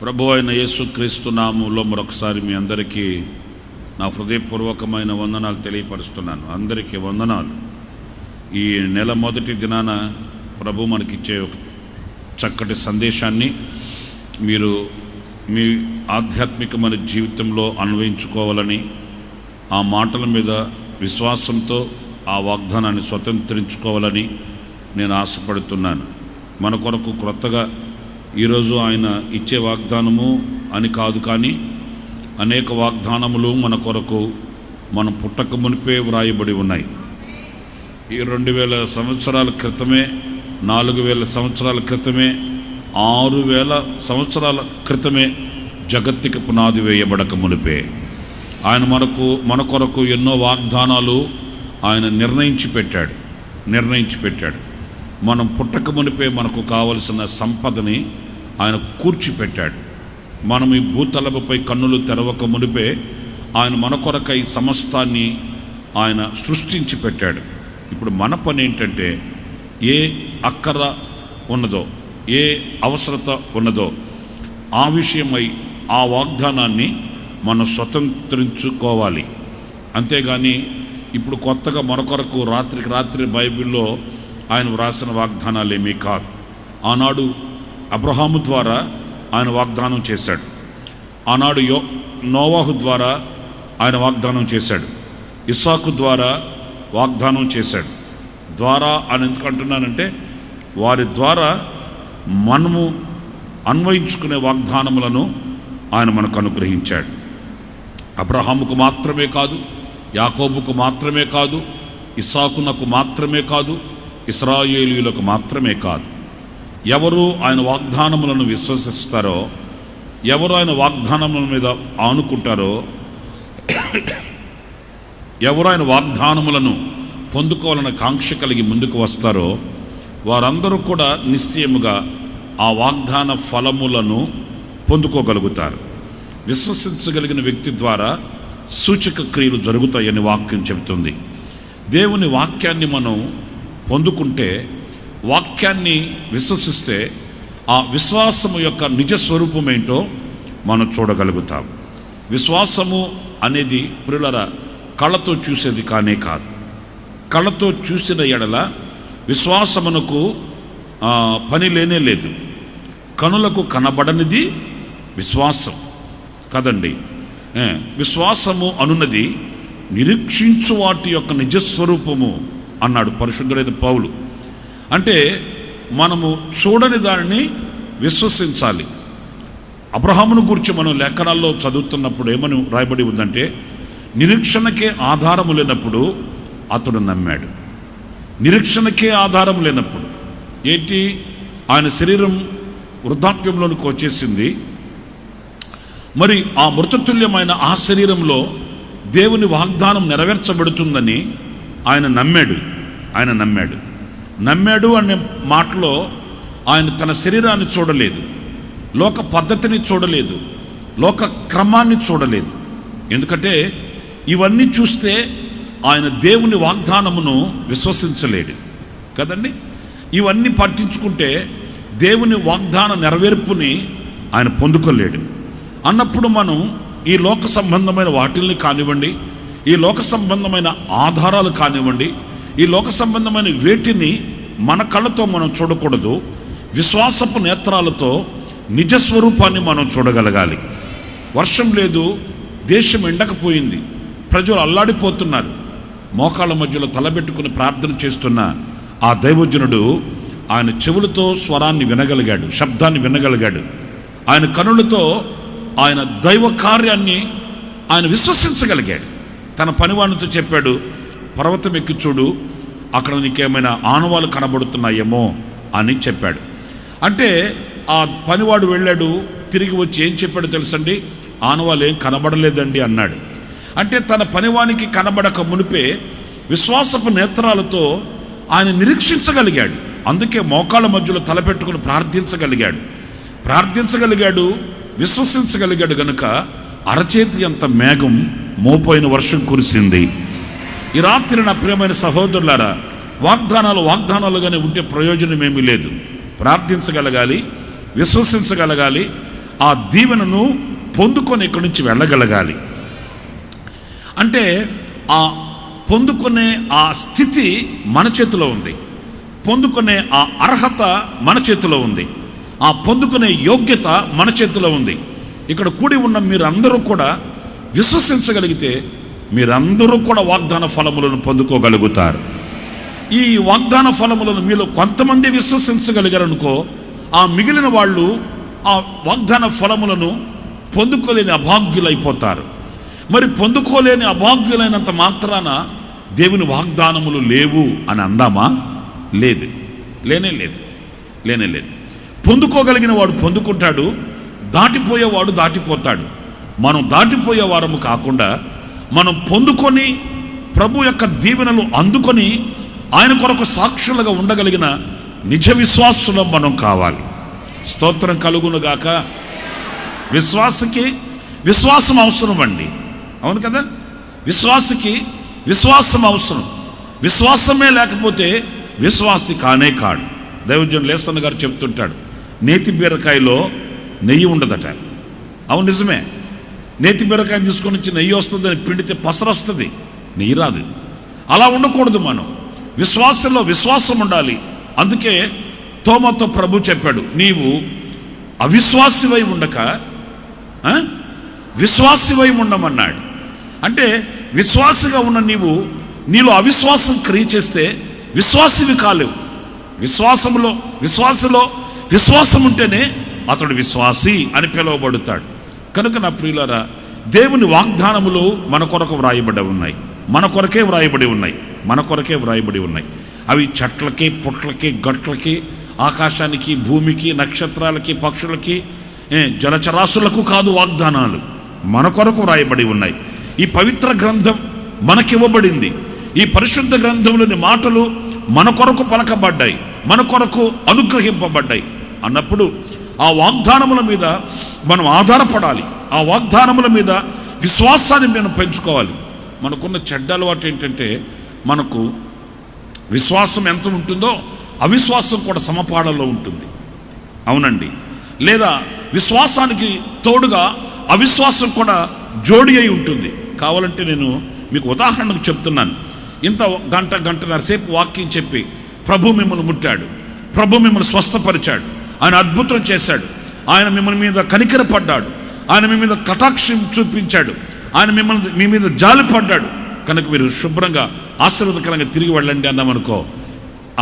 ప్రభు అయిన యేసుక్రీస్తు నామములో మరొకసారి మీ అందరికీ నా హృదయపూర్వకమైన వందనాలు తెలియపరుస్తున్నాను. అందరికీ వందనాలు. ఈ నెల మొదటి దినాన ప్రభు మనకిచ్చే ఒక చక్కటి సందేశాన్ని మీరు మీ ఆధ్యాత్మికమైన జీవితంలో అన్వయించుకోవాలని, ఆ మాటల మీద విశ్వాసంతో ఆ వాగ్దానాన్ని స్వతంత్రించుకోవాలని నేను ఆశపడుతున్నాను. మన కొరకు క్రొత్తగా ఈరోజు ఆయన ఇచ్చే వాగ్దానము అని కాదు, కానీ అనేక వాగ్దానములు మన కొరకు మనం పుట్టక మునిపే వ్రాయబడి ఉన్నాయి. ఈ 2000 సంవత్సరాల క్రితమే, 4000 సంవత్సరాల క్రితమే, 6000 సంవత్సరాల క్రితమే జగత్తుకి పునాది వేయబడక మునిపే ఆయన మన కొరకు ఎన్నో వాగ్దానాలు ఆయన నిర్ణయించి పెట్టాడు. మనం పుట్టక మునిపే మనకు కావలసిన సంపదని ఆయన కూర్చిపెట్టాడు. మనం ఈ భూతలపై కన్నులు తెరవక మునిపే ఆయన మన కొరకై సమస్తాన్ని ఆయన సృష్టించి పెట్టాడు. ఇప్పుడు మన పని ఏంటంటే, ఏ అక్కర ఉన్నదో, ఏ అవసరత ఉన్నదో ఆ విషయమై ఆ వాగ్దానాన్ని మనం స్వతంత్రించుకోవాలి. అంతేగాని ఇప్పుడు కొత్తగా మన కొరకు రాత్రికి రాత్రి బైబిల్లో ఆయన వ్రాసిన వాగ్దానాలు ఏమీ కాదు. ఆనాడు అబ్రహాము ద్వారా ఆయన వాగ్దానం చేశాడు. ఆనాడు నోవాహు ద్వారా ఆయన వాగ్దానం చేశాడు. ఇస్సాకు ద్వారా వాగ్దానం చేశాడు. ద్వారా అని ఎందుకు అంటున్నానంటే, వారి ద్వారా మనము అన్వయించుకునే వాగ్దానములను ఆయన మనకు అనుగ్రహించాడు. అబ్రహాముకు మాత్రమే కాదు, యాకోబుకు మాత్రమే కాదు, ఇస్సాకునకు మాత్రమే కాదు, ఇశ్రాయేలీయులకు మాత్రమే కాదు. ఎవరు ఆయన వాగ్దానములను విశ్వసిస్తారో, ఎవరు ఆయన వాగ్దానముల మీద ఆనుకుంటారో, ఎవరు ఆయన వాగ్దానములను పొందుకోవాలన్న కాంక్ష కలిగి ముందుకు వస్తారో, వారందరూ కూడా నిశ్చయముగా ఆ వాగ్దాన ఫలములను పొందుకోగలుగుతారు. విశ్వసించగలిగిన వ్యక్తి ద్వారా సూచక క్రియలు జరుగుతాయని వాక్యం చెబుతుంది. దేవుని వాక్యాన్ని మనం పొందుకుంటే, వాక్యాన్ని విశ్వసిస్తే, ఆ విశ్వాసము యొక్క నిజ స్వరూపం ఏంటో మనం చూడగలుగుతాం. విశ్వాసము అనేది ప్రియులారా కళ్ళతో చూసేది కానే కాదు. కళ్ళతో చూసిన ఎడల విశ్వాసమునకు పని లేనే లేదు. కనులకు కనబడనిది విశ్వాసం కదండి. విశ్వాసము అనున్నది నిరీక్షించు వాటి యొక్క నిజస్వరూపము అన్నాడు పరిశుద్ధుడైన పౌలు. అంటే మనము చూడని దానిని విశ్వసించాలి. అబ్రహామును గురించి మనం లేఖనాల్లో చదువుతున్నప్పుడు ఏమని రాయబడి ఉందంటే, నిరీక్షణకే ఆధారము లేనప్పుడు అతడు నమ్మాడు. నిరీక్షణకే ఆధారం లేనప్పుడు ఏంటి, ఆయన శరీరం వృద్ధాప్యంలోనికి వచ్చేసింది. మరి ఆ మృతతుల్యమైన ఆ శరీరంలో దేవుని వాగ్దానం నెరవేర్చబడుతుందని ఆయన నమ్మాడు అనే మాటలో ఆయన తన శరీరాన్ని చూడలేదు, లోక పద్ధతిని చూడలేదు, లోక క్రమాన్ని చూడలేదు. ఎందుకంటే ఇవన్నీ చూస్తే ఆయన దేవుని వాగ్దానమును విశ్వసించలేడు కదండి. ఇవన్నీ పట్టించుకుంటే దేవుని వాగ్దాన నెరవేర్పుని ఆయన పొందుకోలేడు. అన్నప్పుడు మనం ఈ లోక సంబంధమైన వాటిల్ని కానివ్వండి, ఈ లోక సంబంధమైన ఆధారాలు కానివ్వండి, ఈ లోక సంబంధమైన వేటిని మన కళ్ళతో మనం చూడకూడదు. విశ్వాసపు నేత్రాలతో నిజస్వరూపాన్ని మనం చూడగలగాలి. వర్షం లేదు, దేశం ఎండకపోయింది, ప్రజలు అల్లాడిపోతున్నారు. మోకాళ్ళ మధ్యలో తలబెట్టుకుని ప్రార్థన చేస్తున్న ఆ దైవజనుడు ఆయన చెవులతో స్వరాన్ని వినగలిగాడు, శబ్దాన్ని వినగలిగాడు. ఆయన కనులతో ఆయన దైవ కార్యాన్ని ఆయన విశ్వసించగలిగాడు. తన పనివానితో చెప్పాడు, పర్వతం ఎక్కి చూడు, అక్కడ నీకేమైనా ఆనవాళ్ళు కనబడుతున్నాయేమో అని చెప్పాడు. అంటే ఆ పనివాడు వెళ్ళాడు, తిరిగి వచ్చి ఏం చెప్పాడు తెలుసండి, ఆనవాళ్ళు ఏం కనబడలేదండి అన్నాడు. అంటే తన పనివానికి కనబడక మునిపే విశ్వాసపు నేత్రాలతో ఆయన నిరీక్షించగలిగాడు. అందుకే మోకాళ్ళ మధ్యలో తలపెట్టుకుని ప్రార్థించగలిగాడు, విశ్వసించగలిగాడు. గనుక అరచేతి అంత మేఘం మోపోయిన వర్షం కురిసింది. ఈ రాత్రి నా ప్రియమైన సహోదరులారా, వాగ్దానాలుగానే ఉంటే ప్రయోజనం ఏమీ లేదు. ప్రార్థించగలగాలి, విశ్వసించగలగాలి. ఆ దీవెనను పొందుకొని ఇక్కడి నుంచి వెళ్ళగలగాలి. అంటే ఆ పొందుకునే ఆ స్థితి మన చేతిలో ఉంది, పొందుకునే ఆ అర్హత మన చేతిలో ఉంది, ఆ పొందుకునే యోగ్యత మన చేతిలో ఉంది. ఇక్కడ కూడి ఉన్న మీరందరూ కూడా విశ్వసించగలిగితే మీరందరూ కూడా వాగ్దాన ఫలములను పొందుకోగలుగుతారు. ఈ వాగ్దాన ఫలములను మీలో కొంతమంది విశ్వసించగలిగారనుకో, ఆ మిగిలిన వాళ్ళు ఆ వాగ్దాన ఫలములను పొందుకోలేని అభాగ్యులైపోతారు. మరి పొందుకోలేని అభాగ్యులైనంత మాత్రాన దేవుని వాగ్దానములు లేవు అని అందామా? లేదు, లేనే లేదు. పొందుకోగలిగిన వాడు పొందుకుంటాడు, దాటిపోయేవాడు దాటిపోతాడు. మనం దాటిపోయే వారము కాకుండా మనం పొందుకొని ప్రభు యొక్క దీవెనలు అందుకొని ఆయన కొరకు సాక్షులుగా ఉండగలిగిన నిజ విశ్వాసులం మనం కావాలి. స్తోత్రం కలుగునుగాక. విశ్వాసకి విశ్వాసం అవసరం అండి, అవును కదా? విశ్వాసకి విశ్వాసం అవసరం. విశ్వాసమే లేకపోతే విశ్వాసి కానే కాడు. దైవజనుడు లేసన్న గారు చెప్తుంటాడు, నేతి బీరకాయలో నెయ్యి ఉండదట. అవును, నిజమే. నేతి బీరకాయని తీసుకొని వచ్చి నెయ్యి వస్తుందని పిండితే పసరు వస్తుంది, నెయ్యి రాదు. అలా ఉండకూడదు. మనం విశ్వాసంలో విశ్వాసం ఉండాలి. అందుకే తోమాతో ప్రభు చెప్పాడు, నీవు అవిశ్వాసివై ఉండక విశ్వాసివై ఉండమన్నాడు. అంటే విశ్వాసిగా ఉన్న నీలో అవిశ్వాసం క్రియ చేస్తే విశ్వాసివి కాలేవు. విశ్వాసంలో విశ్వాసం ఉంటేనే అతడు విశ్వాసి అని పిలువబడతాడు. కనుక నా ప్రియులారా, దేవుని వాగ్దానములు మన కొరకు వ్రాయబడి ఉన్నాయి, మన కొరకే వ్రాయబడి ఉన్నాయి. అవి చెట్లకి, పుట్లకి, గట్లకి, ఆకాశానికి, భూమికి, నక్షత్రాలకి, పక్షులకి, జలచరాశులకు కాదు. వాగ్దానాలు మన కొరకు వ్రాయబడి ఉన్నాయి. ఈ పవిత్ర గ్రంథం మనకివ్వబడింది. ఈ పరిశుద్ధ గ్రంథంలోని మాటలు మన కొరకు పలకబడ్డాయి, మన కొరకు అనుగ్రహింపబడ్డాయి అన్నప్పుడు ఆ వాగ్దానముల మీద మనం ఆధారపడాలి. ఆ వాగ్దానముల మీద విశ్వాసాన్ని మనం పెంచుకోవాలి. మనకున్న చెడ్డ అలవాటు ఏంటంటే, మనకు విశ్వాసం ఎంత ఉంటుందో అవిశ్వాసం కూడా సమపాళలో ఉంటుంది. అవునండి. లేదా విశ్వాసానికి తోడుగా అవిశ్వాసం కూడా జోడి అయి ఉంటుంది. కావాలంటే నేను మీకు ఉదాహరణకు చెప్తున్నాను. ఇంత గంటన్నర సేపు వాక్యం చెప్పి ప్రభు మిమ్మల్ని ముట్టాడు, ప్రభు మిమ్మల్ని స్వస్థపరిచాడు, ఆయన అద్భుతం చేశాడు, ఆయన మిమ్మల్ని మీద కనికరపడ్డాడు, ఆయన మీ మీద కటాక్షం చూపించాడు, ఆయన మీ మీద జాలి పడ్డాడు, కనుక మీరు శుభ్రంగా ఆశీర్వదకరంగా తిరిగి వెళ్ళండి అన్నామనుకో,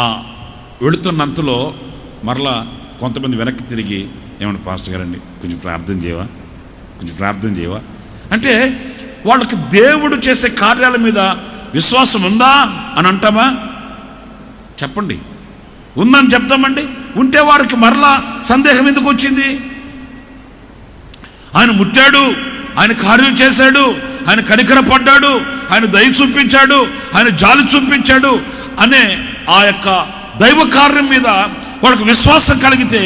ఆ వెళుతున్నంతలో మరలా కొంతమంది వెనక్కి తిరిగి, ఏమన్నా పాస్టర్ గారండి కొంచెం ప్రార్థన చేయవా అంటే వాళ్ళకి దేవుడు చేసే కార్యాల మీద విశ్వాసం ఉందా అని అంటామా? చెప్పండి. ఉందని చెప్తామండి. ఉంటే వారికి మరలా సందేహం ఎందుకు వచ్చింది? ఆయన ముట్టాడు, ఆయన కార్యం చేశాడు, ఆయన కనికరపడ్డాడు, ఆయన దయ చూపించాడు, ఆయన జాలి చూపించాడు అనే ఆ యొక్క దైవ కార్యం మీద వాళ్ళకి విశ్వాసం కలిగితే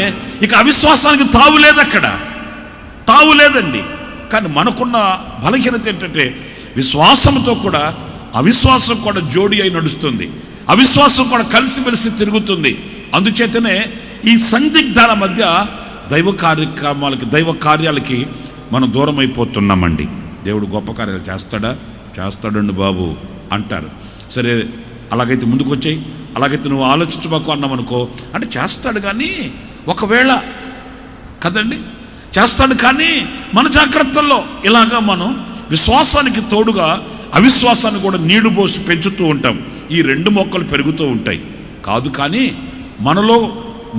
ఇక అవిశ్వాసానికి తావు లేదండి. కానీ మనకున్న బలహీనత ఏంటంటే, విశ్వాసంతో కూడా అవిశ్వాసం కూడా జోడి అయి నడుస్తుంది, అవిశ్వాసం కూడా కలిసిమెలిసి తిరుగుతుంది. అందుచేతనే ఈ సందిగ్ధాల మధ్య దైవ కార్యాలకి మనం దూరం అయిపోతున్నామండి. దేవుడు గొప్ప కార్యాలు చేస్తాడండి బాబు అంటారు. సరే, అలాగైతే ముందుకు వచ్చాయి, అలాగైతే నువ్వు ఆలోచించబాకు అన్నామనుకో, అంటే చేస్తాడు కానీ ఒకవేళ కదండి, చేస్తాడు కానీ మన జాగ్రత్తల్లో ఇలాగా మనం విశ్వాసానికి తోడుగా అవిశ్వాసాన్ని కూడా నీళ్లు పోసి పెంచుతూ ఉంటాం. ఈ రెండు మొక్కలు పెరుగుతూ ఉంటాయి కాదు. కానీ మనలో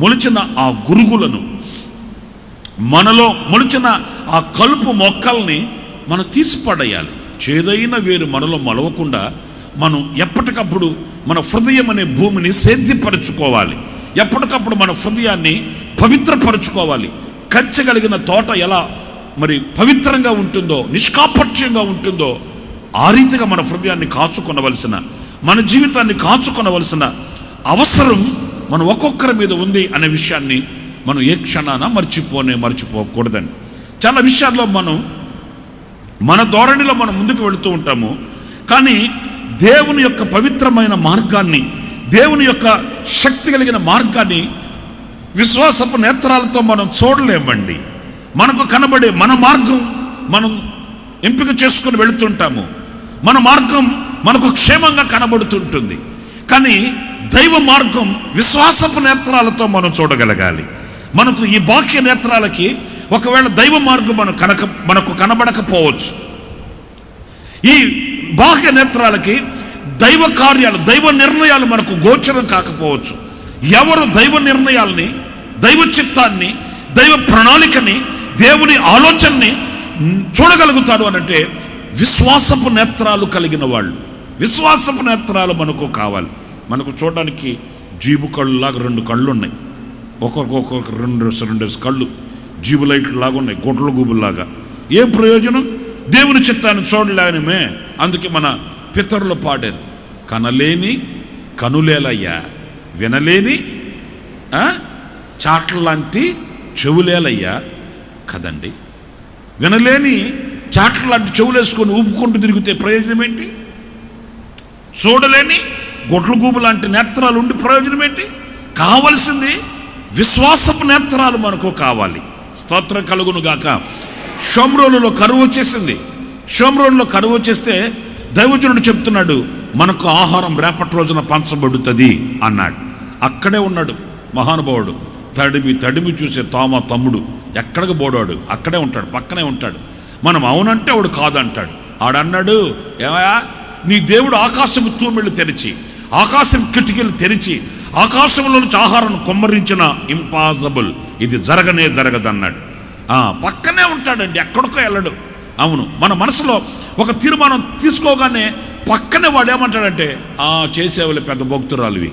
మొలిచిన ఆ గురుగులను, మనలో మొలిచిన ఆ కలుపు మొక్కల్ని మనం తీసిపడేయాలి. చేదైన వేరు మనలో మొలవకుండా మనం ఎప్పటికప్పుడు మన హృదయం అనే భూమిని సేద్యపరచుకోవాలి. ఎప్పటికప్పుడు మన హృదయాన్ని పవిత్రపరచుకోవాలి. కంచగలిగిన తోట ఎలా మరి పవిత్రంగా ఉంటుందో, నిష్కాపట్యంగా ఉంటుందో, ఆ రీతిగా మన హృదయాన్ని కాచుకొనవలసిన, మన జీవితాన్ని కాచుకొనవలసిన అవసరం మనం ఒక్కొక్కరి మీద ఉంది అనే విషయాన్ని మనం ఏ క్షణాన మర్చిపోకూడదండి. చాలా విషయాల్లో మన ధోరణిలో మనం ముందుకు వెళుతూ ఉంటాము, కానీ దేవుని యొక్క పవిత్రమైన మార్గాన్ని, దేవుని యొక్క శక్తి కలిగిన మార్గాన్ని విశ్వాసపు నేత్రాలతో మనం చూడలేమండి. మనకు కనబడే మన మార్గం మనం ఎంపిక చేసుకుని వెళుతుంటాము. మన మార్గం మనకు క్షేమంగా కనబడుతుంటుంది. కానీ దైవ మార్గం విశ్వాసపు నేత్రాలతో మనం చూడగలగాలి. మనకు ఈ బాహ్య నేత్రాలకి ఒకవేళ దైవ మార్గం మనకు కనబడకపోవచ్చు. ఈ బాహ్య నేత్రాలకి దైవ కార్యాలు, దైవ నిర్ణయాలు మనకు గోచరం కాకపోవచ్చు. ఎవరు దైవ నిర్ణయాల్ని, దైవ చిత్తాన్ని, దైవ ప్రణాళికని, దేవుని ఆలోచనని చూడగలుగుతాడు అనంటే విశ్వాసపు నేత్రాలు కలిగిన వాళ్ళు. విశ్వాసపు నేత్రాలు మనకు కావాలి. మనకు చూడడానికి జీబు కళ్ళులాగా 2 కళ్ళు ఉన్నాయి. ఒక్కొక్క 2 కళ్ళు జీబు లైట్లు లాగా ఉన్నాయి, గుడ్ల గుబుల్లాగా. ఏ ప్రయోజనం? దేవుని చిత్తాన్ని చూడలేనిమే. అందుకే మన పితరులు పాడారు, కనలేని కనులేలయ్యా, వినలేని చాట్ల చెవులేలయ్యా కదండి. వినలేని చాట్ల లాంటి చెవులేసుకొని ఊపుకుంటూ తిరిగితే ప్రయోజనం ఏంటి? చూడలేని గొడ్ల గూబు లాంటి నేత్రాలు ఉండి ప్రయోజనం ఏంటి? కావలసింది విశ్వాసపు నేత్రాలు మనకు కావాలి. స్తోత్రం కలుగును గాక. షోమ్రోనులో కరువు వచ్చేసింది. షోమ్రోనులో కరువు వచ్చేస్తే దైవజనుడు చెప్తున్నాడు, మనకు ఆహారం రేపటి రోజున పంచబడుతుంది అన్నాడు. అక్కడే ఉన్నాడు మహానుభావుడు. తడిమి చూసే తోమ తమ్ముడు ఎక్కడికి పోడాడు, అక్కడే ఉంటాడు, పక్కనే ఉంటాడు. మనం అవునంటే వాడు కాదంటాడు. ఆడన్నాడు, ఏమయ్యా నీ దేవుడు ఆకాశము తూమిళ్ళు తెరిచి, ఆకాశం కిటికీలు తెరిచి, ఆకాశంలో నుంచి ఆహారం కొమ్మరించిన ఇంపాసిబుల్, ఇది జరగదన్నాడు. పక్కనే ఉంటాడండి, ఎక్కడికో వెళ్ళడు. అవును, మన మనసులో ఒక తీర్మానం తీసుకోగానే పక్కనే వాడు ఏమంటాడంటే, చేసేవాళ్ళ పెద్ద భక్తురాలువి,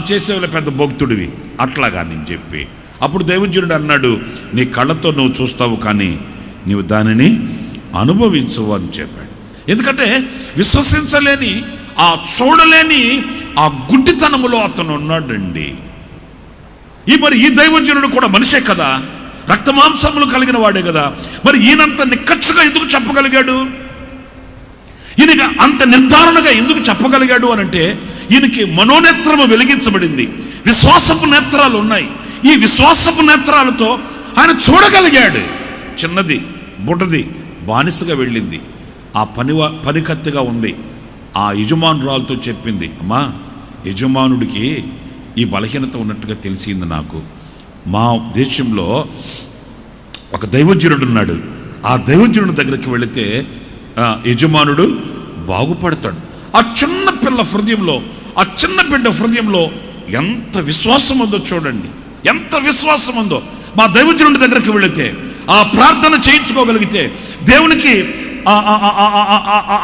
చేసేవాళ్ళ పెద్ద భక్తుడివి అట్లాగా నేను చెప్పి. అప్పుడు దైవజనుడు అన్నాడు, నీ కళ్ళతో నువ్వు చూస్తావు కానీ నీవు దానిని అనుభవించవు అని చెప్పాడు. ఎందుకంటే విశ్వసించలేని, చూడలేని ఆ గుడ్డితనములో అతను ఉన్నాడండి. మరి ఈ దైవజనుడు కూడా మనిషే కదా, రక్తమాంసములు కలిగిన వాడే కదా. మరి ఈయనంత నిక్కచ్చుగా ఎందుకు చెప్పగలిగాడు? ఈయనకి అంత నిర్ధారణగా ఎందుకు చెప్పగలిగాడు అనంటే ఈయనకి మనోనేత్రము వెలిగించబడింది, విశ్వాసపు నేత్రాలు ఉన్నాయి. ఈ విశ్వాసపు నేత్రాలతో ఆయన చూడగలిగాడు. చిన్నది బుడ్డది బానిసగా వెళ్ళింది, ఆ పనికత్తిగా ఉంది. ఆ యజమానురాలతో చెప్పింది, అమ్మా యజమానుడికి ఈ బలహీనత ఉన్నట్టుగా తెలిసింది నాకు. మా దేశంలో ఒక దైవజనుడు ఉన్నాడు, ఆ దైవజనుడి దగ్గరికి వెళితే యజమానుడు బాగుపడతాడు. ఆ చిన్న పిల్ల హృదయంలో, ఆ చిన్న బిడ్డ హృదయంలో ఎంత విశ్వాసం ఉందో చూడండి, ఎంత విశ్వాసం ఉందో. మా దైవజనుడి దగ్గరికి వెళితే, ఆ ప్రార్థన చేయించుకోగలిగితే, దేవునికి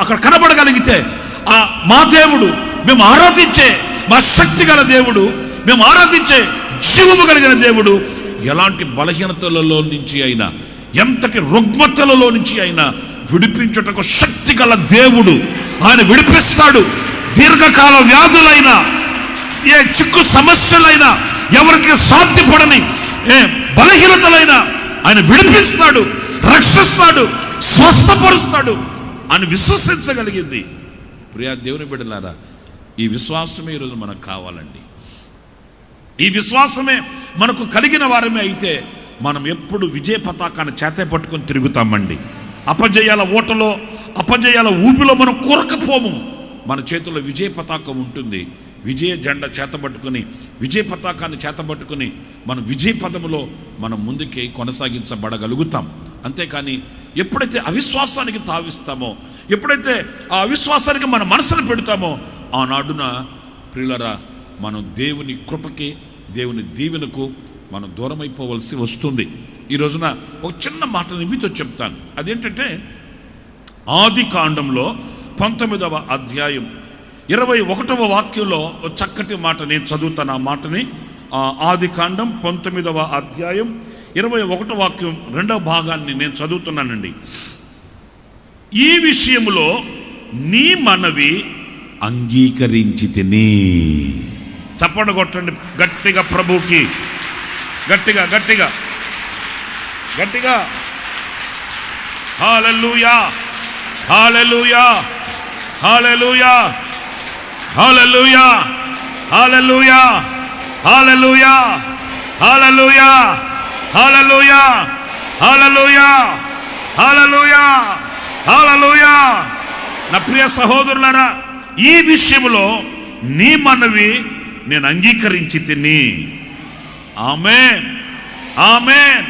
అక్కడ కనబడగలిగితే, మా దేవుడు, మేము ఆరాధించే మా శక్తి గల దేవుడు, మేము ఆరాధించే జీవము కలిగిన దేవుడు ఎలాంటి బలహీనతలలో నుంచి అయినా, ఎంతటి రుగ్మతలలో నుంచి అయినా విడిపించుటకు శక్తి గల దేవుడు. ఆయన విడిపిస్తాడు. దీర్ఘకాల వ్యాధులైనా, ఏ చిక్కు సమస్యలైనా, ఎవరికి సాధ్యపడని ఏ బలహీనతలైనా ఆయన విడిపిస్తాడు, రక్షిస్తాడు, స్వస్థపరుస్తాడు అని విశ్వసించగలిగింది. ప్రియా దేవుని బిడ్డలారా, ఈ విశ్వాసమే ఈరోజు మనకు కావాలండి. ఈ విశ్వాసమే మనకు కలిగిన వారమే అయితే మనం ఎప్పుడు విజయ పతాకాన్ని చేతే పట్టుకొని తిరుగుతామండి. అపజయాల ఓటలో, అపజయాల ఊపిలో మనం కూరకపోము. మన చేతుల్లో విజయ పతాకం ఉంటుంది. విజయ జెండా చేతబట్టుకుని, విజయ పతాకాన్ని చేతబట్టుకుని మనం విజయ పదములో మనం ముందుకి కొనసాగించబడగలుగుతాం. అంతేకాని ఎప్పుడైతే అవిశ్వాసానికి తావిస్తామో, ఎప్పుడైతే ఆ అవిశ్వాసానికి మన మనసును పెడతామో, ఆనాడున ప్రియులరా మనం దేవుని కృపకి, దేవుని దీవెనకు మనం దూరమైపోవలసి వస్తుంది. ఈ రోజున ఒక చిన్న మాటని మీతో చెప్తాను. అదేంటంటే ఆది కాండంలో 19వ అధ్యాయం 21వ వాక్యంలో ఒక చక్కటి మాట నేను చదువుతాను. ఆ మాటని ఆది కాండం 19వ అధ్యాయం 21వ వాక్యం 2వ భాగాన్ని నేను చదువుతున్నానండి. ఈ విషయంలో నీ మనవి అంగీకరించితిని. చప్పట్లు కొట్టండి గట్టిగా ప్రభుకి, గట్టిగా గట్టిగా గట్టిగా. హల్లెలూయా హల్లెలూయా హల్లెలూయా హల్లెలూయా హల్లెలూయా హల్లెలూయా హల్లెలూయా హల్లెలూయా హల్లెలూయా, హల్లెలూయా, హల్లెలూయా. నా ప్రియ సహోదరులారా, ఈ విషయంలో నీ మనవి నేను అంగీకరించి తిని. ఆమేన్, ఆమేన్.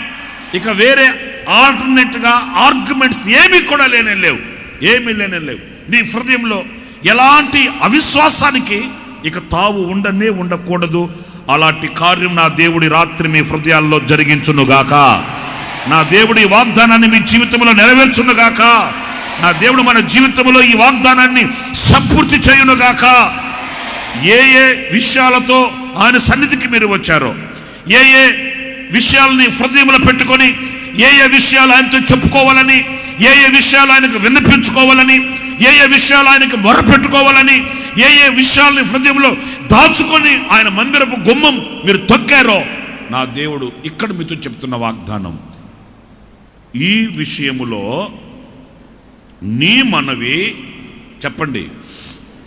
ఇక వేరే ఆల్టర్నేట్ గా ఆర్గ్యుమెంట్స్ ఏమీ కూడా లేవు. నీ హృదయంలో ఎలాంటి అవిశ్వాసానికి ఇక తావు ఉండకూడదు. అలాంటి కార్యం నా దేవుడి రాత్రి మీ హృదయాల్లో జరిగించునుగాక. నా దేవుడి వాగ్దానాన్ని మీ జీవితంలో నెరవేర్చునుగాక. నా దేవుడు మన జీవితంలో ఈ వాగ్దానాన్ని సంపూర్తి చేయునుగాక. ఏ విషయాలతో ఆయన సన్నిధికి మీరు వచ్చారో, ఏ విషయాలని హృదయంలో పెట్టుకొని, ఏ విషయాలు ఆయనతో చెప్పుకోవాలని, ఏ విషయాలు ఆయనకు విన్నపించుకోవాలని, ఏ విషయాలు ఆయనకు మొరపెట్టుకోవాలని, ఏ విషయాలని హృదయంలో దాచుకొని ఆయన మందిరపు గుమ్మం మీరు తొక్కారో, నా దేవుడు ఇక్కడ మీతో చెప్తున్న వాగ్దానం, ఈ విషయములో నీ మనవి చెప్పండి,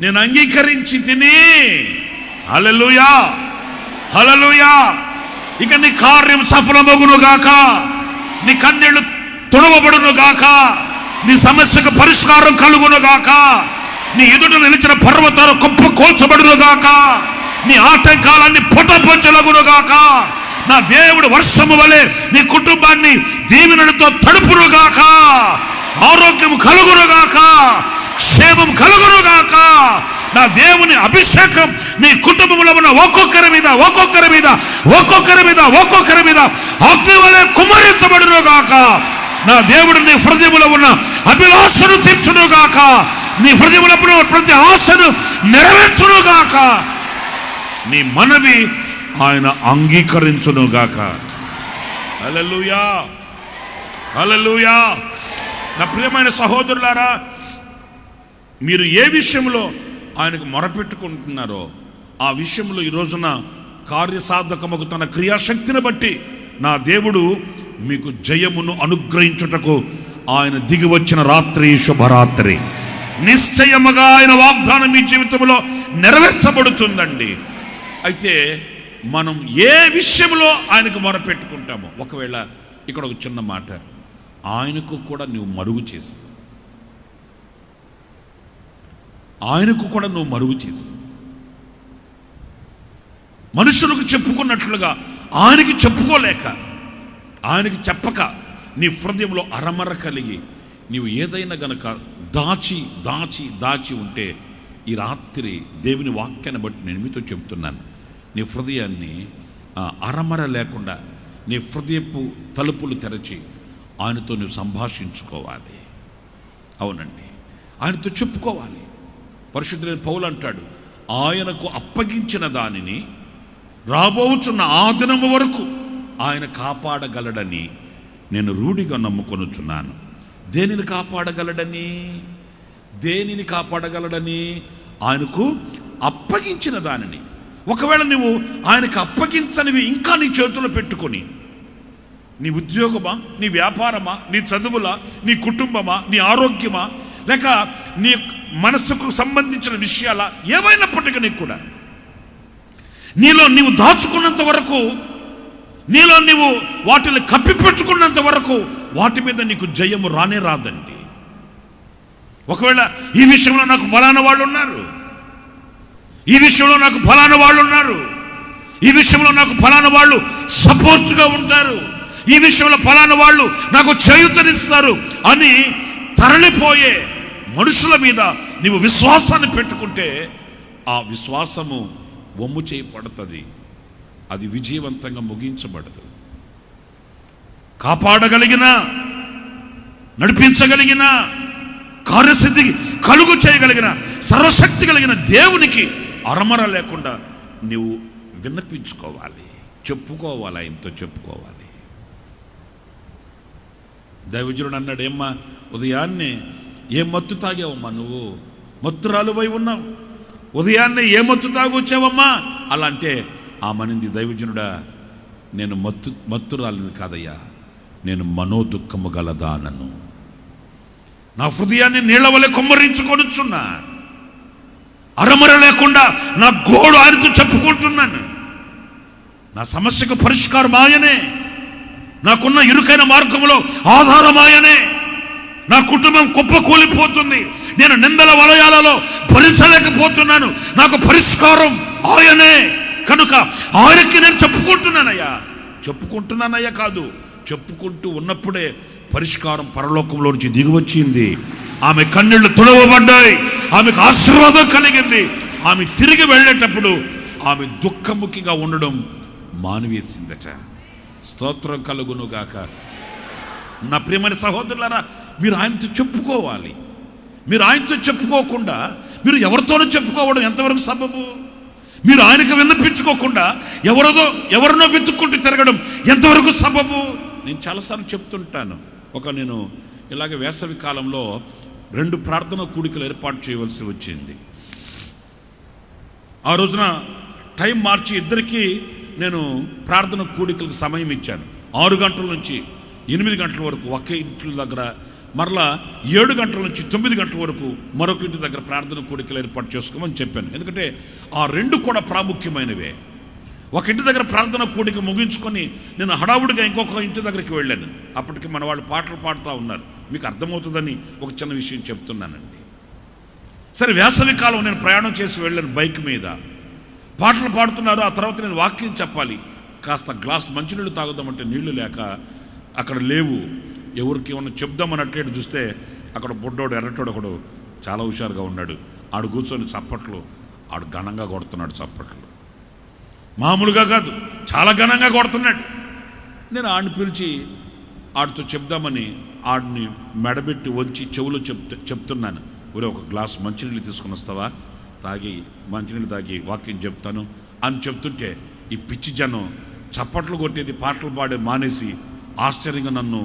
నేను అంగీకరించి తిని. హల్లెలూయా, హల్లెలూయా. ఇక నీ కార్యం సఫలమగునుగాక, నీ కన్నీళ్లు తుడవబడునుగాక, నీ సమస్యకు పరిష్కారం కలుగునుగాక, నీ ఎదుట నిలిచిన పర్వతాలు కుప్ప కోల్చబడునుగాక, నీ ఆటంకాలన్నీ పొట్టపొంచలగునుగాక. నా దేవుడు వర్షము వలె నీ కుటుంబాన్ని దీవెనలతో తడుపునుగాక. ఆరోగ్యం కలుగునుగాక, క్షేమం కలుగునుగాక. నా దేవుని అభిషేకం నీ కుటుంబంలో ఉన్న ఒక్కొక్కరి మీద అగ్ని వలె కుమ్మరించబడునుగాక. నా దేవుడు నీ హృదయంలో ఉన్న అభిలాషను తీర్చునుగాక. నీ హృదయంలో ప్రతి ఆశను నెరవేర్చునుగాక. నీ మనవి ఆయన అంగీకరించునుగాక. హల్లెలూయా, హల్లెలూయా. నా ప్రియమైన సహోదరులారా, మీరు ఏ విషయంలో ఆయనకు మొరపెట్టుకుంటున్నారో ఆ విషయంలో ఈ రోజున కార్యసాధకముకు తన క్రియాశక్తిని బట్టి నా దేవుడు మీకు జయమును అనుగ్రహించుటకు ఆయన దిగి వచ్చిన రాత్రి శుభరాత్రి. నిశ్చయముగా ఆయన వాగ్దానం మీ జీవితంలో నెరవేర్చబడుతుందండి. అయితే మనం ఏ విషయంలో ఆయనకు మొరపెట్టుకుంటామో, ఒకవేళ ఇక్కడ ఒక చిన్న మాట, ఆయనకు కూడా నువ్వు మరుగు చేసి, మనుషులకు చెప్పుకున్నట్లుగా ఆయనకి చెప్పుకోలేక, ఆయనకి చెప్పక నీ హృదయంలో అరమర కలిగి నీవు ఏదైనా గనక దాచి ఉంటే, ఈ రాత్రి దేవుని వాక్యాన్ని బట్టి నేను మీతో చెప్తున్నాను, నీ హృదయాన్ని అరమర లేకుండా నీ హృదయపు తలుపులు తెరచి ఆయనతో నువ్వు సంభాషించుకోవాలి. అవునండి, ఆయనతో చెప్పుకోవాలి. పరిశుద్ధుడైన పౌలు అంటాడు, ఆయనకు అప్పగించిన దానిని రాబోచున్న ఆ దినము వరకు ఆయన కాపాడగలడని నేను రూఢిగా నమ్ముకొనుచున్నాను. దేనిని కాపాడగలడని? ఆయనకు అప్పగించిన దానిని. ఒకవేళ నువ్వు ఆయనకు అప్పగించనివి ఇంకా నీ చేతుల్లో పెట్టుకొని, నీ ఉద్యోగమా, నీ వ్యాపారమా, నీ చదువులా, నీ కుటుంబమా, నీ ఆరోగ్యమా, లేక నీ మనస్సుకు సంబంధించిన విషయాల ఏవైనప్పటికీ కూడా నీలో నీవు దాచుకున్నంత వరకు, నీలో నీవు వాటిని కప్పిపెట్టుకున్నంత వరకు వాటి మీద నీకు జయము రానే రాదండి. ఒకవేళ ఈ విషయంలో నాకు ఫలానా వాళ్ళు ఉన్నారు, ఈ విషయంలో నాకు ఫలానా వాళ్ళు ఉన్నారు, ఈ విషయంలో నాకు ఫలానా వాళ్ళు సపోర్ట్గా ఉంటారు, ఈ విషయంలో ఫలానా వాళ్ళు నాకు చేయూతనిస్తారు అని తరలిపోయే మనుషుల మీద నీవు విశ్వాసాన్ని పెట్టుకుంటే ఆ విశ్వాసము వమ్ము చేయబడుతుంది, అది విజయవంతంగా ముగించబడదు. కాపాడగలిగిన, నడిపించగలిగిన, కార్యసిద్ధి కలుగు చేయగలిగిన, సర్వశక్తి కలిగిన దేవునికి అరమర లేకుండా నీవు విన్నపించుకోవాలి, చెప్పుకోవాలి, ఆయనతో చెప్పుకోవాలి. దైవజనుడు అన్నాడు, ఏమ్మా ఉదయాన్నే ఏ మత్తు తాగావమ్మా, నువ్వు మత్తురాలువై ఉన్నావు, ఉదయాన్నే ఏ మత్తు తాగొచ్చావమ్మా అలా అంటే ఆమనింది, దైవజనుడా నేను మత్తురాలిని కాదయ్యా, నేను మనోదుఖము గలదానను, నా హృదయాన్ని నీళ్ల వలె కుమ్మరించుకొనుచున్నా, అరమర లేకుండా నా గోడు ఆయనతో చెప్పుకుంటున్నాను, నా సమస్యకు పరిష్కారం ఆయనే, నాకున్న ఇరుకైన మార్గంలో ఆధారం ఆయనే. నా కుటుంబం కుప్పకూలిపోతుంది, నేను నిందల వలయాలలో భరించలేకపోతున్నాను, నాకు పరిష్కారం ఆయనే. కనుక ఆయనకి నేను చెప్పుకుంటున్నానయ్యా కాదు, చెప్పుకుంటూ ఉన్నప్పుడే పరిష్కారం పరలోకంలో నుంచి దిగివచ్చింది. ఆమె కన్నీళ్లు తుడవబడ్డాయి, ఆమెకు ఆశీర్వాదం కలిగింది. ఆమె తిరిగి వెళ్ళేటప్పుడు ఆమె దుఃఖముఖిగా ఉండడం మానివేసిందట. స్తోత్రం కలుగునుగాక. నా ప్రియమైన సహోదరులారా, మీరు ఆయనతో చెప్పుకోవాలి. మీరు ఆయనతో చెప్పుకోకుండా మీరు ఎవరితోనూ చెప్పుకోవడం ఎంతవరకు సబబు? మీరు ఆయనకు విన్నపించుకోకుండా ఎవరినో వెతుక్కుంటూ తిరగడం ఎంతవరకు సబబు? నేను చాలాసార్లు చెప్తుంటాను. నేను ఇలాగే వేసవి కాలంలో 2 ప్రార్థన కూడికలు ఏర్పాటు చేయవలసి వచ్చింది. ఆ రోజున టైం మార్చి ఇద్దరికీ నేను ప్రార్థన కూడికలకు సమయం ఇచ్చాను. 6 గంటల నుంచి 8 గంటల వరకు ఒకే ఇంటి దగ్గర, మరలా 7 గంటల నుంచి 9 గంటల వరకు మరొక ఇంటి దగ్గర ప్రార్థన కూడికలు ఏర్పాటు చేసుకోమని చెప్పాను. ఎందుకంటే ఆ 2 కూడా ప్రాముఖ్యమైనవే. ఒక ఇంటి దగ్గర ప్రార్థన కూడిక ముగించుకొని నేను హడావుడిగా ఇంకొక ఇంటి దగ్గరికి వెళ్ళాను. అప్పటికి మన వాళ్ళు పాటలు పాడుతూ ఉన్నారు. మీకు అర్థమవుతుందని ఒక చిన్న విషయం చెప్తున్నానండి. సరే, వేసవి కాలం నేను ప్రయాణం చేసి వెళ్ళాను బైక్ మీద. పాటలు పాడుతున్నారు. ఆ తర్వాత నేను వాక్యం చెప్పాలి. కాస్త గ్లాస్ మంచినీళ్ళు తాగుదామంటే నీళ్లు లేక అక్కడ లేవు. ఎవరికి ఏమన్నా చెప్దామన్నట్టు చూస్తే అక్కడ బుడ్డోడు ఎర్రటోడు ఒకడు చాలా హుషారుగా ఉన్నాడు. ఆడు కూర్చొని చప్పట్లు, ఆడు ఘనంగా కొడుతున్నాడు. చప్పట్లు మామూలుగా కాదు, చాలా ఘనంగా కొడుతున్నాడు. నేను ఆడిని పిలిచి ఆడితో చెప్దామని ఆడిని మెడబెట్టి వంచి చెవులు చెప్తున్నాను. ఒరే, ఒక గ్లాస్ మంచినీళ్ళు తీసుకుని వస్తావా, తాగి మంచినీళ్ళు తాగి వాక్యం చెప్తాను అని చెప్తుంటే ఈ పిచ్చి జనం చప్పట్లు కొట్టేది, పాటలు పాడే మానేసి ఆశ్చర్యంగా నన్ను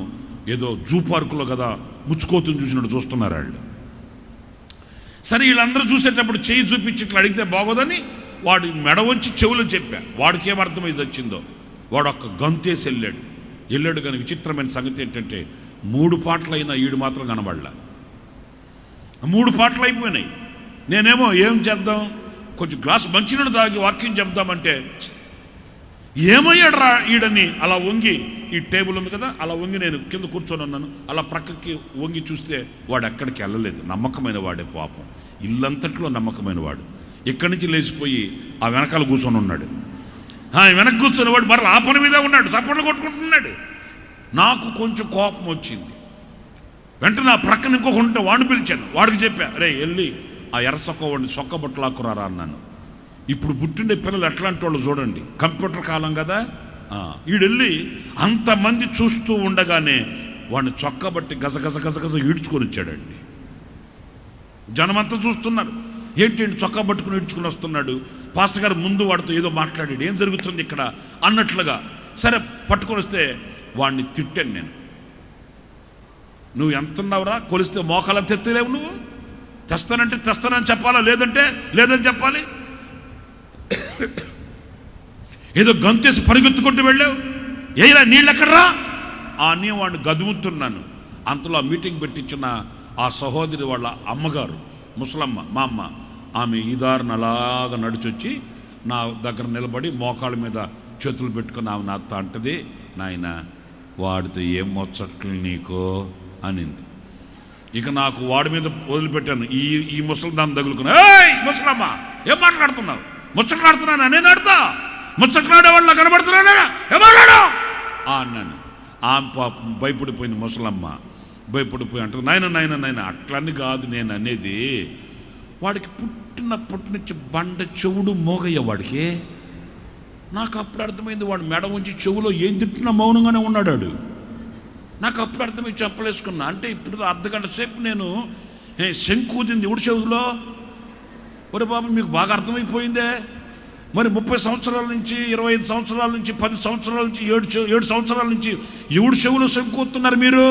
ఏదో జూ పార్కులో కదా ముచ్చుకోతుని చూసినట్టు చూస్తున్నారు వాళ్ళు. సరే, వీళ్ళందరూ చూసేటప్పుడు చెయ్యి చూపించి ఇట్లా అడిగితే బాగోదని వాడి మెడ వచ్చి చెవులు చెప్పా. వాడికి ఏం అర్థమైంది వచ్చిందో వాడు ఒక్క గంతేసి వెళ్ళాడు. కానీ విచిత్రమైన సంగతి ఏంటంటే 3 పాటలు అయినా ఈడు మాత్రం కనబడలా. 3 పాటలు అయిపోయినాయి. నేనేమో ఏం చేద్దాం, కొంచెం గ్లాస్ మంచినీళ్ళు తాగి వాక్యం చెప్దామంటే ఏమయ్యాడు రా ఈడని అలా వంగి, ఈ టేబుల్ ఉంది కదా అలా వంగి నేను కింద కూర్చొని ఉన్నాను. అలా ప్రక్కకి వంగి చూస్తే వాడు ఎక్కడికి వెళ్ళలేదు. నమ్మకమైన వాడే పాపం, ఇల్లంతట్లో నమ్మకమైన వాడు. ఇక్కడి నుంచి లేచిపోయి ఆ వెనకాల కూర్చొని ఉన్నాడు. వెనక్కి కూర్చొని వాడు మరలా ఆ పని మీద ఉన్నాడు, చప్పట్లు కొట్టుకుంటున్నాడు. నాకు కొంచెం కోపం వచ్చింది. వెంటనే ఆ ప్రక్కన ఇంకొక ఉంటే వాడిని పిలిచాను. వాడికి చెప్పా, రే వెళ్ళి ఆ వాడిని సొక్క బట్టలాక్కురారా అన్నాను. ఇప్పుడు పుట్టిండే పిల్లలు ఎట్లాంటి వాళ్ళు చూడండి, కంప్యూటర్ కాలం కదా. ఈడెళ్ళి అంతమంది చూస్తూ ఉండగానే వాడిని చొక్కబట్టి గజగజ ఈడ్చుకొని వచ్చాడండి. జనమంతా చూస్తున్నారు, ఏంటి చొక్కా పట్టుకుని ఈడ్చుకుని వస్తున్నాడు. పాస్టర్ గారు ముందు వాడితో ఏదో మాట్లాడాడు, ఏం జరుగుతుంది ఇక్కడ అన్నట్లుగా. సరే, పట్టుకొని వస్తే వాడిని తిట్టాను నేను. నువ్వు ఎంతున్నావురా, కొలిస్తే మోకాలని తెత్తలేవు, నువ్వు తెస్తానంటే తెస్తానని చెప్పాలా, లేదంటే లేదని చెప్పాలి. ఏదో గంతేసి పరిగెత్తుకుంటూ వెళ్ళావు, ఏరా నీళ్ళు ఎక్కడరా అని వాడిని గదుముతున్నాను. అంతలో ఆ మీటింగ్ పెట్టించిన ఆ సహోదరి వాళ్ళ అమ్మగారు, ముసలమ్మ, మా అమ్మ, ఆమె ఈ దారిని అలాగా నడిచొచ్చి నా దగ్గర నిలబడి మోకాళ్ళ మీద చేతులు పెట్టుకుని ఆమె నాతో అంటది, నాయన వాడితో ఏం ముచ్చట్లు నీకో అనింది. ఇక నాకు వాడి మీద వదిలిపెట్టాను. ఈ ముసలి దాన్ని తగులుకున్నా, ఏయ్ ముసలమ్మ ఏం మాట్లాడుతున్నావు, ముచ్చట్లాడుతున్నానా, నేను ఆడతా, ముచ్చట్లాడేవాళ్ళ కనబడుతున్నానా, ఏమాడాడు అన్నాను. ఆమె పాపం భయపడిపోయింది. ముసలమ్మ భయపడిపోయి అంటుంది, నాయన అట్లన్నీ కాదు నేను అనేది, వాడికి పుట్టినప్పటి నుంచి బండ చెవుడు మోగయ్య వాడికి. నాకు అప్పుడు అర్థమైంది, వాడు మెడ ఉంచి చెవులో ఏం తిట్టినా మౌనంగానే ఉన్నాడు. నాకు అప్పుడు అర్థమై చెప్పలేసుకున్నా. అంటే ఇప్పుడు అర్ధగంట సేపు నేను శంకూదింది ఎవడి చెవులో. ఒరే బాబు, మీకు బాగా అర్థమైపోయిందే. మరి 30 సంవత్సరాల నుంచి 25 సంవత్సరాల నుంచి 10 సంవత్సరాల నుంచి 7 సంవత్సరాల నుంచి ఎవడు చెవులో శంకూతున్నారు మీరు?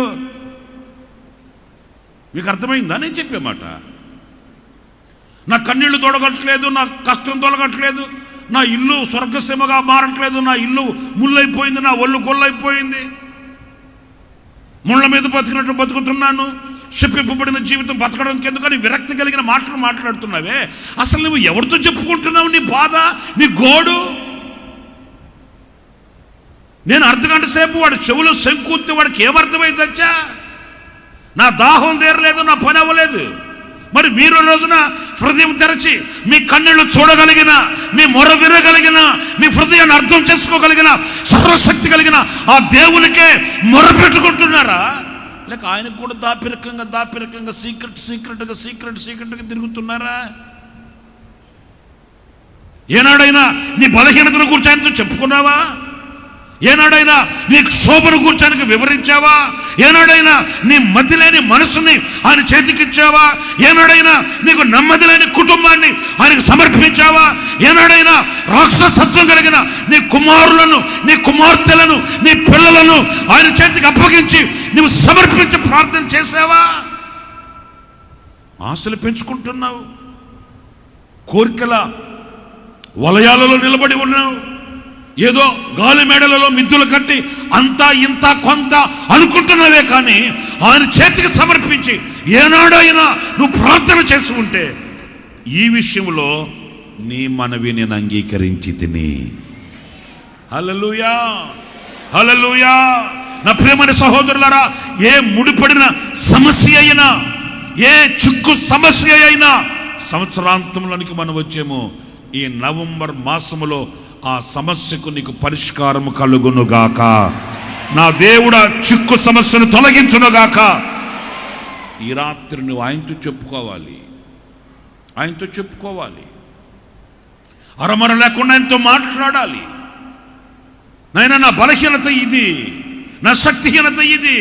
మీకు అర్థమైందా నేను చెప్పే మాట? నా కన్నీళ్లు తొడగట్లేదు, నా కష్టం తొలగట్లేదు, నా ఇల్లు స్వర్గసీమగా మారట్లేదు, నా ఇల్లు ముళ్ళైపోయింది, నా ఒళ్ళు గొల్లైపోయింది, ముళ్ళ మీద బతికినట్టు బతుకుతున్నాను, చెప్పింపబడిన జీవితం బతకడానికి ఎందుకని విరక్తి కలిగిన మాటలు మాట్లాడుతున్నావే. అసలు నువ్వు ఎవరితో చెప్పుకుంటున్నావు నీ బాధ, నీ గోడు? నేను అర్ధగంట సేపు వాడి చెవులు శంకూర్తి వాడికి ఏమర్థమై చచ్చా? నా దాహం తీరలేదు, నా పని అవ్వలేదు. మరి మీరు రోజున హృదయం తెరచి మీ కన్నీళ్లు చూడగలిగిన, మీ మొర వినగలిగిన, మీ హృదయాన్ని అర్థం చేసుకోగలిగిన, సర్వశక్తి కలిగిన ఆ దేవునికే మొర పెట్టుకుంటున్నారా? లేక ఆయనకు కూడా దాపిరకంగా సీక్రెట్గా తిరుగుతున్నారా? ఏనాడైనా నీ బలహీనతను గురించి ఆయనతో చెప్పుకున్నావా? ఏనాడైనా నీ శోభను గురించి ఆయనకు వివరించావా? ఏనాడైనా నీ మతి లేని మనసుని ఆయన చేతికిచ్చావా? ఏనాడైనా నీకు నెమ్మది లేని కుటుంబాన్ని ఆయనకు సమర్పించావా? ఏనాడైనా రాక్షసత్వం కలిగిన నీ కుమారులను, నీ కుమార్తెలను, నీ పిల్లలను ఆయన చేతికి అప్పగించి నువ్వు సమర్పించి ప్రార్థన చేసావా? ఆశలు పెంచుకుంటున్నావు, కోరికల వలయాలలో నిలబడి ఉన్నావు, ఏదో గాలి మేడలలో మిద్దులు కట్టి అంతా ఇంత కొంత అనుకుంటున్నావే, కానీ ఆయన చేతికి సమర్పించి ఏనాడైనా నువ్వు ప్రార్థన చేసి ఉంటే ఈ విషయంలో నీ మనవి నేను అంగీకరించి తిని. హల్లెలూయా, హల్లెలూయా. నా ప్రియమైన సహోదరులారా, ఏ ముడిపడిన సమస్య అయినా, ఏ చిక్కు సమస్య అయినా సంవత్సరాంతంలోనికి మనం వచ్చేమో ఈ నవంబర్ మాసములో ఆ సమస్యకు నీకు పరిష్కారం కలుగునుగాక. నా దేవుడు ఆ చిక్కు సమస్యను తొలగించునుగాక. ఈ రాత్రి నువ్వు ఆయనతో చెప్పుకోవాలి, ఆయనతో చెప్పుకోవాలి. అరమర లేకుండా ఆయనతో మాట్లాడాలి. నాయనా, నా బలహీనత ఇది, నా శక్తిహీనత ఇది.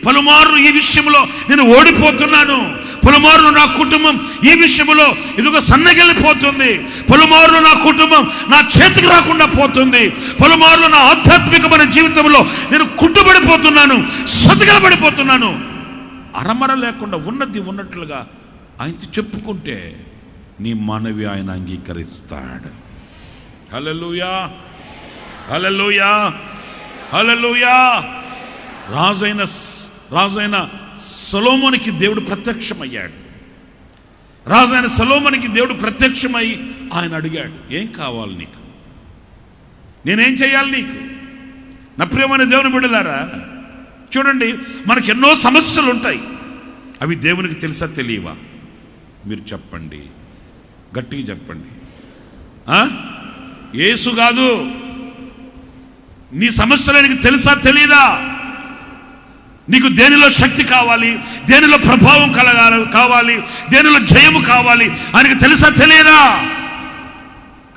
పలుమార్లు ఈ విషయంలో నేను ఓడిపోతున్నాను. పలుమార్లు నా కుటుంబం ఈ విషయంలో ఇదిగో సన్నగిల్లిపోతుంది. పలుమార్లు నా కుటుంబం నా చేతికి రాకుండా పోతుంది. పలుమార్లు నా ఆధ్యాత్మికమైన జీవితంలో నేను కుట్టుబడిపోతున్నాను, సతికిలబడిపోతున్నాను. అరమర లేకుండా ఉన్నది ఉన్నట్లుగా ఆయనతో చెప్పుకుంటే నీ మనవి ఆయన అంగీకరిస్తాడు. హల్లెలూయా, హల్లెలూయా, హల్లెలూయా. రాజైన సొలొమోనుకి దేవుడు ప్రత్యక్షమయ్యాడు. రాజైన సొలొమోనుకి దేవుడు ప్రత్యక్షమై ఆయన అడిగాడు, ఏం కావాలి నీకు? నేనేం చేయాలి నీకు? నా ప్రియమైన దేవుని బిడ్డలారా, చూడండి, మనకి ఎన్నో సమస్యలు ఉంటాయి. అవి దేవునికి తెలుసా తెలియవా? మీరు చెప్పండి, గట్టిగా చెప్పండి. యేసు కాదు, నీ సమస్యలు నీకు తెలుసా తెలియదా? నీకు దేనిలో శక్తి కావాలి, దేనిలో ప్రభావం కావాలి, దేనిలో జయము కావాలి ఆయనకు తెలుసా తెలియదా?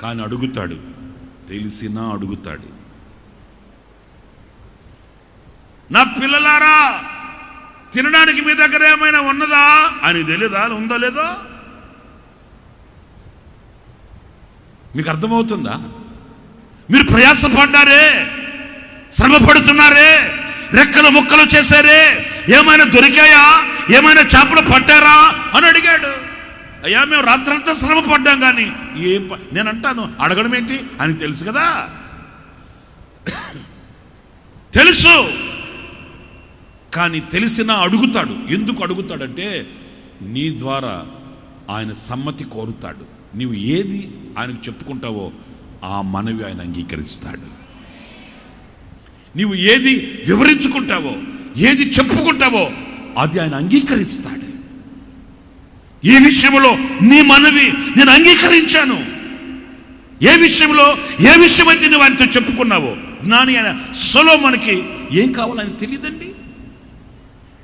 కానీ అడుగుతాడు, తెలిసినా అడుగుతాడు. నా పిల్లలారా, తినడానికి మీ దగ్గర ఏమైనా ఉన్నదా అని తెలియదా? ఉందో లేదో మీకు అర్థమవుతుందా? మీరు ప్రయాసపడ్డారే, శ్రమ పడుతున్నారే, రెక్కలు ముక్కలు చేశారే, ఏమైనా దొరికాయా? ఏమైనా చేపలు పట్టారా అని అడిగాడు. అయ్యా, మేము రాత్రంతా శ్రమ పడ్డాం, కానీ నేను అంటాను, అడగడం ఏంటి? అని తెలుసు కదా, తెలుసు. కానీ తెలిసినా అడుగుతాడు. ఎందుకు అడుగుతాడంటే నీ ద్వారా ఆయన సమ్మతి కోరుతాడు. నీవు ఏది ఆయనకు చెప్పుకుంటావో ఆ మనవి ఆయన అంగీకరిస్తాడు. నీవు ఏది వివరించుకుంటావో, ఏది చెప్పుకుంటావో అది ఆయన అంగీకరిస్తాడు. ఈ విషయంలో నీ మనవి నేను అంగీకరించాను. ఏ విషయంలో, ఏ విషయమైతే నువ్వు ఆయనతో చెప్పుకున్నావో, జ్ఞాని ఆయన సొలొమోనుకి ఏం కావాలని తెలియదండి.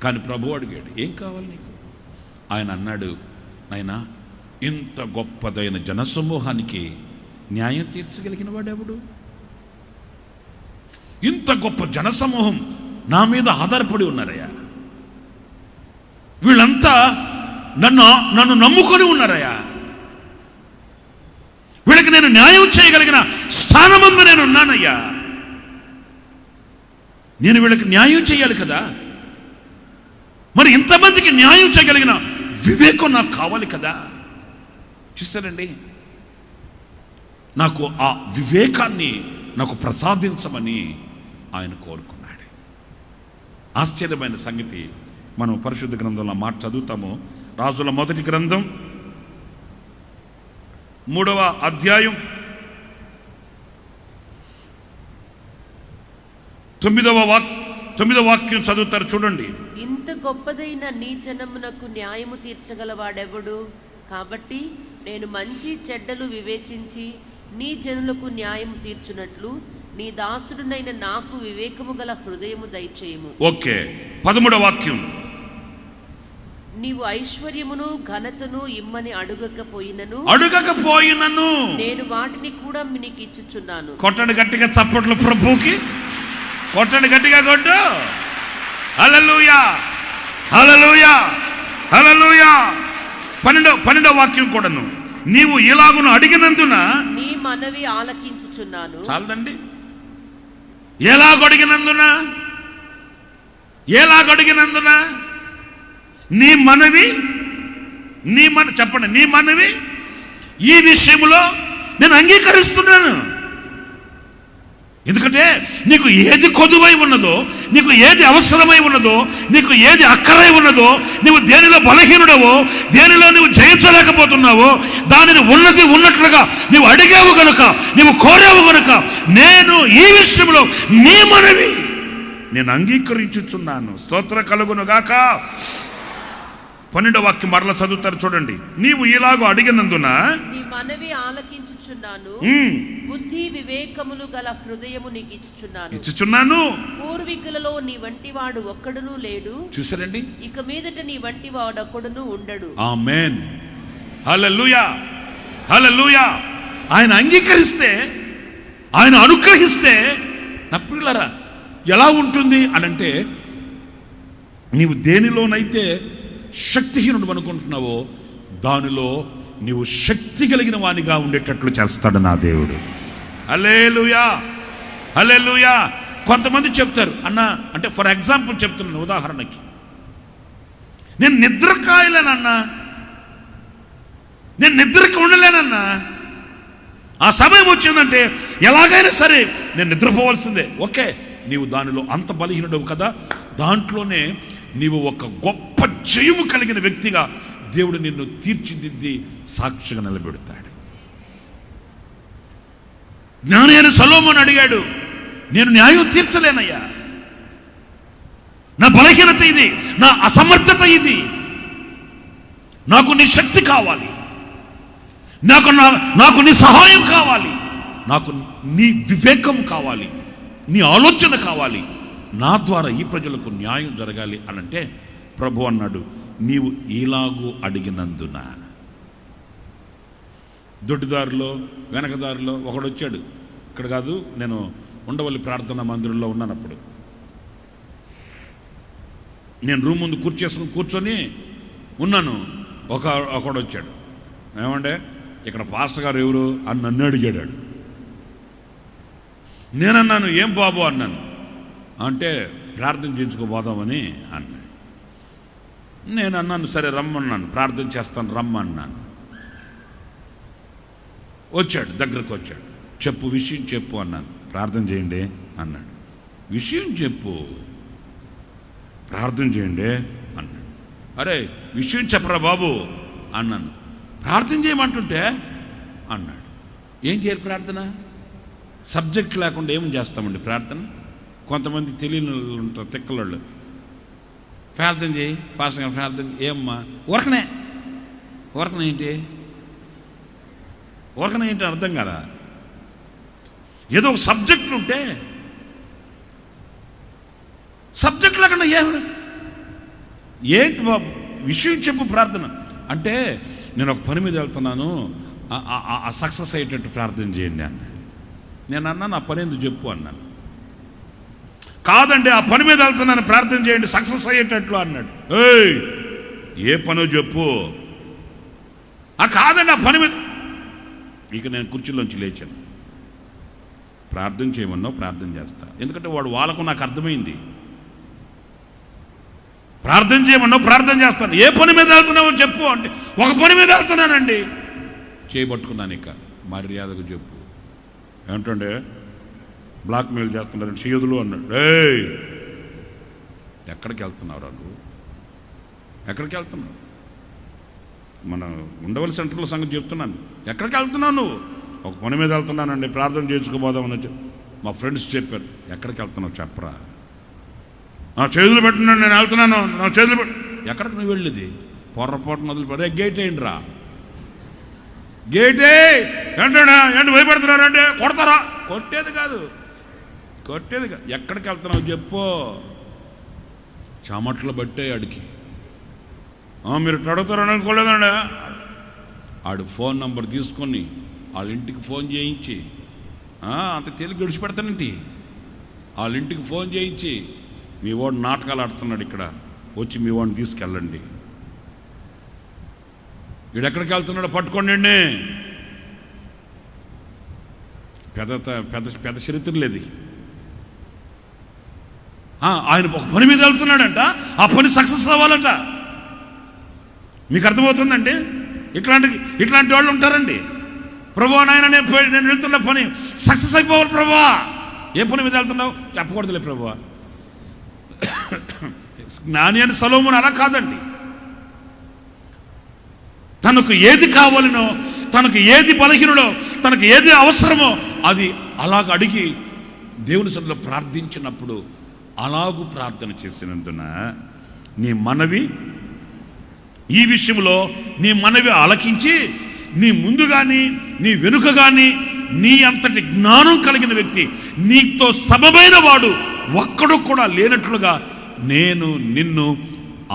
కానీ ప్రభు అడిగాడు, ఏం కావాలి నీకు? ఆయన అన్నాడు, నాయనా, ఇంత గొప్పదైన జనసమూహానికి న్యాయం తీర్చగలిగిన వాడెవడు? ఇంత గొప్ప జనసమూహం నా మీద ఆధారపడి ఉన్నారయ్యా. వీళ్ళంతా నన్ను నమ్ముకొని ఉన్నారయ్యా. వీళ్ళకి నేను న్యాయం చేయగలిగిన స్థానమందు నేను ఉన్నానయ్యా. నేను వీళ్ళకి న్యాయం చేయాలి కదా. మరి ఇంతమందికి న్యాయం చేయగలిగిన వివేకం నాకు కావాలి కదా. చూస్తారండి, నాకు ఆ వివేకాన్ని నాకు ప్రసాదించమని ఆయన కోరుకున్నాడు. ఆశ్చర్యమైన సంగతి, మనం పరిశుద్ధ గ్రంథంలో మాట చదువుతాము. రాజుల మొదటి గ్రంథం 3వ అధ్యాయం తొమ్మిదవ వాక్యం చదువుతారు చూడండి. ఇంత గొప్పదైన నీ జనమునకు న్యాయము తీర్చగలవాడెవడు? కాబట్టి నేను మంచి చెడ్డలు వివేచించి నీ జనులకు న్యాయం తీర్చునట్లు నీ దాసుడునైన నాకు వివేకము గల హృదయము దయచేయము. ఓకే, 13వ వాక్యం. నీవు ఐశ్వర్యమును ఘనతను ఇమ్మని అడుగకపోయినను నేను వాటిని కూడా నీకు ఇచ్చుచున్నాను. కొట్టండి గట్టిగా చప్పట్లు ప్రభువుకి, కొట్టండి గట్టిగా కొట్టు. హల్లెలూయా, హల్లెలూయా, హల్లెలూయా. 12వ వాక్యం కూడాను. నీవు ఇలాగును అడిగినందున నీ మనవి ఆలకించుచున్నాను. చాలదండి. ఎలాగడిగినందున నీ మనవి, చెప్పండి, నీ మనవి ఈ విషయంలో నేను అంగీకరిస్తున్నాను. ఎందుకంటే నీకు ఏది కొదువై ఉన్నదో, నీకు ఏది అవసరమై ఉన్నదో, నీకు ఏది అక్కరై ఉన్నదో, నువ్వు దేనిలో బలహీనుడవో, దేనిలో నువ్వు జయించలేకపోతున్నావో దానిని ఉన్నది ఉన్నట్లుగా నువ్వు అడిగావు గనుక, నువ్వు కోరావు గనుక నేను ఈ విషయంలో నీ మనవి నేను అంగీకరించుచున్నాను. స్తోత్ర కలుగును గాక. 12వ వాక్యం మరలా చదువుతారు చూడండి. నీవు ఇలాగో అడిగినందున నీ మనవి ఆలకించుచున్నాను, బుద్ధి వివేకములు గల హృదయము నీకు ఇచ్చుచున్నాను. పూర్వీకులలో నీ వంటి వాడు ఒక్కడునూ లేడు. చూసారండి, ఇక మీదట నీ వంటి వాడు ఒక్కడునూ ఉండడు. ఆమేన్, హల్లెలూయా, హల్లెలూయా. ఆయన అంగీకరిస్తే, ఆయన అనుగ్రహిస్తే నా ప్రియులారా ఎలా ఉంటుంది అనంటే, నీవు దేనిలోనైతే శక్తిహీనుడు అనుకుంటున్నావో దానిలో నీవు శక్తి కలిగిన వానిగా ఉండేటట్లు చేస్తాడు నా దేవుడు. హల్లెలూయా, హల్లెలూయా. కొంతమంది చెప్తారు అన్న, అంటే ఫర్ ఎగ్జాంపుల్ చెప్తున్నాను, ఉదాహరణకి నేను నిద్రకాయలేనన్నా, నేను నిద్రకి ఉండలేనన్నా, ఆ సమయం వచ్చిందంటే ఎలాగైనా సరే నేను నిద్రపోవాల్సిందే. ఓకే, నీవు దానిలో అంత బలహీనుడవు కదా, దాంట్లోనే నీవు ఒక గొప్ప జయము కలిగిన వ్యక్తిగా దేవుడు నిన్ను తీర్చిదిద్ది సాక్షిగా నిలబెడతాడు. జ్ఞాని అయిన సొలొమోను అడిగాడు, నేను న్యాయం తీర్చలేనయ్యా, నా బలహీనత ఇది, నా అసమర్థత ఇది, నాకు నీ శక్తి కావాలి, నాకు నీ సహాయం కావాలి, నాకు నీ వివేకం కావాలి, నీ ఆలోచన కావాలి, నా ద్వారా ఈ ప్రజలకు న్యాయం జరగాలి అనంటే ప్రభు అన్నాడు, నీవు ఇలాగూ అడిగినందున. దొడ్డిదారిలో వెనకదారిలో ఒకడు వచ్చాడు, ఇక్కడ కాదు, నేను ఉండవల్లి ప్రార్థనా మందిరంలో ఉన్నానప్పుడు. నేను రూమ్ ముందు కూర్చొని ఉన్నాను. ఒకడు వచ్చాడు, ఏమంటే ఇక్కడ పాస్టర్ గారు ఎవరు అని నన్ను అడిగాడు. నేనన్నాను, ఏం బాబు అన్నాను. అంటే ప్రార్థన చేయించుకోబోదామని అన్నాడు. నేను అన్నాను, సరే రమ్మన్నాను, ప్రార్థన చేస్తాను రమ్మన్నాను. వచ్చాడు, దగ్గరకు వచ్చాడు. చెప్పు, విషయం చెప్పు అన్నాను. ప్రార్థన చేయండి అన్నాడు. విషయం చెప్పు, ప్రార్థన చేయండి అన్నాడు. అరే విషయం చెప్పరా బాబు అన్నాను. ప్రార్థన చేయమంటుంటే అన్నాడు. ఏం చేయాలి ప్రార్థన? సబ్జెక్ట్ లేకుండా ఏం చేస్తామండి ప్రార్థన? కొంతమంది తెలియని ఉంటారు, తిక్కలోళ్ళు. ప్రార్థన చేయి, ఫాస్ట్గా ప్రార్థన. ఏమ్మా ఊరకనే ఏంటి అర్థం కదా. ఏదో ఒక సబ్జెక్ట్ ఉంటే, సబ్జెక్ట్ లేకుండా ఏంటి బాబు విషయం చెప్పు ప్రార్థన అంటే, నేను ఒక పని మీద వెళ్తున్నాను, ఆ సక్సెస్ అయ్యేటట్టు ప్రార్థన చేయండి అన్నాడు. నేను అన్నాను, ఆ పని ఎందుకు చెప్పు అన్నాను. కాదండి, ఆ పని మీద వెళ్తున్నాను, ప్రార్థన చేయండి సక్సెస్ అయ్యేటట్లు అన్నాడు. ఏయ్ ఏ పనో చెప్పు. కాదండి, ఆ పని మీద. ఇక నేను కుర్చీలోంచి లేచాను. ప్రార్థన చేయమన్నావు, ప్రార్థన చేస్తా. ఎందుకంటే వాళ్ళకు నాకు అర్థమైంది. ప్రార్థన చేయమన్నావు, ప్రార్థన చేస్తాను. ఏ పని మీద వెళ్తున్నావో చెప్పు అంటే, ఒక పని మీద వెళ్తున్నానండి. చేయబట్టుకున్నాను. ఇక మర్యాదకు చెప్పు. ఏమంటే బ్లాక్మెయిల్ చేస్తున్నారండి, చేయదులు అన్నాడు. ఏయ్ ఎక్కడికి వెళ్తున్నావురా నువ్వు? ఎక్కడికి వెళ్తున్నావు? మన ఉండవల్లి సెంటర్లో సంగతి చెప్తున్నాను. ఎక్కడికి వెళ్తున్నావు నువ్వు? ఒక పని మీద వెళ్తున్నానండి, ప్రార్థన చేసుకోబోదామని. మా ఫ్రెండ్స్ చెప్పారు, ఎక్కడికి వెళ్తున్నావు చెప్పరా. నా చేతులు పెట్టినాను, నేను వెళ్తున్నాను, నా చేతులు పెట్టు. ఎక్కడికి నువ్వు వెళ్ళేది? పొర్రపాటు మొదలుపెట్టే గేట్ వేయండి రా, గేటే ఏంటంటే ఏంటి భయపడుతున్నారు అంటే కొడతారా? కొట్టేది కాదు. ఎక్కడికి వెళ్తున్నావు చెప్పు. చామట్లు బట్టే అడిగి మీరు అడుగుతారని అనుకోలేదండి. ఆడు ఫోన్ నంబర్ తీసుకొని వాళ్ళ ఇంటికి ఫోన్ చేయించి, అంత తేలిక గడిచిపెడతానంటి. వాళ్ళ ఇంటికి ఫోన్ చేయించి, మీ వాడు నాటకాలు ఆడుతున్నాడు ఇక్కడ, వచ్చి మీ వాడిని తీసుకెళ్ళండి. వీడెక్కడికి వెళ్తున్నాడో పట్టుకోండి. పెద్ద పెద్ద పెద్ద చరిత్ర లేదు. ఆయన ఒక పని మీద వెళ్తున్నాడంట, ఆ పని సక్సెస్ అవ్వాలంట. మీకు అర్థమవుతుందండి? ఇట్లాంటి వాళ్ళు ఉంటారండి. ప్రభువా నాయన నేను వెళ్తున్న పని సక్సెస్ అయిపోవాలి ప్రభువా. ఏ పని మీద వెళ్తున్నావు చెప్పకూడదులే ప్రభువా. జ్ఞాని అని సొలొమోను అలా కాదండి. తనకు ఏది కావాలనో, తనకు ఏది బలహీనడో, తనకు ఏది అవసరమో అది అలాగ అడిగి దేవుని సన్నిధిలో ప్రార్థించినప్పుడు, అలాగూ ప్రార్థన చేసినందున నీ మనవి, ఈ విషయంలో నీ మనవి ఆలకించి, నీ ముందు కానీ నీ వెనుక కానీ నీ అంతటి జ్ఞానం కలిగిన వ్యక్తి, నీతో సమమైన వాడు ఒక్కడు కూడా లేనట్లుగా నేను నిన్ను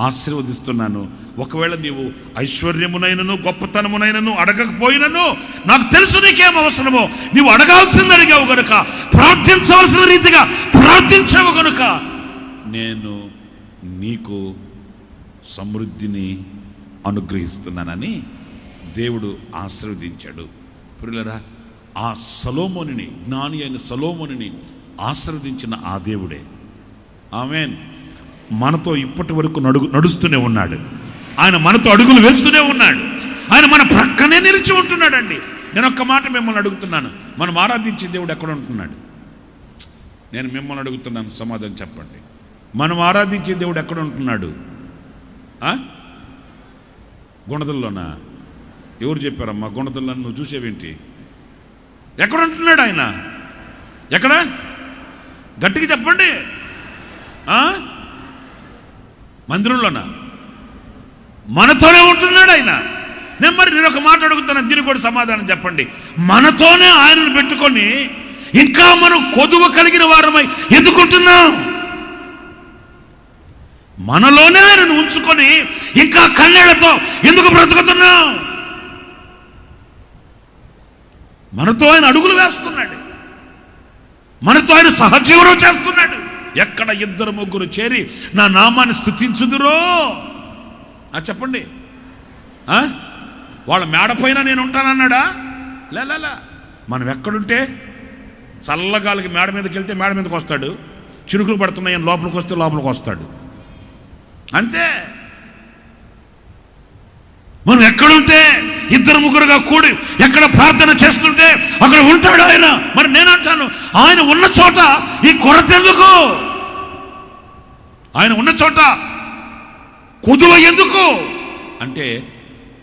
ఆశీర్వదిస్తున్నాను. ఒకవేళ నీవు ఐశ్వర్యమునైనను గొప్పతనమునైనను అడగకపోయినను నాకు తెలుసు నీకేం అవసరమో. నీవు అడగాల్సింది అడిగావు గనుక, ప్రార్థించవలసిన రీతిగా ప్రార్థించావు గనుక నేను నీకు సమృద్ధిని అనుగ్రహిస్తున్నానని దేవుడు ఆశీర్వదించాడు. ప్రియులారా, ఆ సొలొమోనుని, జ్ఞాని అయిన సొలొమోనుని ఆశీర్వదించిన ఆ దేవుడే ఆమేన్ మనతో ఇప్పటి వరకు నడుస్తూనే ఉన్నాడు. ఆయన మనతో అడుగులు వేస్తూనే ఉన్నాడు. ఆయన మన ప్రక్కనే నిలిచి ఉంటున్నాడండి. నేను ఒక్క మాట మిమ్మల్ని అడుగుతున్నాను, మనం ఆరాధించే దేవుడు ఎక్కడ ఉంటున్నాడు? నేను మిమ్మల్ని అడుగుతున్నాను, సమాధానం చెప్పండి. మనం ఆరాధించే దేవుడు ఎక్కడ ఉంటున్నాడు? గుణదల్లోనా? ఎవరు చెప్పారమ్మా గుణదల్లో? నువ్వు చూసేవేంటి? ఎక్కడ ఉంటున్నాడు ఆయన? ఎక్కడ? గట్టిగా చెప్పండి. మందిరంలోనా? మనతోనే ఉంటున్నాడు ఆయన. నేను ఒక మాట అడుగుతాను, దీనికి కూడా సమాధానం చెప్పండి. మనతోనే ఆయనను పెట్టుకొని ఇంకా మనం కొదువ కలిగిన వారమై ఎందుకుంటున్నాం? మనలోనే ఆయనను ఉంచుకొని ఇంకా కన్నీళ్లతో ఎందుకు బ్రతుకుతున్నాం? మనతో ఆయన అడుగులు వేస్తున్నాడు, మనతో ఆయన సహజీవనం చేస్తున్నాడు. ఎక్కడ ఇద్దరు ముగ్గురు చేరి నా నామాన్ని స్తుతించుదురో చెప్పండి. వాళ్ళ మేడపైన నేను ఉంటానన్నాడా? లేలా. మనం ఎక్కడుంటే చల్లగాలికి మేడ మీదకి వెళ్తే మేడ మీదకి వస్తాడు, చిరుకులు పడుతున్నాయని లోపలికి వస్తే లోపలికి వస్తాడు, అంతే. మనం ఎక్కడుంటే ఇద్దరు ముగ్గురుగా కూడి ఎక్కడ ప్రార్థన చేస్తుంటే అక్కడ ఉంటాడు ఆయన. మరి నేనంటాను, ఆయన ఉన్న చోట ఈ కొరత ఎందుకు? ఆయన ఉన్న చోట కొదువ ఎందుకు అంటే,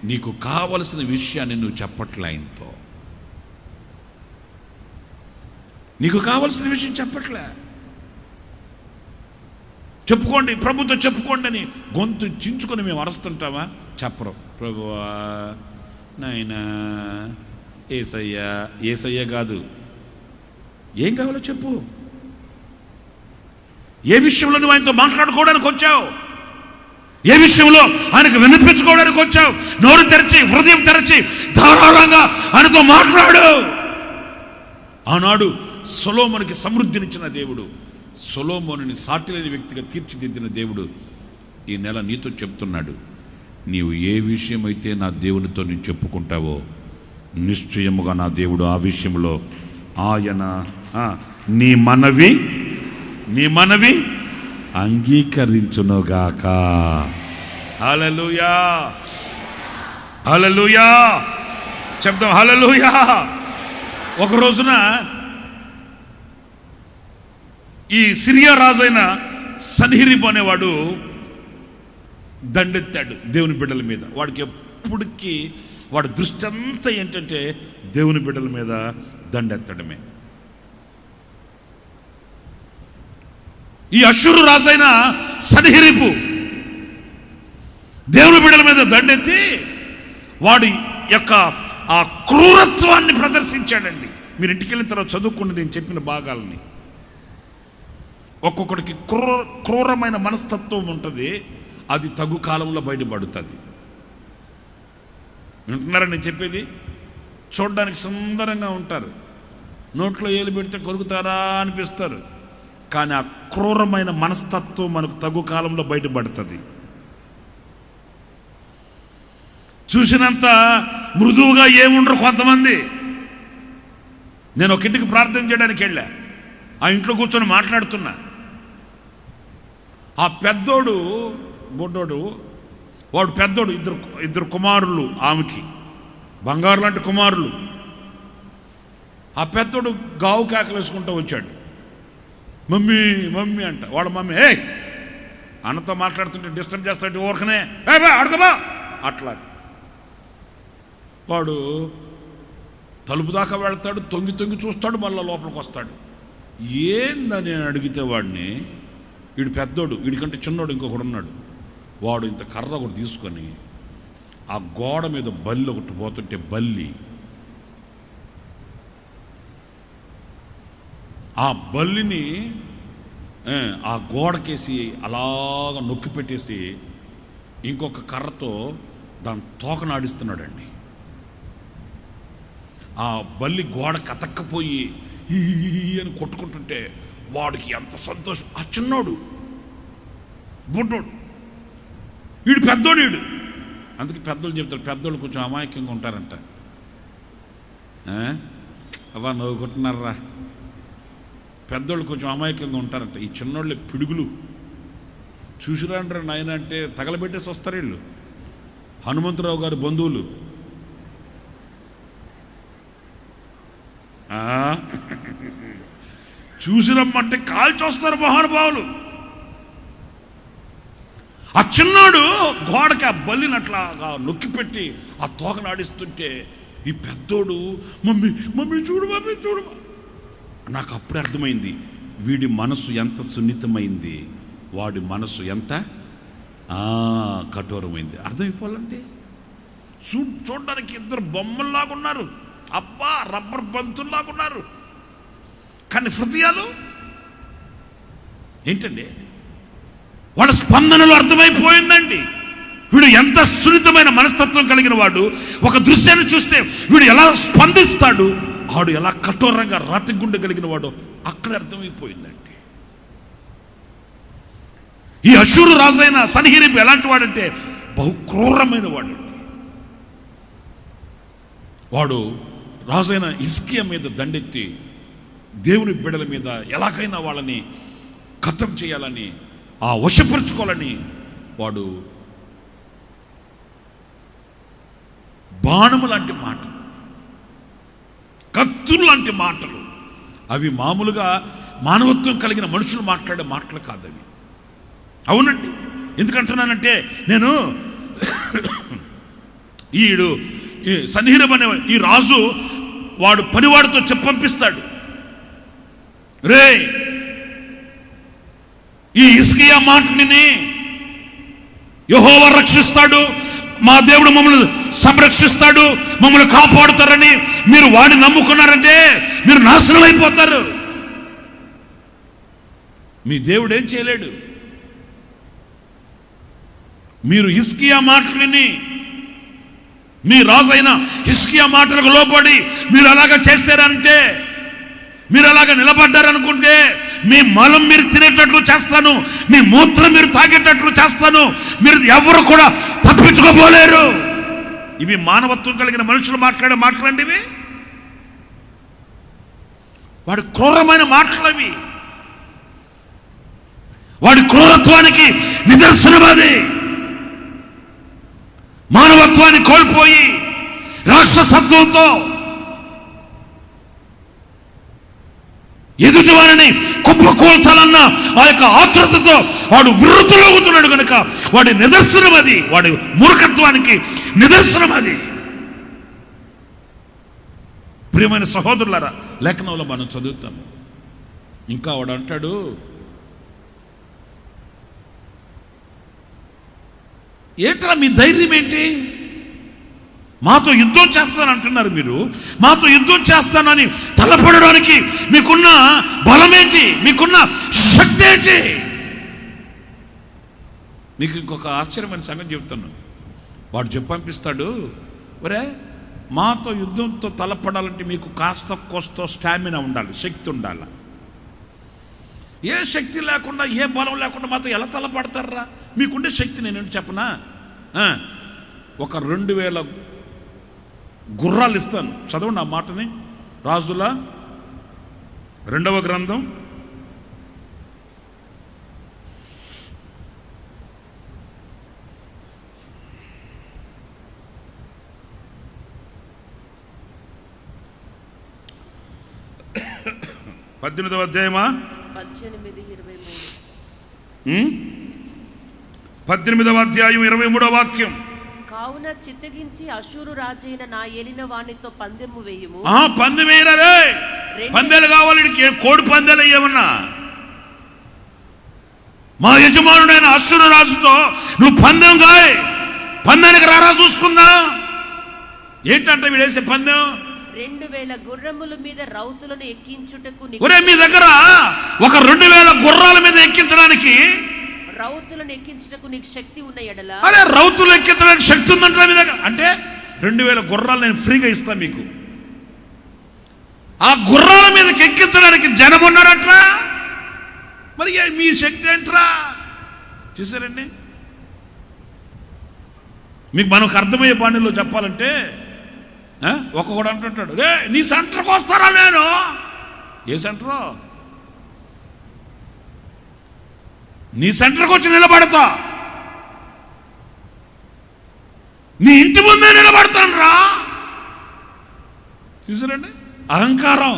నీకు కావలసిన విషయాన్ని నువ్వు చెప్పట్లే. ఆయనతో నీకు కావలసిన విషయం చెప్పట్లే. చెప్పుకోండి, ప్రభుతో చెప్పుకోండి అని గొంతు చించుకొని మేము అరుస్తుంటామా? చెప్పరు. ప్రభువా నాయనా ఏసయ్యా. ఏసయ్య కాదు, ఏం కావాలో చెప్పు. ఏ విషయంలో నువ్వు ఆయనతో మాట్లాడుకోవడానికి వచ్చావు? ఏ విషయంలో ఆయనకు వినిపించుకోవడానికి వచ్చావు? నోరు తెరచి, హృదయం తెరచి ధారాళంగా ఆయనతో మాట్లాడు. ఆనాడు సొలొమోనుకి సమృద్ధినిచ్చిన దేవుడు, సొలొమోనుని సాటిలేని వ్యక్తిగా తీర్చిదిద్దిన దేవుడు ఈ నెల నీతో చెప్తున్నాడు, నీవు ఏ విషయమైతే నా దేవునితో నీవు చెప్పుకుంటావో నిశ్చయముగా నా దేవుడు ఆ విషయంలో ఆయన నీ మనవి అంగీకరించునుగాక. హల్లెలూయా, హల్లెలూయా చెప్తాం, హల్లెలూయా. ఒక రోజున ఈ సిరియా రాజైన సన్హెరీబు అనేవాడు దండెత్తాడు దేవుని బిడ్డల మీద. వాడికి ఎప్పటికీ వాడి దృష్టి అంతా ఏంటంటే దేవుని బిడ్డల మీద దండెత్తడమే. ఈ అష్షూరు రాజైన సన్హెరీబు దేవుని బిడ్డల మీద దండెత్తి వాడి యొక్క ఆ క్రూరత్వాన్ని ప్రదర్శించాడండి. మీరు ఇంటికి వెళ్ళిన తర్వాత చదువుకుని నేను చెప్పిన భాగాలని. ఒక్కొక్కడికి క్రూరమైన మనస్తత్వం ఉంటుంది, అది తగు కాలంలో బయటపడుతుంది. వింటున్నారా నేను చెప్పేది? చూడడానికి సుందరంగా ఉంటారు, నోట్లో ఏలు పెడితే కొరుకుతారా అనిపిస్తారు, కానీ ఆ క్రూరమైన మనస్తత్వం మనకు తగు కాలంలో బయటపడుతుంది. చూసినంత మృదువుగా ఏముండరు కొంతమంది. నేను ఒక ఇంటికి ప్రార్థన చేయడానికి వెళ్ళా, ఆ ఇంట్లో కూర్చొని మాట్లాడుతున్నా. ఆ పెద్దోడు బొడ్డోడు, వాడు పెద్దోడు, ఇద్దరు కుమారులు, ఆమెకి బంగారు లాంటి కుమారులు. ఆ పెద్దోడు గావు కేకలేసుకుంటూ వచ్చాడు, మమ్మీ మమ్మీ అంట. వాళ్ళ మమ్మీ అన్నతో మాట్లాడుతుంటే డిస్టర్బ్ చేస్తాడు, ఊరకనే అడగబా అట్లా. వాడు తలుపు దాకా వెళ్తాడు, తొంగి తొంగి చూస్తాడు, మళ్ళీ లోపలికి వస్తాడు. ఏందని నేను అడిగితే వాడిని, వీడు పెద్దోడు, వీడికంటే చిన్నోడు ఇంకొకడు ఉన్నాడు, వాడు ఇంత కర్ర ఒకటి తీసుకొని ఆ గోడ మీద బల్లి ఒకటి పోతుంటే ఆ బల్లిని ఆ గోడకేసి అలాగ నొక్కి పెట్టేసి ఇంకొక కర్రతో దాని తోకను ఆడిస్తున్నాడండి. ఆ బల్లి గోడ కతక్కపోయి ఈ అని కొట్టుకుంటుంటే వాడికి ఎంత సంతోషం. ఆ చిన్నోడు బుడ్డోడు, వీడు పెద్దోడు, వీడు. అందుకే పెద్దోళ్ళు చెప్తారు, పెద్దోళ్ళు కొంచెం అమాయకంగా ఉంటారంట. అవ్వా నువ్వు కొట్టున్నారా, పెద్దోళ్ళు కొంచెం అమాయకంగా ఉంటారంట. ఈ చిన్నోళ్ళే పిడుగులు. చూసిరాండ్రా నాయన అంటే తగలబెట్టేసి వస్తారు వీళ్ళు. హనుమంతరావు గారి బంధువులు. చూసిరమ్మంటే కాల్చొస్తారు మహానుభావులు. ఆ చిన్నాడు గోడకి ఆ బల్లినట్లాగా నొక్కిపెట్టి ఆ తోకను ఆడిస్తుంటే ఈ పెద్దోడు మమ్మీ మమ్మీ చూడు మమ్మీ చూడు. నాకు అప్పుడే అర్థమైంది, వీడి మనసు ఎంత సున్నితమైంది, వాడి మనసు ఎంత కఠోరమైంది. అర్థమైపోవాలండి. చూడడానికి ఇద్దరు బొమ్మల్లాగా ఉన్నారు, అబ్బా రబ్బర్ బంతుల్లాగా ఉన్నారు, కానీ హృదయాలు ఏంటండి, వాళ్ళ స్పందనలు అర్థమైపోయిందండి. వీడు ఎంత సున్నితమైన మనస్తత్వం కలిగిన వాడు. ఒక దృశ్యాన్ని చూస్తే వీడు ఎలా స్పందిస్తాడు, వాడు ఎలా కఠోరంగా రాతి గుండె కలిగిన వాడు అక్కడే అర్థమైపోయిందండి. ఈ అష్షూరు రాజైన సన్హెరీబు ఎలాంటి వాడంటే బహు క్రూరమైన వాడు. వాడు రాజైన హిజ్కియా మీద దండెత్తి దేవుని బిడ్డల మీద ఎలాగైనా వాళ్ళని ఖతం చేయాలని, ఆ వశపరుచుకోవాలని వాడు బాణము లాంటి మాటలు, కత్తులు లాంటి మాటలు, అవి మామూలుగా మానవత్వం కలిగిన మనుషులు మాట్లాడే మాటలు కాదు అవి. అవునండి. ఎందుకంటున్నానంటే నేను ఈడు సన్హెరీబు అనే ఈ రాజు వాడు పనివాడితో పంపిస్తాడు, రే ఈ హిజ్కియా మాటని యెహోవా రక్షిస్తాడు, మా దేవుడు మమ్మల్ని సంరక్షిస్తాడు, మమ్మల్ని కాపాడుతారని మీరు వాడిని నమ్ముకున్నారంటే మీరు నాశనం అయిపోతారు. మీ దేవుడు ఏం చేయలేడు. మీరు హిజ్కియా మాటలని, మీ రాజైన హిజ్కియా మాటలకు లోబడి మీరు అలాగా చేశారంటే, మీరు అలాగా నిలబడ్డారనుకుంటే మీ మలం మీరు తినేటట్లు చేస్తాను, మీ మూత్రం మీరు తాగేటట్లు చేస్తాను, మీరు ఎవరు కూడా తప్పించుకోపోలేరు. ఇవి మానవత్వం కలిగిన మనుషులు మాట్లాడే మాటలండి ఇవి. వాడి క్రూరమైన మాటలవి, వాడి క్రూరత్వానికి నిదర్శనం అది. మానవత్వాన్ని కోల్పోయి రాక్షసత్వంతో ఎదుటివారిని కుప్పకూల్చాలన్న ఆ యొక్క ఆతృతతో వాడు విరుద్ధలోగుతున్నాడు కనుక వాడి నిదర్శనం అది, వాడి మూర్ఖత్వానికి నిదర్శనం అది. ప్రియమైన సహోదరులారా, లేఖనంలో మనం చదువుతాము, ఇంకా వాడు అంటాడు, ఏంట్రా మీ ధైర్యం ఏంటి? మాతో యుద్ధం చేస్తానంటున్నారు మీరు. మాతో యుద్ధం చేస్తానని తలపడడానికి మీకున్న బలమేంటి? మీకున్న శక్తి ఏంటి? మీకు ఇంకొక ఆశ్చర్యమైన సంగతి చెప్తాను. వాడు చెప్పంపిస్తాడు, ఒరే మాతో యుద్ధంతో తలపడాలంటే మీకు కాస్త కోస్తో స్టామినా ఉండాలి, శక్తి ఉండాలి. ఏ శక్తి లేకుండా, ఏ బలం లేకుండా మాతో ఎలా తలపడతారా? మీకుండే శక్తి నేను చెప్పనా? ఒక 2000 గుర్రాలు ఇస్తాను. చదవండి ఆ మాటని. రాజుల 2వ గ్రంథం 18వ అధ్యాయమా 18వ అధ్యాయం 23వ వాక్యం. కావున చిత్తగించి అషూరు రాజైన నా ఏలిన వానితో పందెము వేయుము. పందెం వేయరే, పందెలు కావాలి. కోడి పందెలు ఏమన్నా? మా యజమానుడైన అషూరు రాజుతో నువ్వు పందెం గాయ, పందానికి రారా చూసుకుందా. ఏంటంటే వీడేసే పందెం? 2000 గుర్రముల మీద రౌతులను ఎక్కించుటకు. మీ దగ్గర ఒక 2000 గుర్రాల మీద ఎక్కించడానికి, రౌతులను ఎక్కించుటకు నీకు శక్తి ఉన్న ఎడల. అరే రౌతులు ఎక్కించడానికి శక్తి ఉందంటారా మీ దగ్గర? అంటే 2000 గుర్రాలు నేను ఫ్రీగా ఇస్తాను మీకు. ఆ గుర్రాల మీదకి ఎక్కించడానికి జనం ఉన్నారట్రా. మరి మీ శక్తి ఏంట్రా? చూసారండి, మీకు మనకు అర్థమయ్యే బాణిలో చెప్పాలంటే, ఒక్కొక్కడు అంటుంటాడు, రే నీ సెంటర్కి వస్తారా? నేను ఏ సెంటరు? నీ సెంటర్కి వచ్చి నిలబడతా, నీ ఇంటి ముందే నిలబడతాను రా. చూసారండి అహంకారం.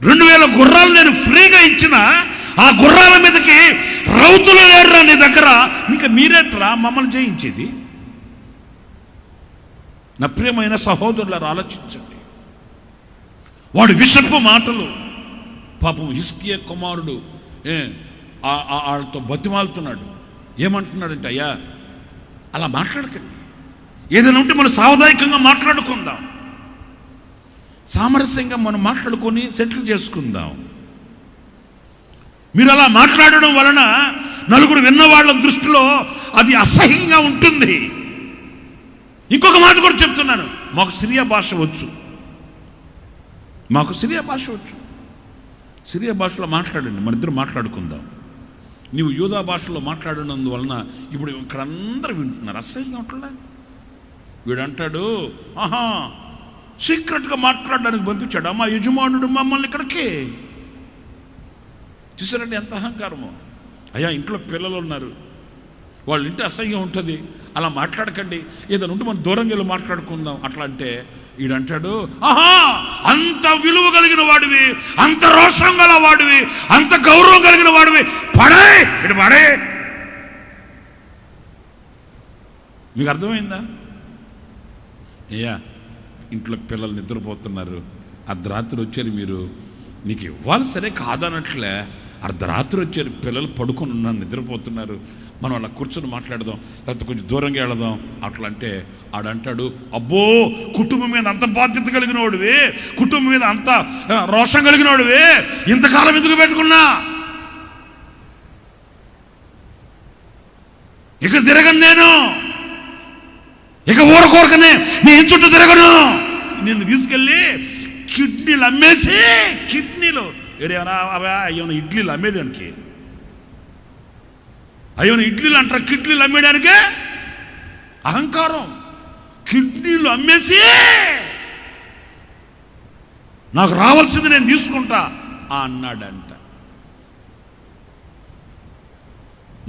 2000 గుర్రాలు నేను ఫ్రీగా ఇచ్చిన, ఆ గుర్రాల మీదకి రౌతులు లేరురా నీ దగ్గర. ఇంకా మీరేట్రా మమ్మల్ని జయించేది? నా ప్రియమైన సహోదరులారా ఆలోచించండి. వాడు విషపు మాటలు. పాపం హిజ్కియా కుమారుడు వాళ్ళతో బతిమాలుతున్నాడు. ఏమంటున్నాడంటే, అయ్యా అలా మాట్లాడకండి, ఏదైనా ఉంటే మనం సావధానికంగా మాట్లాడుకుందాం, సామరస్యంగా మనం మాట్లాడుకొని సెటిల్ చేసుకుందాం. మీరు అలా మాట్లాడడం వలన నలుగురు విన్న వాళ్ళ దృష్టిలో అది అసహ్యంగా ఉంటుంది. ఇంకొక మాట కూడా చెప్తున్నాను, మాకు సిరియా భాష వచ్చు, మాకు సిరియా భాష వచ్చు. సిరియా భాషలో మాట్లాడండి, మన ఇద్దరు మాట్లాడుకుందాం. నీవు యూదా భాషలో మాట్లాడినందువలన ఇప్పుడు ఇక్కడ అందరూ వింటున్నారు, అసహ్యంగా ఉంటుందా? వీడు అంటాడు, ఆహా సీక్రెట్గా మాట్లాడడానికి పంపించాడు మా యజమానుడు మమ్మల్ని ఇక్కడికి. చూసారండి ఎంత అహంకారమో. అయ్యా ఇంట్లో పిల్లలు ఉన్నారు, వాళ్ళ ఇంటి అసహ్యం ఉంటుంది, అలా మాట్లాడకండి, ఏదైనా ఉంటే మనం దూరంగా వెళ్ళి మాట్లాడుకుందాం. అట్లా అంటే ఈడంటాడు, ఆహా అంత విలువ కలిగిన వాడివి, అంత రోషం గల వాడివి, అంత గౌరవం కలిగిన వాడివి, పడే ఇటు పడే. మీకు అర్థమైందా? అయ్యా ఇంట్లో పిల్లలు నిద్రపోతున్నారు, అర్ధరాత్రి వచ్చారు, మీరు నీకు ఇవ్వాలి సరే కాదనట్లే, అర్ధరాత్రి వచ్చారు, పిల్లలు పడుకొని ఉన్నారు, నిద్రపోతున్నారు, మనం అలా కూర్చొని మాట్లాడదాం, లేకపోతే కొంచెం దూరంగా వెళదాం. అట్లా అంటే ఆడంటాడు, అబ్బో కుటుంబం మీద అంత బాధ్యత కలిగిన వాడివి, కుటుంబం మీద అంత రోషం కలిగిన వాడివి, ఇంతకాలం ఎందుకు పెట్టుకున్నా, ఇక తిరగను నేను, ఇక ఊరకోరకనే నీ చుట్టూ తిరగను, నిన్ను తీసుకెళ్ళి కిడ్నీలు అమ్మేసి, కిడ్నీలు అయ్యోన ఇడ్లీలు అమ్మేదానికి, అయ్యోన ఇడ్లీలు అంటారు, కిడ్నీలు అమ్మేయడానికే అహంకారం. కిడ్నీలు అమ్మేసి నాకు రావాల్సింది నేను తీసుకుంటా అన్నాడంట.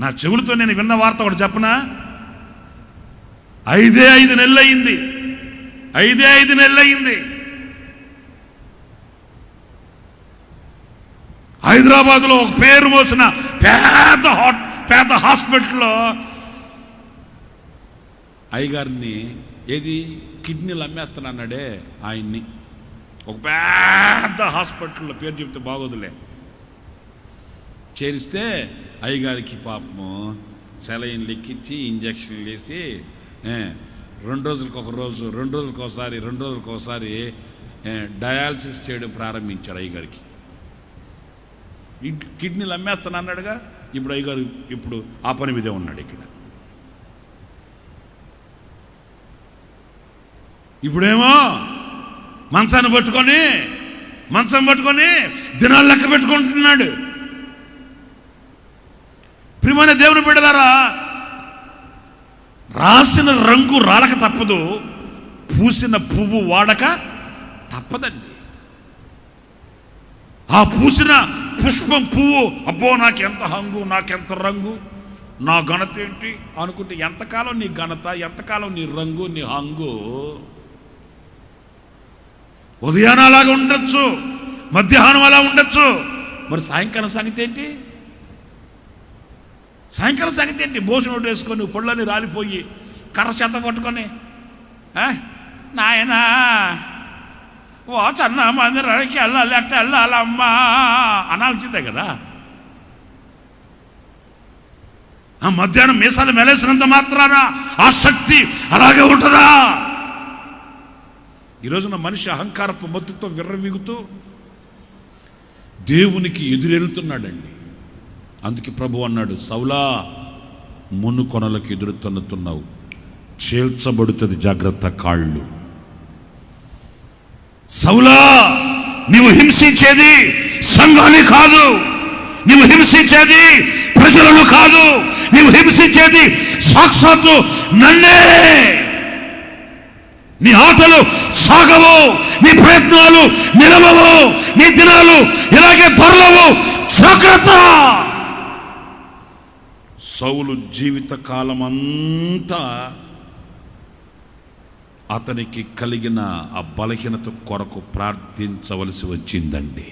నా చెవులతో నేను విన్న వార్త ఒకటి చెప్పనా? 5 నెలలు అయింది, 5 నెలలు అయింది. హైదరాబాద్లో ఒక పేరు మోసిన పెద్ద హాస్పిటల్లో అయ్యగారిని ఏది కిడ్నీలు అమ్మేస్తానన్నాడే ఆయన్ని, ఒక పెద్ద హాస్పిటల్లో పేరు చెప్తే బాగోదులే, చేరిస్తే అయ్యగారికి పాపము సెలైన్లు ఎక్కించి ఇంజక్షన్లు వేసి 2 రోజులకు ఒక రోజు 2 రోజులకు ఒకసారి డయాలసిస్ చేయడం ప్రారంభించాడు అయ్యగారికి. కిడ్నీలు అమ్మేస్తాను అన్నాడుగా, ఇప్పుడు అయ్యగారు ఇప్పుడు ఆ పని మీదే ఉన్నాడు. ఇక్కడ ఇప్పుడేమో మంచం పట్టుకొని దినాలు లెక్క పెట్టుకుంటున్నాడు. ప్రియమైన దేవుని బిడ్డలారా, రాసిన రంగు రాలక తప్పదు, పూసిన పువ్వు వాడక తప్పదండి. ఆ పూసిన పుష్పం పువ్వు అబ్బో నాకెంత హంగు, నాకెంత రంగు, నా ఘనత ఏంటి అనుకుంటే ఎంతకాలం నీ ఘనత, ఎంతకాలం నీ రంగు, నీ హంగు ఉదయాన అలాగా ఉండొచ్చు, మధ్యాహ్నం అలా ఉండొచ్చు, మరి సాయంకాలం సంగతి ఏంటి? భోజనం వేసుకొని పొళ్ళని రాలిపోయి కర్ర చేత పట్టుకొని నాయనా ఓ చన్న మందిరానికి వెళ్ళాలి, అట్ట వెళ్ళాలమ్మా అనాల్సిందే కదా. ఆ మధ్యాహ్నం మీసాలు మెలేసినంత మాత్రాన ఆ శక్తి అలాగే ఉంటుందా? ఈరోజున మనిషి అహంకారపు మత్తుతో విర్రవీగుతూ దేవునికి ఎదురెళ్తున్నాడండి. అందుకే ప్రభు అన్నాడు, సౌలా మును కొనలకు ఎదురు తన్నుతున్నావు, చేల్చబడుతుంది జాగ్రత్త కాళ్ళు. సౌలా, నీవు హింసించేది సంఘాన్ని కాదు, నీవు హింసించేది ప్రజలను కాదు, నీవు హింసించేది సాక్షాత్తు నన్నే. నీ ఆటలు సాగవు, నీ ప్రయత్నాలు నిలవవు, నీ దినాలు ఇలాగే దొరలవు, జాగ్రత్త. సౌలు జీవిత కాలమంతా అతనికి కలిగిన ఆ బలహీనత కొరకు ప్రార్థించవలసి వచ్చిందండి.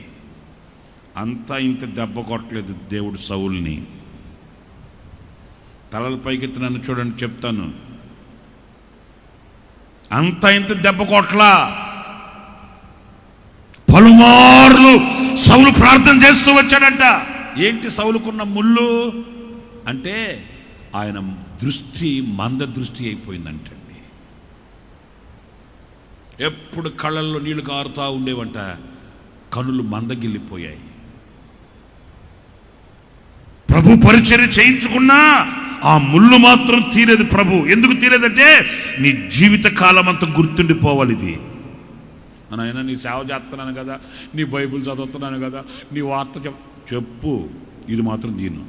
అంతా ఇంత దెబ్బ కొట్టలేదు దేవుడు సౌలుని. తలల పైకెత్తి నన్ను చూడండి చెప్తాను, అంత ఇంత దెబ్బ కొట్లా. పలుమార్లు సౌలు ప్రార్థన చేస్తూ వచ్చాడంట. ఏంటి సౌలుకున్న ముళ్ళు అంటే ఆయన దృష్టి మంద దృష్టి అయిపోయిందంటండి. ఎప్పుడు కళ్ళల్లో నీళ్లు కారుతూ ఉండేవంట, కనులు మందగిల్లిపోయాయి. ప్రభు పరిచర్య చేయించుకున్నా ఆ ముళ్ళు మాత్రం తీరేది. ప్రభు ఎందుకు తీరేదంటే నీ జీవిత కాలం అంతా గుర్తుండిపోవాలి. ఇది నాయన నీ సేవ చేస్తున్నాను కదా, నీ బైబిల్ చదువుతున్నాను కదా, నీ వార్త చెప్పు, ఇది మాత్రం దీను.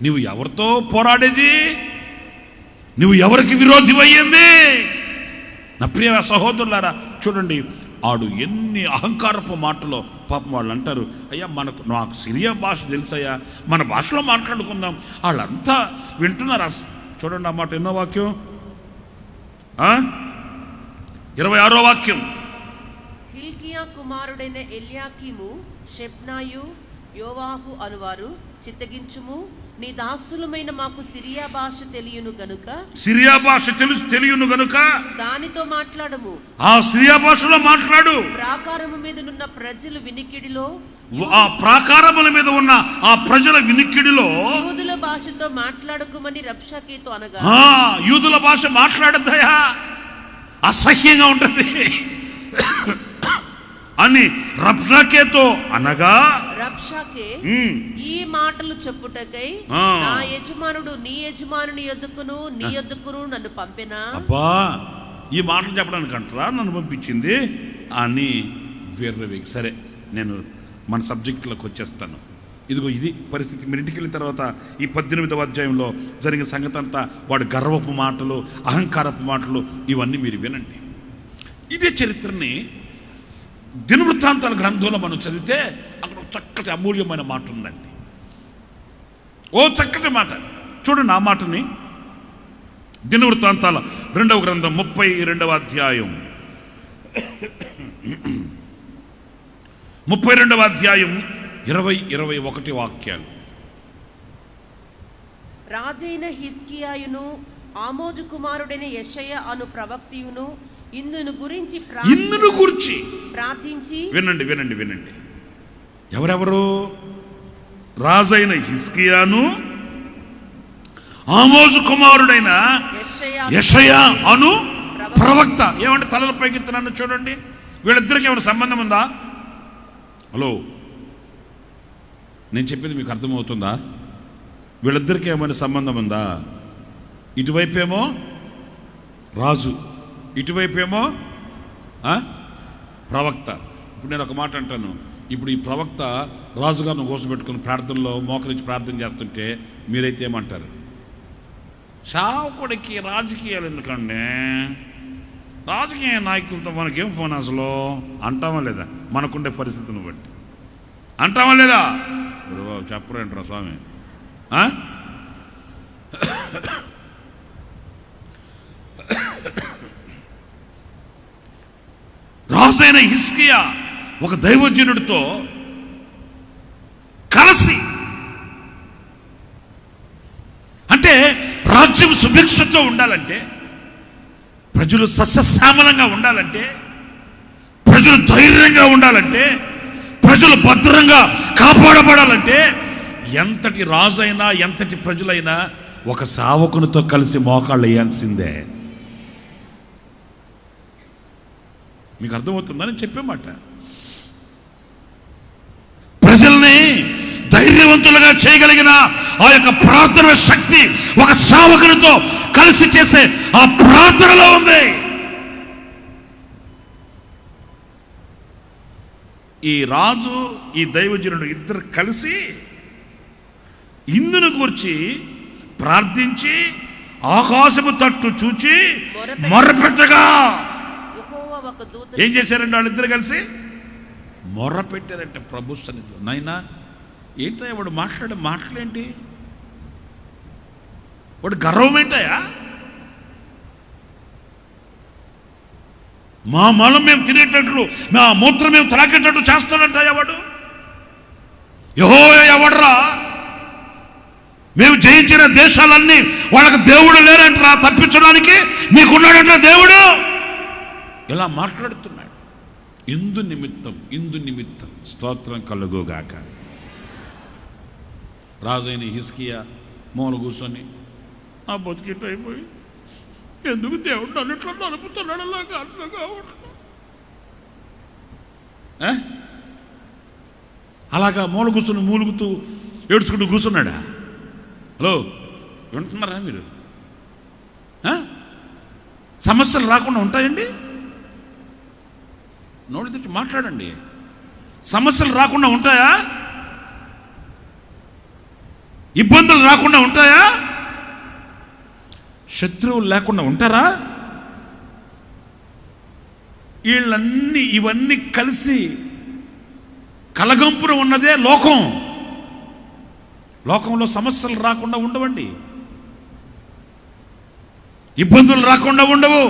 నువ్వు ఎవరితో పోరాడేది, నువ్వు ఎవరికి విరోధి అయ్యింది? నా ప్రియ సహోదరులారా చూడండి, ఆడు ఎన్ని అహంకారపు మాటలో పాపం వాళ్ళు అంటారు, అయ్యా నాకు సిరియా భాష తెలుసయ్యా, మన భాషలో మాట్లాడుకుందాం. వాళ్ళంతా వింటున్నారు. చూడండి ఆ మాట, ఎన్నో వాక్యం, 26వ వాక్యం. హిల్కియా కుమారుడైన ఎల్యాకీము, షెబ్నాయు, యోవాహు అనువారు చిత్తగించుము, నీ దాసులమైన మాకు సిరియా భాష తెలియను గనుక దానితో మాట్లాడము. ఆ సిరియా భాషలో మాట్లాడు. ప్రాకారము మీద ఉన్న ప్రజలు వినికిడిలో, ఆ ప్రాకారముల మీద ఉన్న ఆ ప్రజల వినికిడిలో యూదుల భాషతో మాట్లాడకుమని రబ్షాకేతో అనగా, యూదుల భాష మాట్లాడద్దయా, అసహ్యంగా ఉంటుంది అని రబ్షాకేతో అనగా, రబ్షాకే ఈ మాటలు చెప్పుటకై నా యజమానుడు నీ యజమానుని యొద్దకును నీ యొద్దకును నన్ను పంపినా. అబ్బా, ఈ మాటలు చెప్పడానికి అంటారా నన్ను పంపించింది అని వేర్రవేగి. సరే, నేను మన సబ్జెక్టులోకి వచ్చేస్తాను. ఇదిగో ఇది పరిస్థితి. మీరు ఇంటికి వెళ్ళిన తర్వాత ఈ 18వ అధ్యాయంలో జరిగిన సంగతి అంతా, వాడు గర్వపు మాటలు, అహంకారపు మాటలు, ఇవన్నీ మీరు వినండి. ఇదే చరిత్రని దినవృత్తాంతాల గ్రంథంలో మనం చదివితే అక్కడ చక్కటి అమూల్యమైన మాట ఉందండి. ఓ చక్కటి మాట చూడండి. ఆ మాటని దినవృత్తాంతాల 2వ గ్రంథం 32వ అధ్యాయం 32వ అధ్యాయం 20-21 వాక్యాలు. రాజైన హిజ్కియాయును ఆమోజు కుమారుడైన యెషయా అను ప్రవక్తయును ఇందును గురించి ప్రార్థించి వినండి. ఎవరెవరు? రాజైన హిజ్కియాను, ఆమోజు కుమారుడైన యెషయా అను ప్రవక్త. ఏమంటే తలల పైకెత్తున్నాను చూడండి. వీళ్ళిద్దరికి ఏమైనా సంబంధం ఉందా? హలో, నేను చెప్పేది మీకు అర్థమవుతుందా? వీళ్ళిద్దరికి ఏమైనా సంబంధం ఉందా? ఇటువైపేమో రాజు, ఇటువైపేమో ప్రవక్త. ఇప్పుడు నేను ఒక మాట అంటాను. ఇప్పుడు ఈ ప్రవక్త రాజుగారిని కూర్చోబెట్టుకుని ప్రార్థనలో మోకరించి ప్రార్థన చేస్తుంటే మీరైతే ఏమంటారు? సావుకుడికి రాజకీయాలు ఎందుకండి, రాజకీయ నాయకులతో మనకేం ఫోన్ అసలు అంటామా లేదా? మనకుండే పరిస్థితిని బట్టి అంటామా లేదా? గురుబాబు చెప్పరేంట్రా స్వామి? రాజైన హిజ్కియా ఒక దైవజనుడితో కలిసి, అంటే రాజ్యం సుభిక్షతో ఉండాలంటే, ప్రజలు సస్యశ్యామలంగా ఉండాలంటే, ప్రజలు ధైర్యంగా ఉండాలంటే, ప్రజలు భద్రంగా కాపాడబడాలంటే ఎంతటి రాజైనా ఎంతటి ప్రజలైనా ఒక సేవకునితో కలిసి మోకాళ్ళు వేయాల్సిందే. మీకు అర్థమవుతుందని చెప్పే మాట. ప్రజల్ని ధైర్యవంతులుగా చేయగలిగిన ఆ యొక్క ప్రార్థన శక్తి ఒక సేవకునితో కలిసి చేసే ఆ ప్రార్థనలో ఉంది. ఈ రాజు ఈ దైవజనుడు ఇద్దరు కలిసి ఇందును గురించి ప్రార్థించి ఆకాశము తట్టు చూచి మొర్రపెట్టగా ఏం చేశారండి? వాళ్ళిద్దరు కలిసి మొర్ర పెట్టారంటే ప్రభు సన్నిధిలో. నాయనా, ఏంటో వాడు మాట్లాడే మాటలేంటి? వాడు గర్వం ఏంటయా? మా మలం మేము తినేటట్లు, మా మూత్రం మేము త్రాకేటట్టు చేస్తాడంటాయా వాడు? యెహోవా ఎవడ్రా? మేము జయించిన దేశాలన్నీ వాళ్ళకి దేవుడు లేరంటరా, తప్పించడానికి మీకున్నాడంట దేవుడు. ఇలా మాట్లాడుతున్నాడు. ఇందు నిమిత్తం స్తోత్రం కలుగుగాక. రాజైన హిజ్కియా మూల కూర్చొని ఆ బతికిట్టు అయిపోయి, ఎందుకు దేవుడు నన్ను ఇట్లా నలుపుతున్నాడు, అలాగా అర్థం కావట్లేదు. అలాగా మూల కూర్చొని మూలుగుతూ ఏడ్చుకుంటూ కూర్చున్నాడా? హలో, వింటున్నారా మీరు? సమస్యలు రాకుండా ఉంటాయండి? నోళ్ళు తెచ్చి మాట్లాడండి. సమస్యలు రాకుండా ఉంటాయా? ఇబ్బందులు రాకుండా ఉంటాయా? శత్రువులు లేకుండా ఉంటారా? ఇవన్నీ కలిసి కలగంపున ఉన్నదే లోకం. లోకంలో సమస్యలు రాకుండా ఉండవండి, ఇబ్బందులు రాకుండా ఉండవు,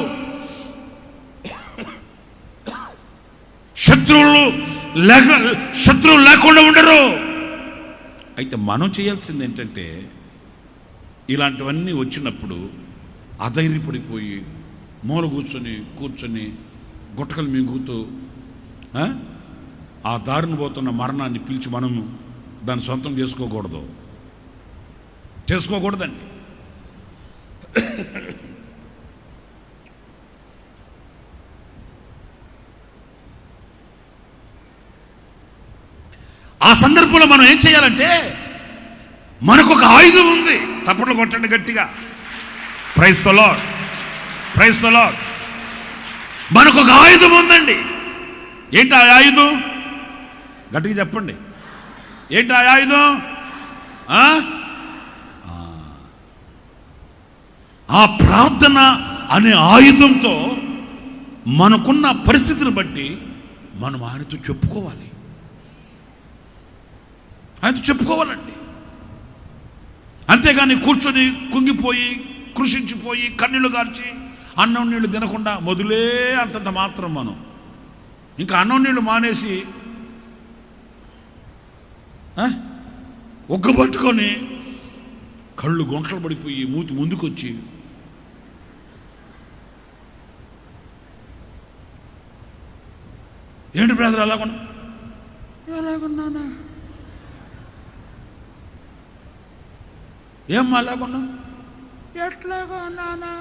శత్రువులు లేకుండా ఉండరు. అయితే మనం చేయాల్సింది ఏంటంటే, ఇలాంటివన్నీ వచ్చినప్పుడు అధైర్యపడిపోయి మూల కూర్చొని గుట్టకలు మింగుతూ ఆ దారిని పోతున్న మరణాన్ని పిలిచి మనం దాన్ని సొంతం చేసుకోకూడదండి. ఆ సందర్భంలో మనం ఏం చేయాలంటే, మనకు ఒక ఆయుధం ఉంది. చప్పట్లు కొట్టండి గట్టిగా. Praise the Lord, praise the Lord. మనకు ఒక ఆయుధం ఉందండి. ఏంటి ఆ ఆయుధం? గట్టిగా చెప్పండి. ఏంటి ఆ ఆయుధం? ఆ ప్రార్థన అనే ఆయుధంతో మనకున్న పరిస్థితిని బట్టి మనం ఆయనతో చెప్పుకోవాలండి. అంతేగాని కూర్చొని కుంగిపోయి కృషించిపోయి కన్నీళ్లు గార్చి అన్నం నీళ్లు తినకుండా మొదలే అంతంత మాత్రం మనం ఇంకా అన్నం నీళ్లు మానేసి ఒగ్గబట్టుకొని కళ్ళు గుంటలు పడిపోయి మూతి ముందుకొచ్చి ఏంటి బ్రదర్ అలాగ ఎలాగున్నానా? ఏం అలాగున్నా? ఎట్లాగా ఉన్నానా?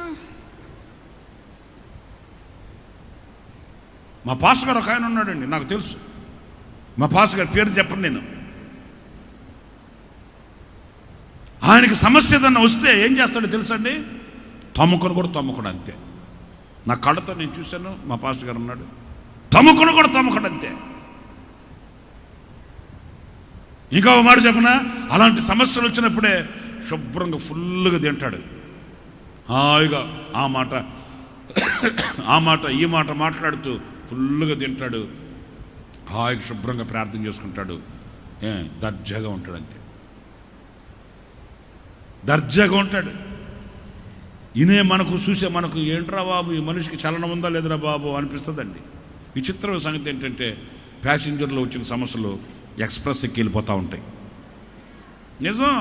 మా పాస్టర్ గారు ఒక ఆయన ఉన్నాడండి, నాకు తెలుసు. మా పాస్టర్ గారి పేరు చెప్పను నేను. ఆయనకి సమస్య ఏదన్నా వస్తే ఏం చేస్తాడో తెలుసండి? తమ్ముకొని కూడా తమ్ముకుడు అంతే. నా కళ్ళతో నేను చూశాను. మా పాస్టర్ గారు ఉన్నాడు, తమ్ముకొని కూడా తమ్ముకుడు అంతే. ఇంకా ఒక మాట చెప్పనా, అలాంటి సమస్యలు వచ్చినప్పుడే శుభ్రంగా ఫుల్గా తింటాడు. హాయిగా ఆ మాట ఈ మాట మాట్లాడుతూ ఫుల్గా తింటాడు. హాయిగా శుభ్రంగా ప్రార్థన చేసుకుంటాడు. దర్జాగా ఉంటాడు అంతే. దర్జాగా ఉంటాడు. ఈయనే మనకు చూసే మనకు ఏంట్రా బాబు, ఈ మనిషికి చలనం ఉందా లేదురా బాబు అనిపిస్తుందండి. విచిత్రమైన సంగతి ఏంటంటే ప్యాసింజర్లో వచ్చిన సమస్యలు ఎక్స్ప్రెస్ ఎక్కి వెళ్ళిపోతూ ఉంటాయి. నిజం.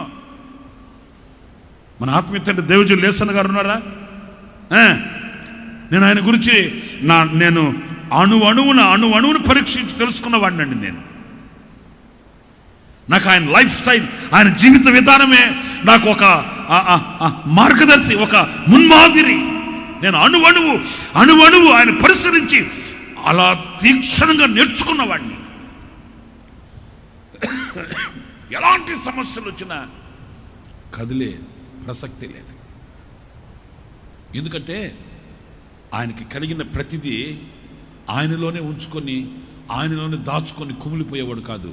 మన ఆత్మీయ తండ్రి దేవజులు లేసన్ గారు ఉన్నారా? నేను ఆయన గురించి నేను అణువును పరీక్షించి తెలుసుకున్నవాడిని అండి. నాకు ఆయన లైఫ్ స్టైల్, ఆయన జీవిత విధానమే నాకు ఒక మార్గదర్శి, ఒక మున్మాదిరి. నేను అణువణువు ఆయన పరిశీలించి అలా తీక్షణంగా నేర్చుకున్నవాడిని. ఎలాంటి సమస్యలు వచ్చినా కదిలే ప్రసక్తి లేదు. ఎందుకంటే ఆయనకి కలిగిన ప్రతిదీ ఆయనలోనే ఉంచుకొని ఆయనలోనే దాచుకొని కుమిలిపోయేవాడు కాదు.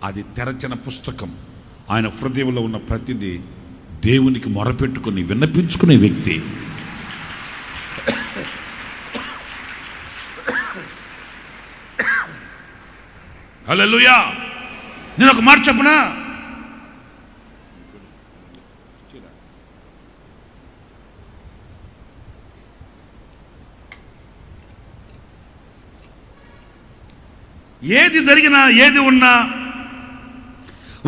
అది తెరచిన పుస్తకం. ఆయన హృదయంలో ఉన్న ప్రతిదీ దేవునికి మొరపెట్టుకొని విన్నపించుకునే వ్యక్తి. హల్లెలూయా. నేను ఒక మాట చెప్పనా? ఏది జరిగినా ఏది ఉన్నా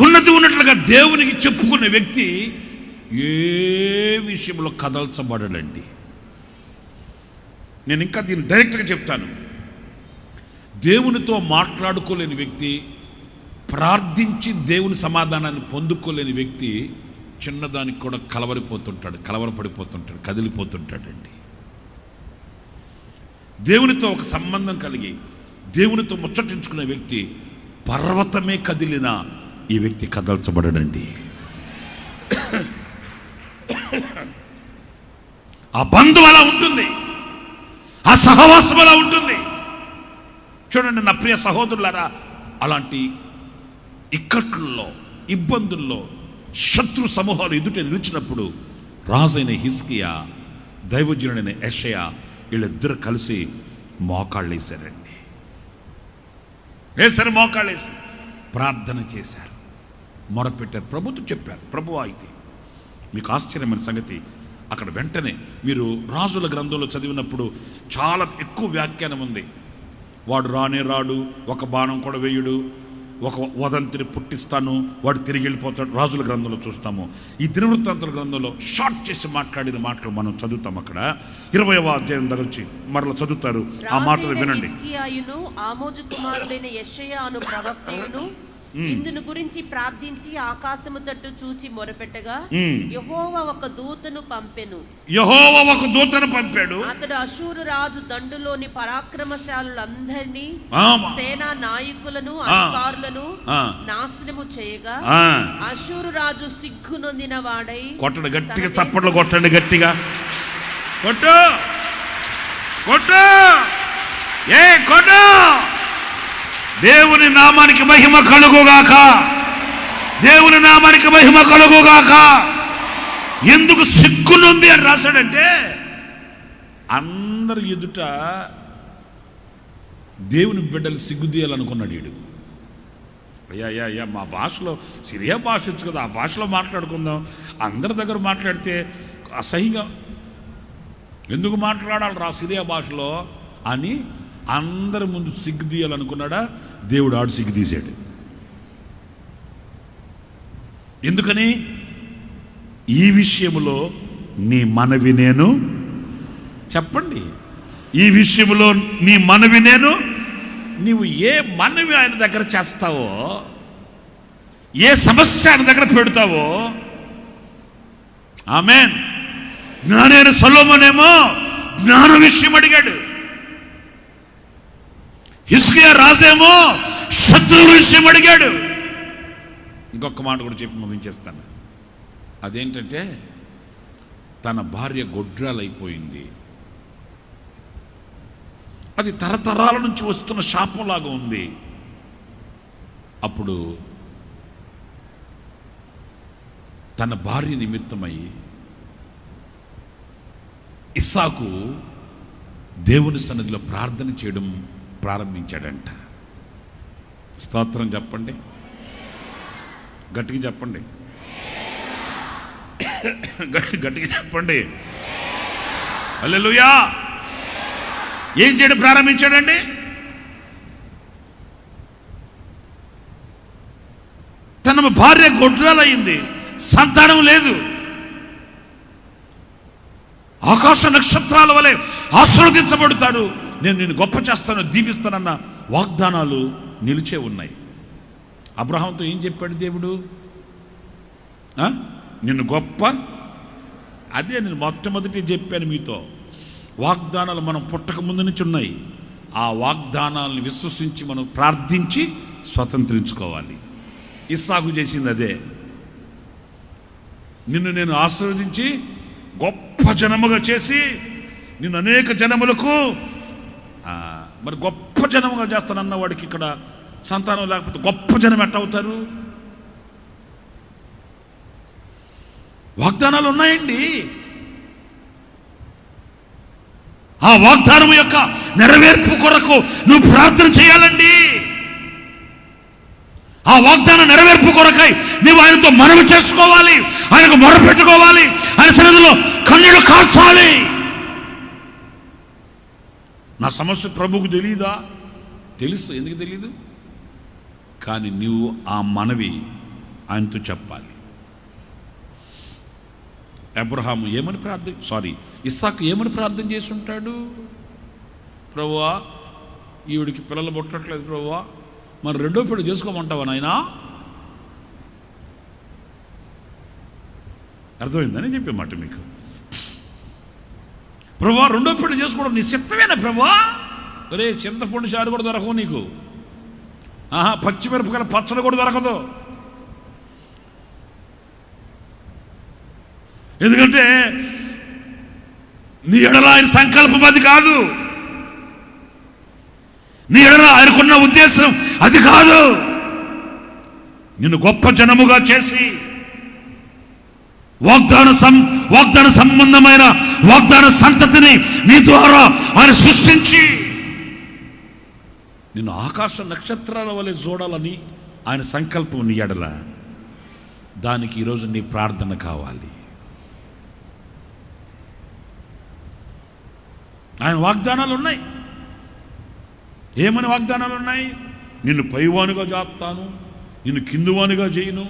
ఉన్నది ఉన్నట్లుగా దేవునికి చెప్పుకునే వ్యక్తి ఏ విషయంలో కదల్చబడడండి. నేను ఇంకా దీన్ని డైరెక్ట్గా చెప్తాను. దేవునితో మాట్లాడుకోలేని వ్యక్తి, ప్రార్థించి దేవుని సమాధానాన్ని పొందుకోలేని వ్యక్తి చిన్నదానికి కూడా కలవరపడిపోతుంటాడు, కదిలిపోతుంటాడండి. దేవునితో ఒక సంబంధం కలిగి దేవునితో ముచ్చటించుకునే వ్యక్తి పర్వతమే కదిలినా ఈ వ్యక్తి కదల్చబడడండి. ఆ బంధం అలా ఉంటుంది, ఆ సహవాసం అలా ఉంటుంది. చూడండి నా ప్రియ సహోదరులారా, అలాంటి ఇక్కట్లలో, ఇబ్బందుల్లో శత్రు సమూహాలు ఎదుట నిలిచినప్పుడు రాజైన హిజ్కియా, దైవజనుడైన యెషయా వీళ్ళిద్దరు కలిసి మోకాళ్ళేశారండి. మోకాళ్ళేసి ప్రార్థన చేశారు, మొరపెట్టారు, ప్రభుతో చెప్పారు, ప్రభువా ఇది మీకు ఆశ్చర్యమైన సంగతి. అక్కడ వెంటనే మీరు రాజుల గ్రంథంలో చదివినప్పుడు చాలా ఎక్కువ వ్యాఖ్యానం ఉంది. వాడు రానే రాడు, ఒక బాణం కూడా వేయుడు, ఒక వదంతిని పుట్టిస్తాను, వాడు తిరిగి వెళ్ళిపోతాడు. రాజుల గ్రంథంలో చూస్తాము. ఈ దినవృత్తాంతాల గ్రంథంలో షార్ట్ చేసి మాట్లాడిన మాటలు మనం చదువుతాం. అక్కడ 20వ అధ్యాయం దగ్గర వచ్చి మరలా చదువుతారు. ఆ మాటలు వినండి. ఆమోజు కుమారుడైన యెషయా అను ప్రవక్తయును ఇందును గురించి ప్రార్థించి ఆకాశము తట్టు చూచి మొరపెట్టగా యెహోవా ఒక దూతను పంపాడు. అతడు అషూరు రాజు దండులోని పరాక్రమశాలులందరినీ, సేనా నాయకులను, అధికారులను నాశనము చేయగా అషూరు రాజు సిగ్గు నొందిన వాడై కొట్టడు. గట్టిగా చప్పట్లు కొట్టండి, గట్టిగా కొట్టు కొట్టు కొట్టు. దేవుని నామానికి మహిమ కలుగుగాక, దేవుని నామానికి మహిమ కలుగుగాక. ఎందుకు సిగ్గునుంది అని రాశాడంటే అందరి ఎదుట దేవుని బిడ్డలు సిగ్గుదీయాలనుకున్నాడు వీడు. అయ్యా మా భాషలో సిరియా భాష వచ్చు కదా, ఆ భాషలో మాట్లాడుకుందాం. అందరి దగ్గర మాట్లాడితే అసహ్యంగా, ఎందుకు మాట్లాడాలి రా సిరియా భాషలో అని అందరి ముందు సిగ్గు తీయాలనుకున్నాడా? దేవుడు ఆడు సిగ్గు తీశాడు. ఎందుకని? ఈ విషయంలో నీ మనవి నేను చెప్పండి, ఈ విషయంలో నీ మనవి నేను నీవు ఏ మనవి ఆయన దగ్గర చేస్తావో, ఏ సమస్య ఆయన దగ్గర పెడతావో. ఆమేన్. జ్ఞానైన సొలొమోనేమో జ్ఞాన విషయం అడిగాడు, హిజ్కియా రాజేమో శత్రువు విషయం అడిగాడు. ఇంకొక మాట కూడా చెప్పి ముగించేస్తాను. అదేంటంటే తన భార్య గొడ్రాలైపోయింది. అది తరతరాల నుంచి వస్తున్న శాపంలాగా ఉంది. అప్పుడు తన భార్య నిమిత్తమై ఇస్సాకు దేవుని సన్నిధిలో ప్రార్థన చేయడం ప్రారంభించాడంట. స్తోత్రం చెప్పండి, గట్టిగా చెప్పండి, గట్టిగా చెప్పండి. హల్లెలూయా. ఏం చేయడం ప్రారంభించాడండి? తన భార్య గొడ్రాలయ్యింది, సంతానం లేదు. ఆకాశ నక్షత్రాల వలె ఆశీర్వదించబడతాడు, నేను నిన్ను గొప్ప చేస్తాను, దీవిస్తానన్న వాగ్దానాలు నిలిచే ఉన్నాయి. అబ్రహాంతో ఏం చెప్పాడు దేవుడు? నిన్ను గొప్ప, అదే నేను మొట్టమొదటి చెప్పాను మీతో. వాగ్దానాలు మనం పుట్టక ముందు నుంచి ఉన్నాయి. ఆ వాగ్దానాలను విశ్వసించి మనం ప్రార్థించి స్వతంత్రించుకోవాలి. ఇస్సాకు చేసింది అదే. నిన్ను నేను ఆశీర్వదించి గొప్ప జనముగా చేసి నిన్ను అనేక జనములకు, మరి గొప్ప జనముగా చేస్తానన్న వాడికి ఇక్కడ సంతానం లేకపోతే గొప్ప జనం ఎట్ట అవుతారు? వాగ్దానాలు ఉన్నాయండి. ఆ వాగ్దానం యొక్క నెరవేర్పు కొరకు నువ్వు ప్రార్థన చేయాలండి. ఆ వాగ్దానం నెరవేర్పు కొరకై నువ్వు ఆయనతో మనవి చేసుకోవాలి, ఆయనకు మొరపెట్టుకోవాలి, ఆయన సన్నిధిలో కన్నీళ్లు కార్చాలి. నా సమస్య ప్రభువుకు తెలియదా? తెలుసు. ఎందుకు తెలీదు? కానీ నువ్వు ఆ మనవి ఆయనతో చెప్పాలి. అబ్రహాము ఏమని ఇస్సాకు ఏమని ప్రార్థన చేసి ఉంటాడు? ప్రభువా, ఈవిడికి పిల్లలు పుట్టట్లేదు ప్రభువా, మరి రెండో పెళ్లి చేసుకోమంటావా నాయనా? అర్థమైందని చెప్పే మాట మీకు. ప్రభువా, రెండో పెళ్లి చేసుకోవడం నీ చిత్తమేనా ప్రభువా? ఒరే, చింతపండు చారు కూడా దొరకవు నీకు. పచ్చిమిరపకాయల పచ్చడి కూడా దొరకదు. ఎందుకంటే నీ ఎడల ఆయన సంకల్పం అది కాదు, నీ ఎడల ఆయనకున్న ఉద్దేశం అది కాదు. నిన్ను గొప్ప జనముగా చేసి వాగ్దాన సంబంధమైన వాగ్దాన సంతతిని నీ ద్వారా ఆయన సృష్టించి నిన్ను ఆకాశ నక్షత్రాల వలె చూడాలని ఆయన సంకల్పం నీ ఎడల. దానికి ఈరోజు నీ ప్రార్థన కావాలి. ఆయన వాగ్దానాలు ఉన్నాయి. ఏమని వాగ్దానాలు ఉన్నాయి? నిన్ను పైవానుగా చేస్తాను, నిన్ను కిందువానుగా చేయను,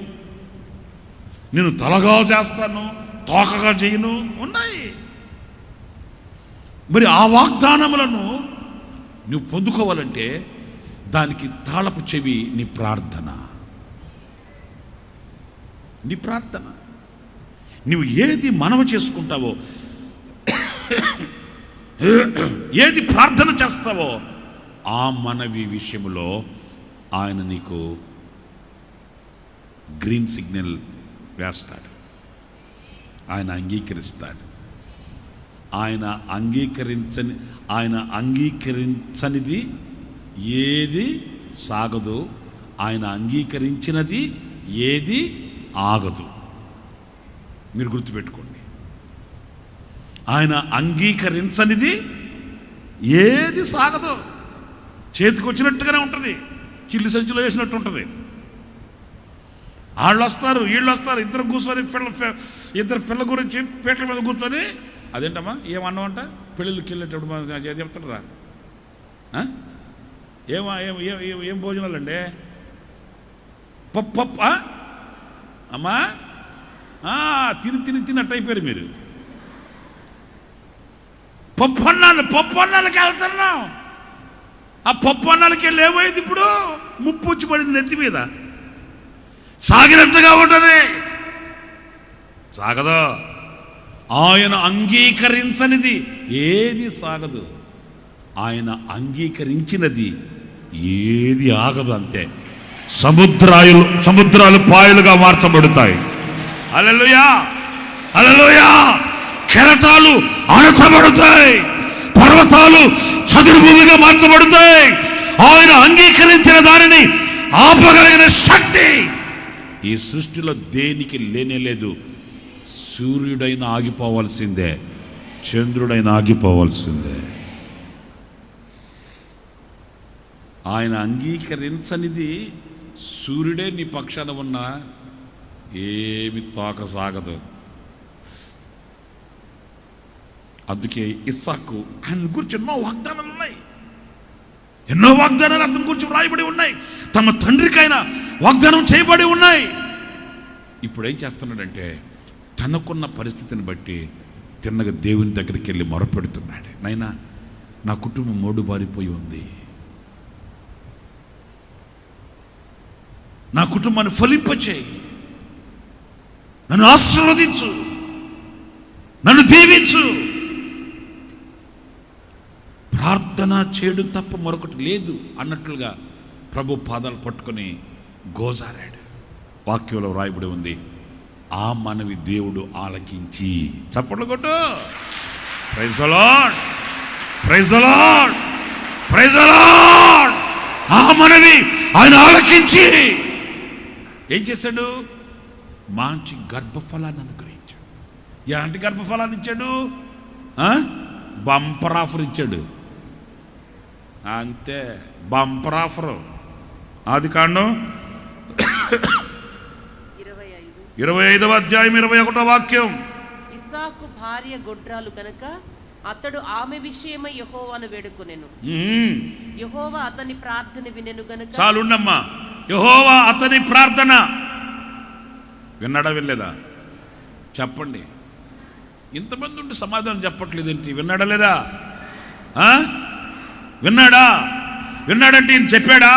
నిన్ను తలగా చేస్తాను, తోకగా చేయను ఉన్నాయి. మరి ఆ వాగ్దానములను నువ్వు పొందుకోవాలంటే దానికి తాళపు చెవి నీ ప్రార్థన. నీ ప్రార్థన. నువ్వు ఏది మనవి చేసుకుంటావో, ఏది ప్రార్థన చేస్తావో ఆ మనవి విషయంలో ఆయన నీకు గ్రీన్ సిగ్నల్ వేస్తాడు. ఆయన అంగీకరిస్తాడు. ఆయన అంగీకరించనిది ఏది సాగదు, ఆయన అంగీకరించినది ఏది ఆగదు. మీరు గుర్తుపెట్టుకోండి. ఆయన అంగీకరించనిది ఏది సాగదు. చేతికి వచ్చినట్టుగానే ఉంటుంది, చిల్లి సంచిలో వేసినట్టు ఉంటుంది. వాళ్ళు వస్తారు, వీళ్ళు వస్తారు, ఇద్దరు కూర్చొని ఇద్దరు పిల్ల గురించి పీటల మీద కూర్చొని, అదేంటమ్మా ఏమన్నామంట, పెళ్ళిళ్ళకి వెళ్ళేటప్పుడు చెప్తారా? ఏం భోజనాలండి? పప్పు అమ్మా, తిన్నట్టు అయిపోయారు మీరు. పప్పు అన్నాళ్ళకి వెళ్తున్నాం. ఆ పప్పు అన్నాలకి వెళ్ళి ఏమైంది? ఇప్పుడు ముప్పు వచ్చి పడింది నెత్తి మీద. సాగినట్టుగా ఉంటుంది, సాగదు. ఆయన అంగీకరించనిది ఏది సాగదు, ఆయన అంగీకరించినది ఏది ఆగదు. అంతే. సముద్రాలు పాయలుగా మార్చబడతాయి. హల్లెలూయా, హల్లెలూయా. కెరటాలు అణచబడతాయి, పర్వతాలు చదురు భూమిగా మార్చబడతాయి. ఆయన అంగీకరించిన దానిని ఆపగలిగిన శక్తి ఈ సృష్టిలో దేనికి లేనే లేదు. సూర్యుడైనా ఆగిపోవాల్సిందే, చంద్రుడైనా ఆగిపోవాల్సిందే. ఆయన అంగీకరించనిది సూర్యుడే నీ పక్షాన ఉన్నా ఏమి తోక సాగదు. అందుకే ఇస్సాకు ఆయన గురించి ఎన్నో వాగ్దానాలు ఉన్నాయి, ఎన్నో వాగ్దానాలు అతని గురించి వ్రాయబడి ఉన్నాయి, తమ తండ్రికైనా వాగ్దానం చేయబడి ఉన్నాయి. ఇప్పుడు ఏం చేస్తున్నాడంటే తనకున్న పరిస్థితిని బట్టి తిన్నగా దేవుని దగ్గరికి వెళ్ళి మొరపెడుతున్నాడు. నాయనా, నా కుటుంబం మోడుబారిపోయి ఉంది, నా కుటుంబాన్ని ఫలింపచేయి, నన్ను ఆశీర్వదించు, నన్ను దీవించు. ప్రార్థన చేయడం తప్ప మరొకటి లేదు అన్నట్లుగా ప్రభు పాదాలు పట్టుకొని గోజారాడు. వాక్యంలో రాయబడి ఉంది, ఆ మనవి దేవుడు ఆలకించి. చప్పట్లు కొట్టు. Praise the Lord, praise the Lord, praise the Lord. ఆ మనవి ఆయన ఆలకించి ఏం చేశాడు? మంచి గర్భఫలాన్ని అనుగ్రహించాడు. ఎలాంటి గర్భఫలాన్ని ఇచ్చాడు? బంపర్ ఆఫర్ ఇచ్చాడు. అంతే, బంపర్ ఆఫర్. ఆదికాండం 25వ అధ్యాయం 21వ వాక్యం. ఇస్సాకు భార్య గొడ్రాలు కనుక అతడు ఆమె విషయమై యెహోవాను వేడుకొనెను. యెహోవా అతని ప్రార్థన వినెను గనుక. చాలుండమ్మా. యెహోవా అతని ప్రార్థన విన్నాడా, వినలేదా? చెప్పండి. ఇంతమంది ఉండి సమాధానం చెప్పట్లేదేంటి? విన్నాడా లేదా? విన్నాడా? విన్నాడంటే ఈయన చెప్పాడా?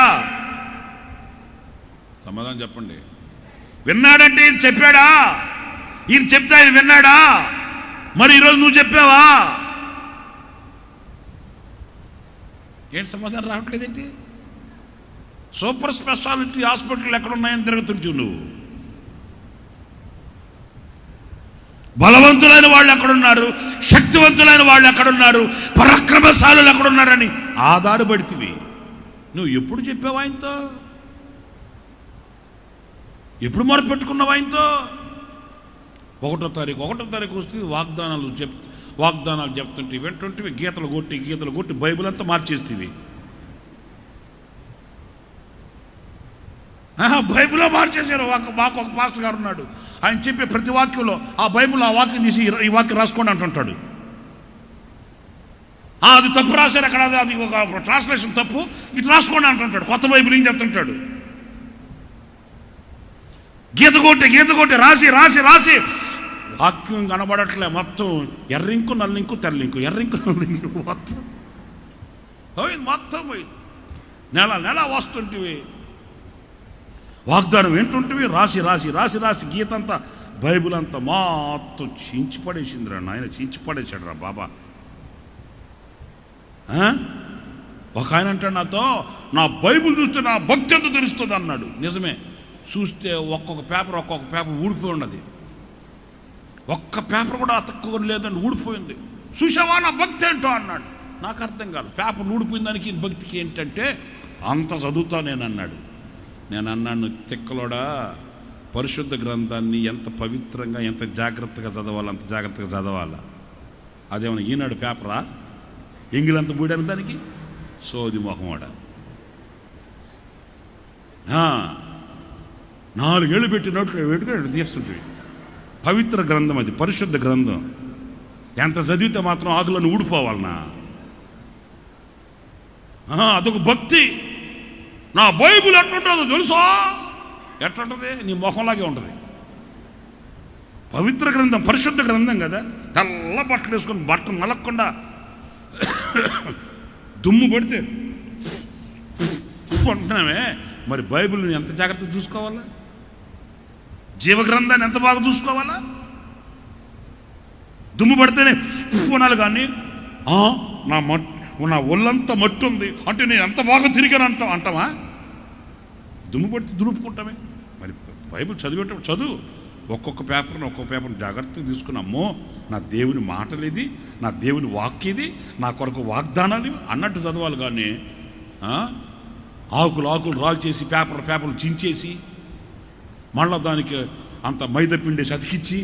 సమాధానం చెప్పండి. విన్నాడంటే ఈయన చెప్పాడా? ఈయన చెప్తే ఆయన విన్నాడా? మరి ఈరోజు నువ్వు చెప్పావా? ఏంటి సమాధానం రావట్లేదేంటి? సూపర్ స్పెషాలిటీ హాస్పిటల్ ఎక్కడున్నాయని తిరుగుతుంటావు నువ్వు. బలవంతులైన వాళ్ళు ఎక్కడున్నారు, శక్తివంతులైన వాళ్ళు ఎక్కడున్నారు, పరాక్రమశాలులు ఎక్కడున్నారని ఆధారపడితివి. నువ్వు ఎప్పుడు చెప్పావు ఆయనతో? ఎప్పుడు మొరపెట్టుకున్నావు ఆయనతో? 1వ తారీఖు వస్తే వాగ్దానాలు చెప్తుంటే వింటుంటివి, గీతలు కొట్టి బైబిల్ అంతా మార్చేస్తేవి. బైబిల్లో మార్చేశారు. మాకు ఒక పాస్టర్ గారు ఉన్నాడు, ఆయన చెప్పే ప్రతి వాక్యంలో ఆ బైబిల్ ఆ వాక్యం తీసి ఈ వాక్యం రాసుకోండి అంటుంటాడు. అది తప్పు రాశారు అక్కడ, అది ఒక ట్రాన్స్లేషన్ తప్పు, ఇటు రాసుకోండి అంటుంటాడు. కొత్త బైబిల్ ఏం చెప్తుంటాడు? గీత కొట్టి రాసి వాక్యం కనబడట్లే. మొత్తం ఎర్రింకు నల్లింకు తెల్లింకు, ఎర్రింకు నల్లింకు మొత్తం పోయింది. నెల వస్తుంటివి, వాగ్దానం వింటుంటివి, రాసి గీతంతా బైబిల్ అంతా మొత్తం చించిపడేసిందిరా నాయన, చించిపడేశాడు రా బాబా. ఒక ఆయన అంటాడు నాతో, నా బైబిల్ చూస్తే నా భక్తి ఎంత తెలుస్తుంది అన్నాడు. నిజమే, చూస్తే ఒక్కొక్క పేపర్ ఊడిపోయి ఉన్నది. ఒక్క పేపర్ కూడా తక్కువ లేదండి, ఊడిపోయింది. చూసావా నా భక్తి ఏంటో అన్నాడు. నాకు అర్థం కాదు. పేపర్ ఊడిపోయిన దానికి భక్తికి ఏంటంటే అంత చదువుతా నేను అన్నాడు. నేను అన్నాను, తిక్కలోడా, పరిశుద్ధ గ్రంథాన్ని ఎంత పవిత్రంగా ఎంత జాగ్రత్తగా చదవాలి అంత జాగ్రత్తగా చదవాలా. అదేమన్నా ఈనాడు పేపరా? ఎంగిలంత బూడాను దానికి. సోది మొహమాడ. 4 ఏళ్ళు పెట్టి నోట్లో పెట్టుకుని తీస్తుంటుంది. పవిత్ర గ్రంథం అది, పరిశుద్ధ గ్రంథం. ఎంత చదివితే మాత్రం ఆకులను ఊడిపోవాలనా? అదొక భక్తి. నా బైబిల్ ఎట్లుంటుందో తెలుసా? ఎట్లుంటుంది? నీ మొహంలాగే ఉంటుంది. పవిత్ర గ్రంథం, పరిశుద్ధ గ్రంథం కదా. తెల్ల బట్టలు వేసుకొని బట్టలు నలగకుండా దుమ్ము పడితే అంటున్నామే, మరి బైబిల్ని ఎంత జాగ్రత్తగా చూసుకోవాలా? జీవగ్రంథాన్ని ఎంత బాగా చూసుకోవాలా? దుమ్ము పడితేనే అనాలి కానీ నా ఒళ్ళంతా మట్టి ఉంది అంటే నేను ఎంత బాగా తిరిగాను అంటావా? దుమ్ము పడితే దులుపుకుంటామే. మరి బైబిల్ చదివేటప్పుడు చదువు, ఒక్కొక్క పేపర్ని జాగ్రత్తగా తీసుకుని, అమ్మో నా దేవుని మాటలు ఇది, నా దేవుని వాక్యది, నా కొరకు వాగ్దానాలు అన్నట్టు చదవాలి. కానీ ఆకులు రాల్చేసి పేపర్లు చించేసి మళ్ళా దానికి అంత మైదా పిండేసి అతికిచ్చి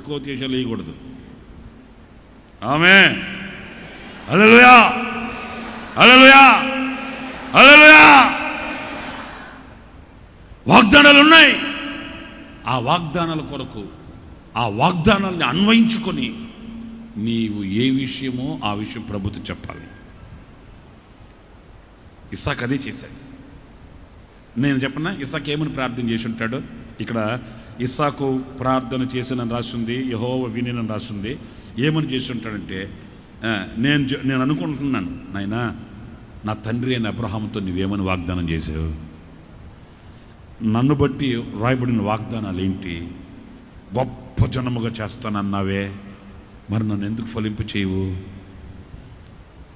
కోతి వేషాలు వేయకూడదు. ఆమెన్. హల్లెలూయా, హల్లెలూయా, హల్లెలూయా. వాగ్దానాలు ఉన్నాయి. ఆ వాగ్దానాల కొరకు ఆ వాగ్దానాల్ని అన్వయించుకొని నీవు ఏ విషయమో ఆ విషయం ప్రభుత్వం చెప్పాలి. ఇస్సాకు అదే చేశాడు. నేను చెప్పనా ఇస్సాకు ఏమని ప్రార్థన చేసి ఉంటాడు? ఇక్కడ ఇస్సాకు ప్రార్థన చేసినని రాసింది, యెహోవా వినినని రాసింది. ఏమని చేసి ఉంటాడంటే, నేను అనుకుంటున్నాను, నాయనా నా తండ్రి అయిన అబ్రహాముతో నువ్వేమని వాగ్దానం చేసావు? నన్ను బట్టి రాయబడిన వాగ్దానాలు ఏంటి? గొప్ప జనముగా చేస్తానన్నావే, మరి నన్ను ఎందుకు ఫలింపు చేయవు?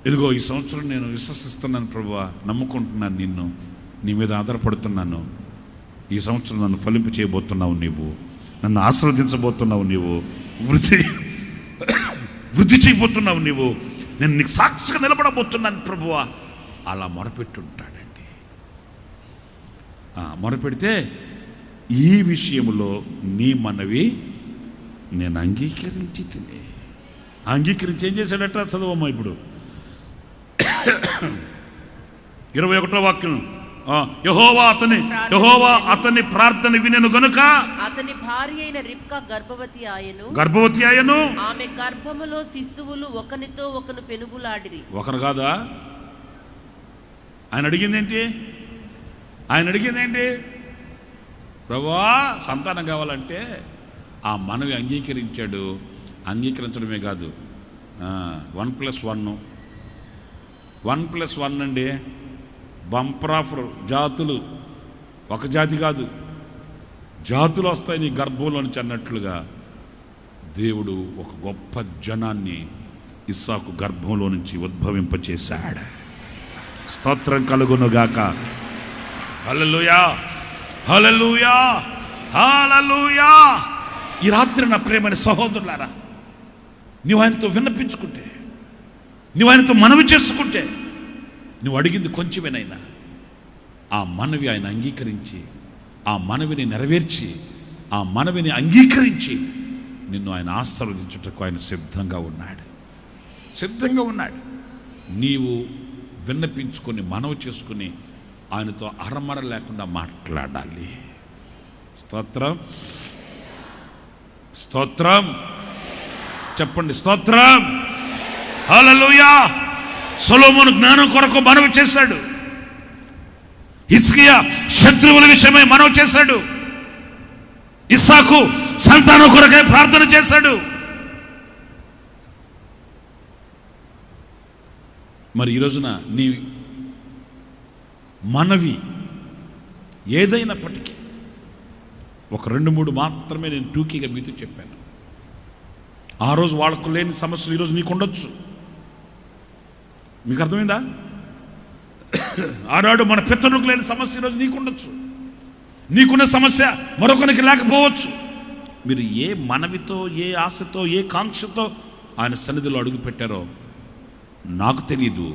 ఇదిగో ఈ సంవత్సరం నేను విశ్వసిస్తున్నాను ప్రభువా, నమ్ముకుంటున్నాను నిన్ను, నీ మీద ఆధారపడుతున్నాను. ఈ సంవత్సరం నన్ను ఫలింపు చేయబోతున్నావు నీవు, నన్ను ఆశీర్వదించబోతున్నావు నీవు, వృద్ధి చేయబోతున్నావు నీవు, నేను నీకు సాక్షిగా నిలబడబోతున్నాను ప్రభువా. అలా మొరపెట్టుంటాడండి. మొరపెడితే ఈ విషయంలో నీ మనవి నేను అంగీకరించి ఏం చేశాడట? చదవమ్మా ఇప్పుడు 21వ వాక్యం. యెహోవా అతని ప్రార్థన వినెను గనుక అతని భార్య అయిన రిబ్కా గర్భవతి ఆయను. ఆమె గర్భములో శిశువులు ఒకనితో ఒకను పెనుగులాడిరి. ఒకరు కాదా? ఆయన అడిగింది ఏంటి? ప్రభువా సంతానం కావాలంటే ఆ మనవి అంగీకరించాడు. అంగీకరించడమే కాదు, 1+1 1+1 అండి. Bumper offer. జాతులు, ఒక జాతి కాదు, జాతులు వస్తాయి నీ గర్భంలో నుంచి అన్నట్లుగా దేవుడు ఒక గొప్ప జనాన్ని ఇస్సాకు గర్భంలో నుంచి ఉద్భవింపచేశాడు. స్తోత్రం కలుగునుగాక. హల్లెలూయా, హల్లెలూయా, హల్లెలూయా. ఈ రాత్రి నా ప్రేమని సహోదరులారా, నువ్వు ఆయనతో విన్నపించుకుంటే, నువ్వు ఆయనతో మనవి చేసుకుంటే, నువ్వు అడిగింది కొంచెమేనైనా ఆ మనవి ఆయన అంగీకరించి, ఆ మనవిని నెరవేర్చి, ఆ మనవిని అంగీకరించి నిన్ను ఆయన ఆశీర్వదించుటకు ఆయన సిద్ధంగా ఉన్నాడు. నీవు విన్నపించుకొని మనవి చేసుకుని ఆయనతో అరమర లేకుండా మాట్లాడాలి. స్తోత్రం, స్తోత్రం చెప్పండి, స్తోత్రం. హల్లెలూయా. సొలొమోను జ్ఞానం కొరకు మనవి చేశాడు. హిజ్కియా శత్రువుల విషయమై మనవి చేశాడు. ఇస్సాకు సంతానం కొరకై ప్రార్థన చేశాడు. మరి ఈ రోజున నీ మనవి ఏదైనప్పటికీ ఒక 2-3 మాత్రమే నేను టూకీగా మీతో చెప్పాను. ఆ రోజు వాళ్ళకు లేని సమస్యలు ఈరోజు నీకు ఉండొచ్చు. మీకు అర్థమైందా? ఆనాడు మన పితరులకు లేని సమస్య ఈరోజు నీకు ఉండొచ్చు. నీకున్న సమస్య మరొకరికి లేకపోవచ్చు. మీరు ఏ మనవితో, ఏ ఆశతో, ఏ కాంక్షతో ఆయన సన్నిధిలో అడుగు పెట్టారో నాకు తెలీదు.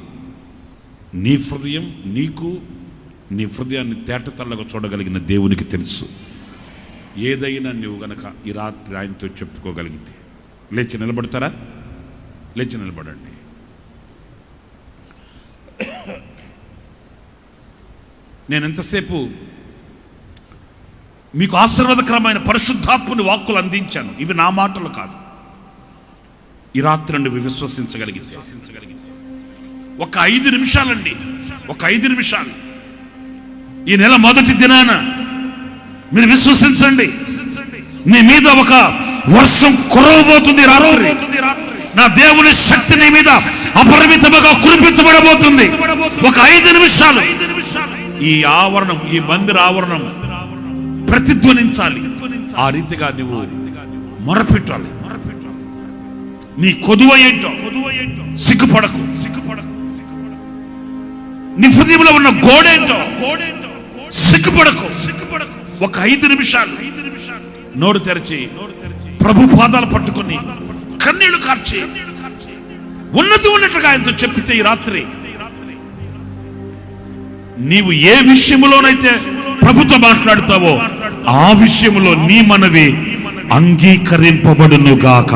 నీ హృదయం నీకు, నీ హృదయాన్ని తేటతెల్లగా చూడగలిగిన దేవునికి తెలుసు. ఏదైనా నువ్వు గనక ఈ రాత్రి ఆయనతో చెప్పుకోగలిగితే లేచి నిలబడతారా? లేచి నిలబడండి. నేను ఎంతసేపు మీకు ఆశీర్వాదకరమైన పరిశుద్ధాత్మని వాక్కులు అందించాను. ఇవి నా మాటలు కాదు. ఈ రాత్రి నువ్వు విశ్వసించగలిగితే ఒక 5 నిమిషాలండి, ఒక 5 నిమిషాలు ఈ నెల మొదటి దినాన మీరు విశ్వసించండి. నీ మీద ఒక వర్షం కురవబోతుంది రాత్రి. నా దేవుని శక్తి నీ మీద అపరిమితముగా కురిపించబడబోతుంది. ఒక 5 నిమిషాలు ఈ ఆవరణం, ఈ మందిర ఆవరణం ప్రతిధ్వనించాలి. ఆ రీతిగా నువ్వు మొరపెట్టాలి. నీ కొదువ ఏంటో సిగ్గుపడకు. నీ హృదయంలో ఉన్న గోడేంటో సిగ్గుపడకు. ఒక 5 నిమిషాలు నోరు తెరిచి ప్రభు పాదాలు పట్టుకొని కన్నీళ్లు కార్చి ఉన్నది ఉన్నట్టుగా ఆయనతో చెప్పితే ఈ రాత్రి నీవు ఏ విషయంలోనైతే ప్రభుతో మాట్లాడుతావో ఆ విషయంలో నీ మనవి అంగీకరింపబడునుగాక.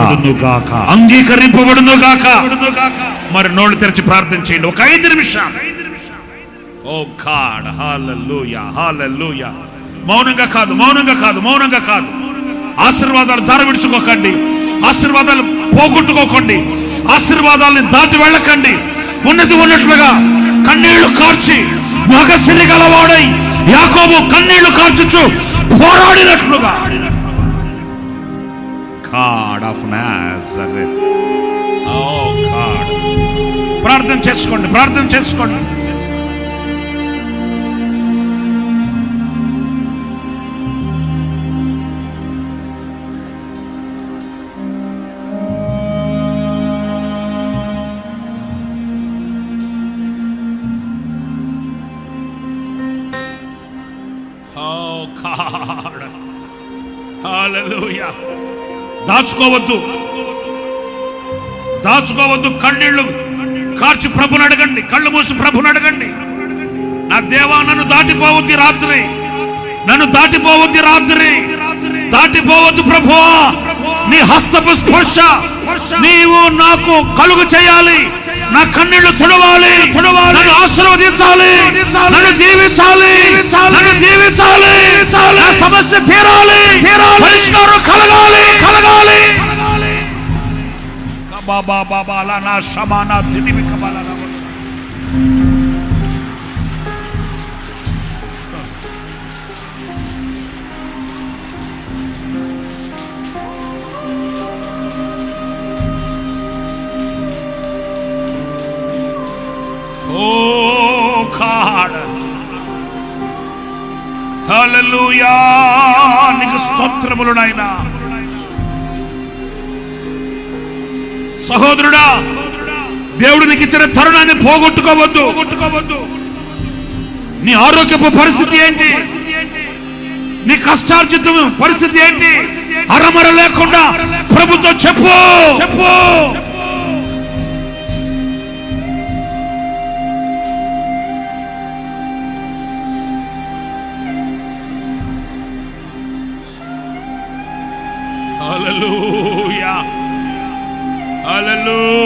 మరి నోళ్ళు తెరిచి ప్రార్థన చేయండి ఒక 5 నిమిషాలు. ఓ గాడ్, హల్లెలూయా, హల్లెలూయా. మౌనంగా కాదు. ఆశీర్వాదాలు జారవిడుచుకోకండి, ఆశీర్వాదాలు పోగొట్టుకోకండి, ఆశీర్వాదాలను దాటి వెళ్ళకండి. ఉన్నది ఉన్నట్లుగా కన్నీళ్లు కార్చి మగసిరి గలవాడై యాకోబు కన్నీళ్లు కార్చుచు పోరాడినట్లుగా God of Nazareth. Oh God. ప్రార్థన చేసుకోండి. Oh God. Hallelujah. దాచుకోవద్దు. కన్నీళ్లు కార్చి ప్రభుని అడగండి. కళ్ళు మూసి ప్రభుని అడగండి. నా దేవా, నన్ను దాటిపోవద్దు రాత్రి, దాటిపోవద్దు ప్రభువా. నీ హస్తపు స్పర్శ నీవు నాకు కలుగు చేయాలి. నా కన్నీళ్లు తుడవాలి, నన్ను ఆశీర్వదించాలి, నన్ను దీవించాలి, నా సమస్య తీరాలి, పరిష్కారం కలగాలి. బాబా నా శమానా తిరిగి కబాలా. Oh God, hallelujah. నీకు స్తోత్రములు నాయనా. సహోదరుడా, దేవుడు నీకు ఇచ్చిన తరుణాన్ని పోగొట్టుకోవద్దు. నీ ఆరోగ్యపు పరిస్థితి ఏంటి? నీ కష్టార్జిత పరిస్థితి ఏంటి? అరమర లేకుండా ప్రభుతో చెప్పు. హల్లెలూయా, హల్లెలూయా.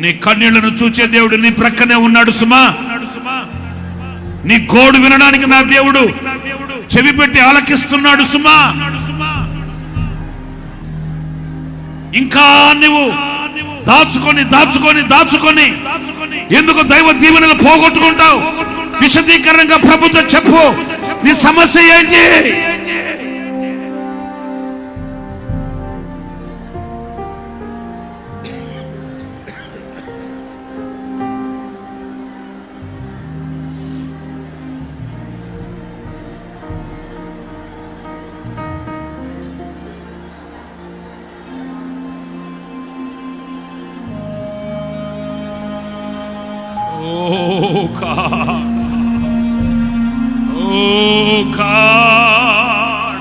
నీ కన్నీళ్లను చూచే దేవుడు నీ ప్రక్కనే ఉన్నాడు సుమా. నీ గోడు వినడానికి నా దేవుడు చెవి పెట్టి ఆలకిస్తున్నాడు సుమా. ఇంకా నువ్వు దాచుకొని ఎందుకు దైవ దీవెనలు పోగొట్టుకుంటావు? విశదీకరణంగా ప్రభుత్వం చెప్పు. నీ సమస్య ఏంటి? Oh God. Oh God.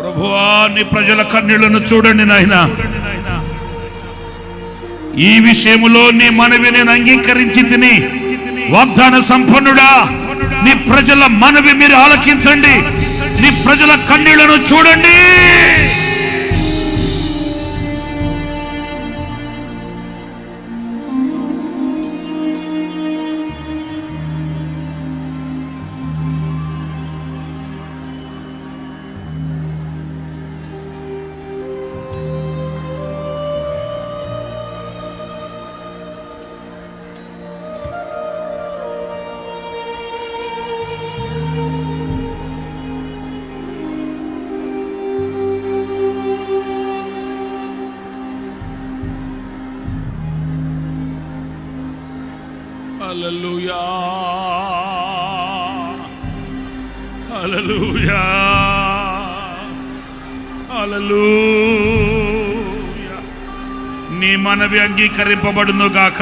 ప్రభువా, నీ ప్రజల కన్నీళ్లను చూడండి నాయనా. ఈ విషయములో నీ మనవి నేను అంగీకరించి తిని వాగ్దాన సంపన్నుడా, నీ ప్రజల మనవి మీరు ఆలకించండి, నీ ప్రజల కన్నీళ్లను చూడండి. హల్లెలూయా, హల్లెలూయా, హల్లెలూయా. నీ మనవి అంగీకరింపబడును గాక,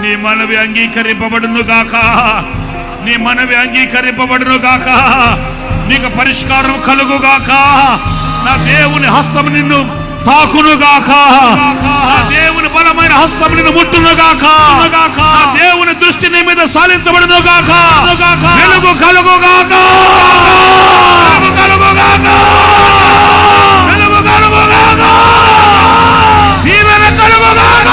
నీ మనవి అంగీకరింపబడును గాక, నీ మనవి అంగీకరింపబడును గాక, నీకు పరిష్కారం కలుగు గాక. నా దేవుని హస్తం నిన్ను తాకును గాక, దేవుని బలమైన హస్తం నిన్ను ముట్టును గాక, దేవుని దృష్టి నీ మీద సాలించబడును గాక, వెలుగు కలుగు గాక, కలుగు గాక, వెలుగు కలుగు గాక, దీవెన కలుగు గాక.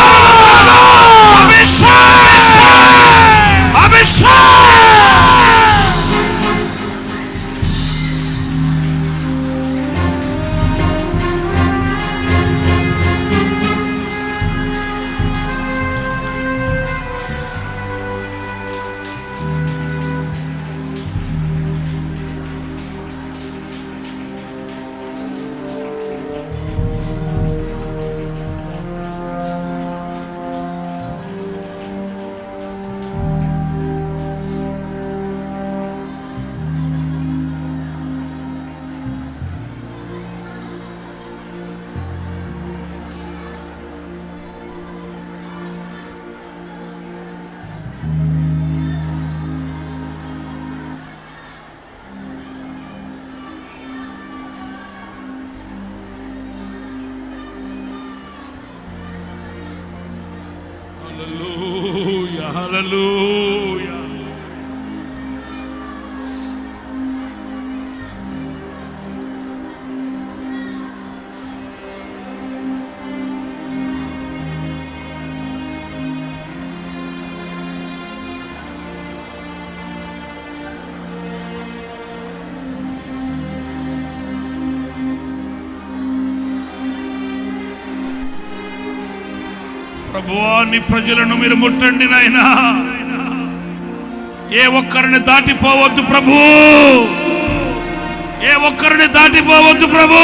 అభిషేక్, అభిషేక్. Hallelujah, hallelujah. ప్రభువా, నీ ప్రజలను మీరు ముట్టండి నాయనా. ఏ ఒక్కరిని దాటిపోవద్దు ప్రభు, ఏ ఒక్కరిని దాటిపోవద్దు ప్రభు.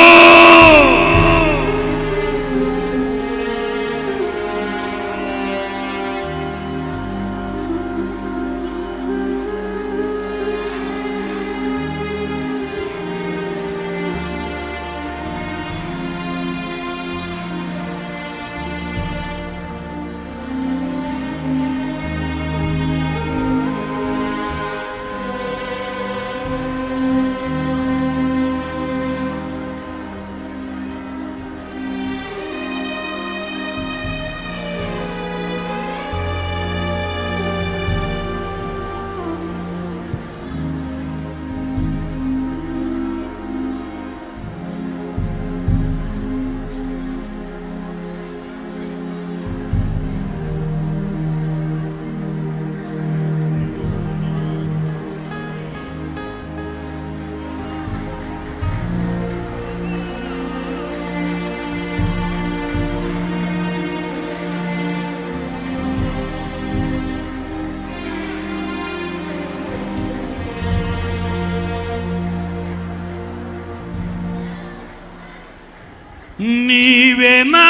నీవేనా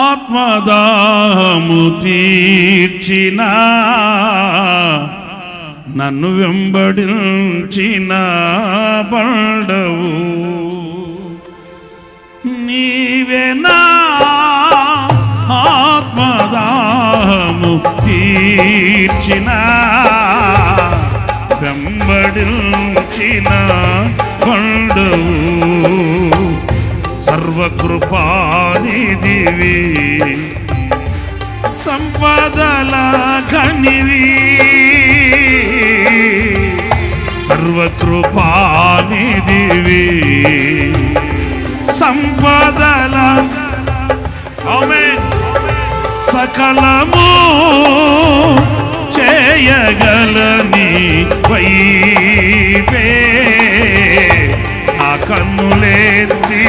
ఆత్మదాము తీర్చిన నన్ను వెంబడించిన బండవు. నీవేనా ఆత్మదాము తీర్చిన వెంబడించిన బండవు. సర్వకృపానిధివి సంపదల కనివి సర్వకృపానిధివి సంపదల ఆమేన్ సకలము చేయగలని వైపే ఆ కన్నులెత్తి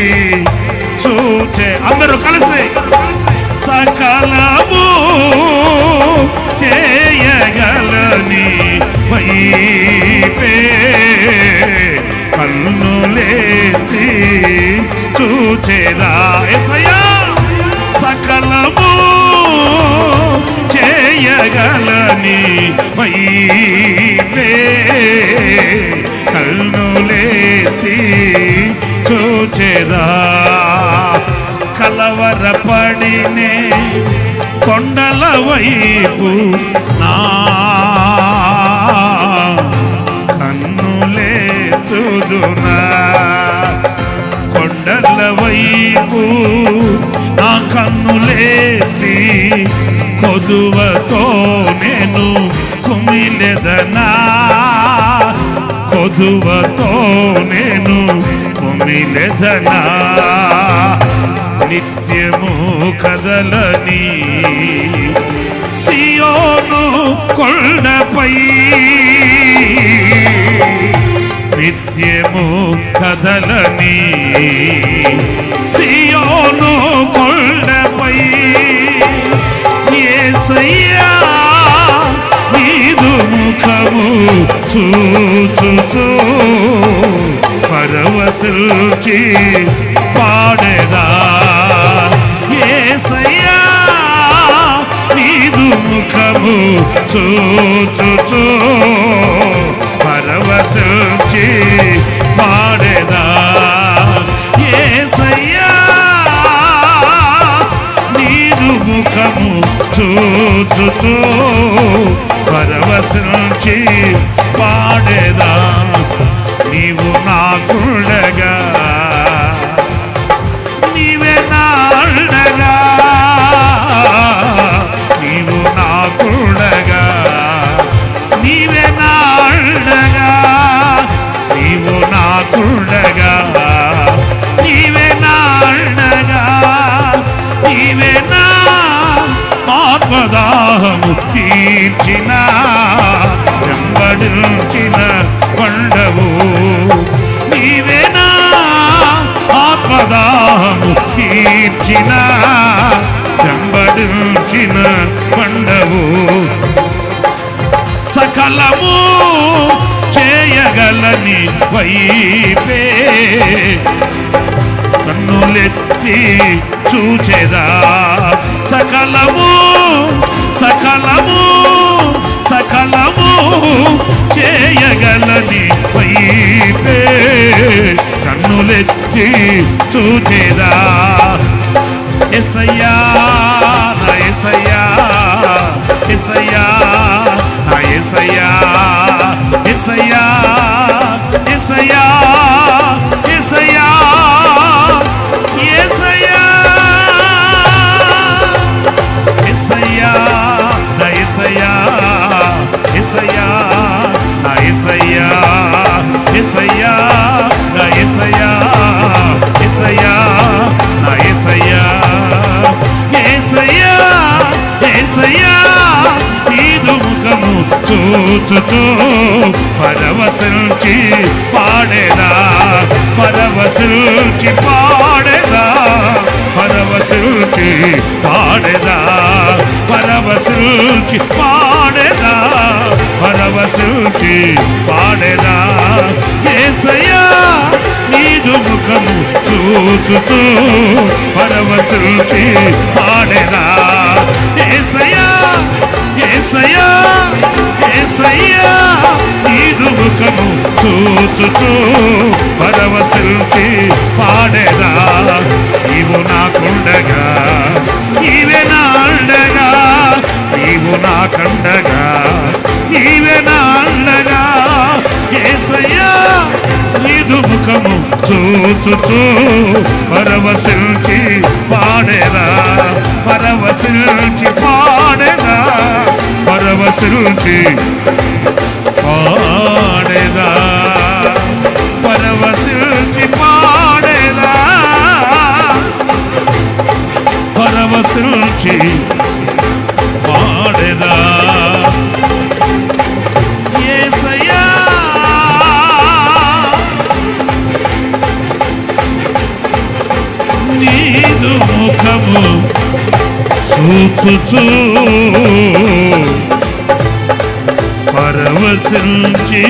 చూచే అందరూ కలిసి సకలము చేయగలని వైపే కన్నులెత్తి చూచేదా యేసయ్యా సకలము చేయగలని వైపే కన్నులెత్తి చూచేదా కలవరపడినే కొండల వైపు నా కన్నులెత్తుదునా కొండల వైపు నా కన్నులెత్తి కొదువతో నేను కుమిలెదనా కొదువతో నేను కుమిలెదనా నిత్యము కదలని సియోను కొండపై నిత్యము కదలని సియోను కొండపై యేసయ్యా నీదు ముఖము చూచుచూ పరవశించి పాడేదా యేసయ్యా నీదు ముఖము చూచుచూ పరవశించి పాడేదా యేసయ్యా నీదు ముఖము చూచుచూ పరవశించి పాడేదా నీవు నాకుండగా నీవే నాండగా నీవు నాకుండగా నీవే నాండగా నీవు నాకుండగా నీవే నాండగా నీవే నా ఆత్మదాహము తీర్చిన వెంబడించిన కొండవు నీవేనా ఆత్మదాహము తీర్చిన వెంబడించిన కొండవు సకలము చేయగలని వైపే కన్నులెత్తి చూచేదా సకలము సకలము సకలము చేయగలని వైపే కన్నులెత్తి చూచేదా యేసయ్యా నా యేసయ్యా యేసయ్యా నా యేసయ్యా యేసయ్యా యేసయ్యా యేసయ్యా యేసయ్యా యేసయ్యా నా యేసయ్యా యేసయ్యా నా యేసయ్యా యేసయ్యా నా యేసయ్యా యేసయ్యా నా యేసయ్యా యేసయ్యా యేసయ్యా నీదు ముఖము చూచుచూ పరవశించి పాడేదా పరవశించి పాడేదా పరవశించి పాడేదా పరవశించి పాడేదా పరవశించి పాడేదా యేసయ్యా నీదు ముఖము చూచుచూ పరవశించి పాడేదా యేసయ్యా యేసయ్యా యేసయ్యా నీదు ముఖము చూచుచూ పరవశించి పాడేదా నీవు నాకుండగా నీవే నాండగా నీవు నాకండగా నీవే నాండగా యేసయ్యా నీదు ముఖము చూచుచూ పరవశించి పాడేదా పరవశించి పాడేదా, పరవశించి పాడేదా, పరవశించి పాడేదా, పరవశించి పాడేదా. యేసయ్యా నీదు ముఖము చూచుచూ పరవశించి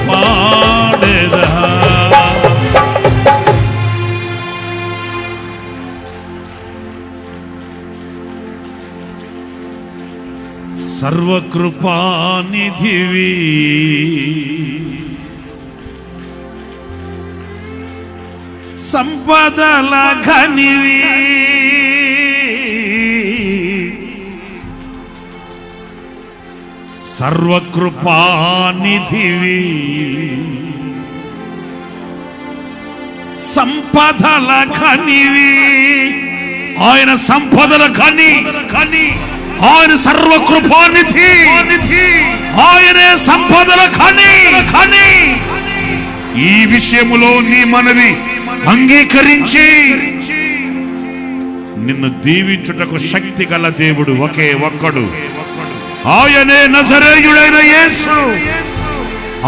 పాడేదా. సర్వకృపానిధివి సంపదల ఘనివి, సర్వకృపానిధివి సంపదల ఘనివి. ఆయన సంపదల ఘని, ఆయన సర్వకృపానిధి, ఆయనే సంపదల ఘని. ఈ విషయములో నీ మనవి అంగీకరించి నిన్ను దీవించుటకు శక్తి గల దేవుడు ఒకే ఒక్కడు, ఆయనే నజరేయుడైన యేసు.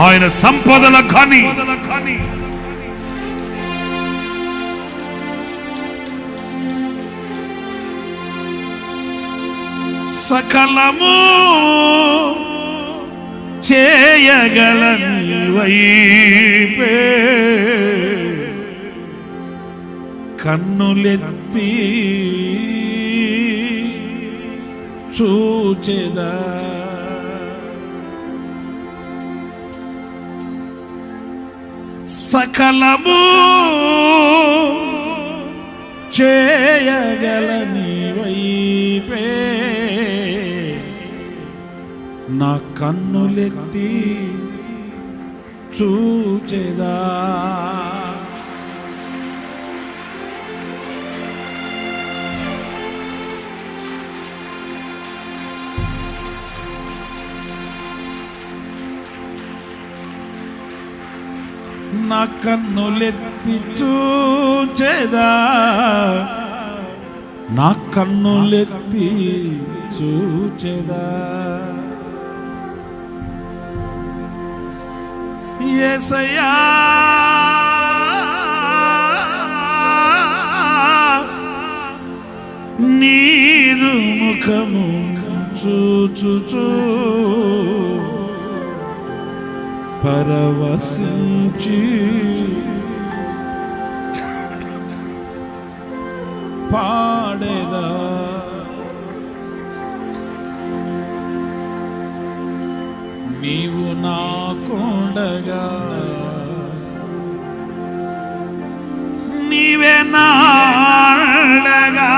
ఆయన సంపదల ఘని. సకలము చేయగల నీవైపే కన్నులెత్తి చూచెదా, సకలము చేయగల నీవైపే నా కన్నులెత్తి చూచెదా. నా కన్నులెత్తి చూచెదా, నా కన్నులెత్తి చూచెదా. యేసయ్యా నీదు ముఖము చూచుచూ పరవశించి పాడేదా. నీవు నాకుండగా నీవే నాడగా,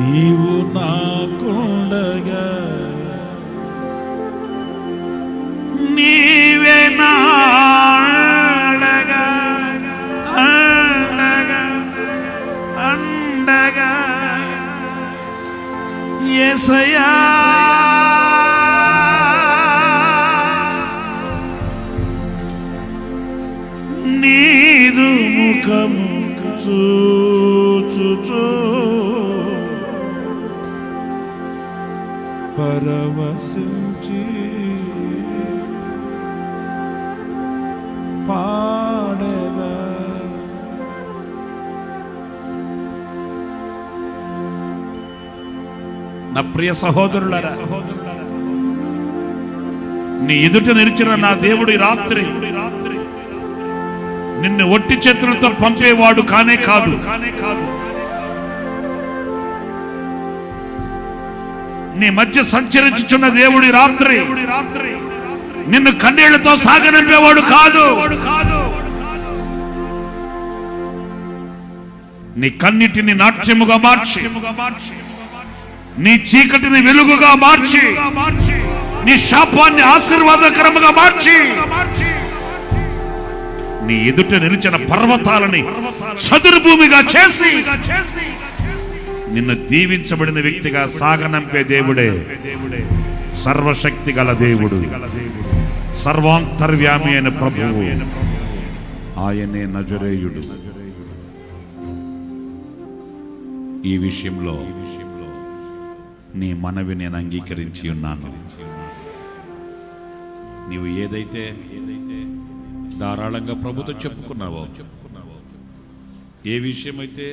నీవు నాకుండగా నీవే నాడగా, అండగా అండగా. యేసయ్యా నీదు ముఖము చూచుచూ పరవశించి పాడేదా. నా ప్రియ సహోదరులారా, నీ ఎదుట నిలిచిన నా దేవుడు ఈ రాత్రి నిన్ను ఒట్టి చేతులతో పంపేవాడు కానే కాదు. నీ మధ్య సంచరించుచున్న దేవుడి రాత్రి నిన్ను కన్నీళ్లతో సాగనంపేవాడు కాదు. నీ కన్నిటిని నాట్యముగా మార్చి, నీ చీకటిని వెలుగుగా మార్చి, నీ శాపాన్ని ఆశీర్వాదకరముగా మార్చి నీ ఎదుట నిలిచిన పర్వతాలని చదురు భూమిగా చేసి నిన్ను దీవించబడిన వ్యక్తిగా సాగనంపే దేవుడే సర్వశక్తి గల దేవుడు, సర్వాంతర్యామి అయిన ప్రభువు. ఆయనే నజరేయుడు. ఈ విషయంలో నీ మనవి నేను అంగీకరించి ఉన్నాను. నీవు ఏదైతే ధారాళంగా ప్రభుతో చెప్పుకున్నావో, ఏ విషయమైతే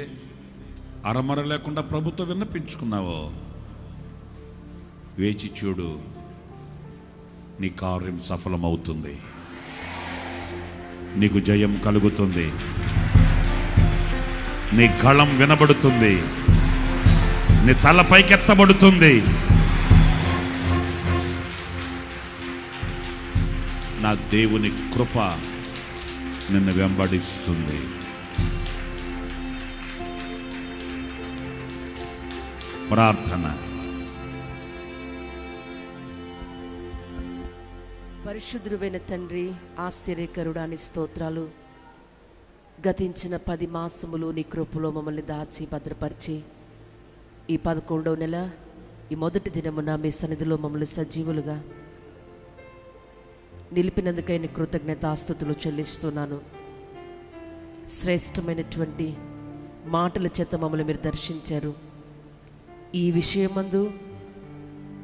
అరమర లేకుండా ప్రభుతో విన్నపించుకున్నావో, వేచి చూడు, నీ కార్యం సఫలమవుతుంది, నీకు జయం కలుగుతుంది, నీ గళం వినబడుతుంది, నీ తల పైకెత్తబడుతుంది. నా దేవుని కృప నిన్ను వెంబడిస్తుంది. ప్రార్థన. పరిశుద్ధుడైన తండ్రి, ఆశ్చర్యకరుడా నీ స్తోత్రాలు. గతించిన 10 మాసములు నీ కృపలో మమ్మల్ని దాచి భద్రపరిచి ఈ 11వ నెల ఈ మొదటి దినమున మీ సన్నిధిలో మమ్మల్ని సజీవులుగా నిలిపినందుకై నీ కృతజ్ఞతాస్తుతులు చెల్లిస్తున్నాను. శ్రేష్టమైనటువంటి మాటల చేత మమ్మల్ని మీరు దర్శించారు. ఈ విషయమందు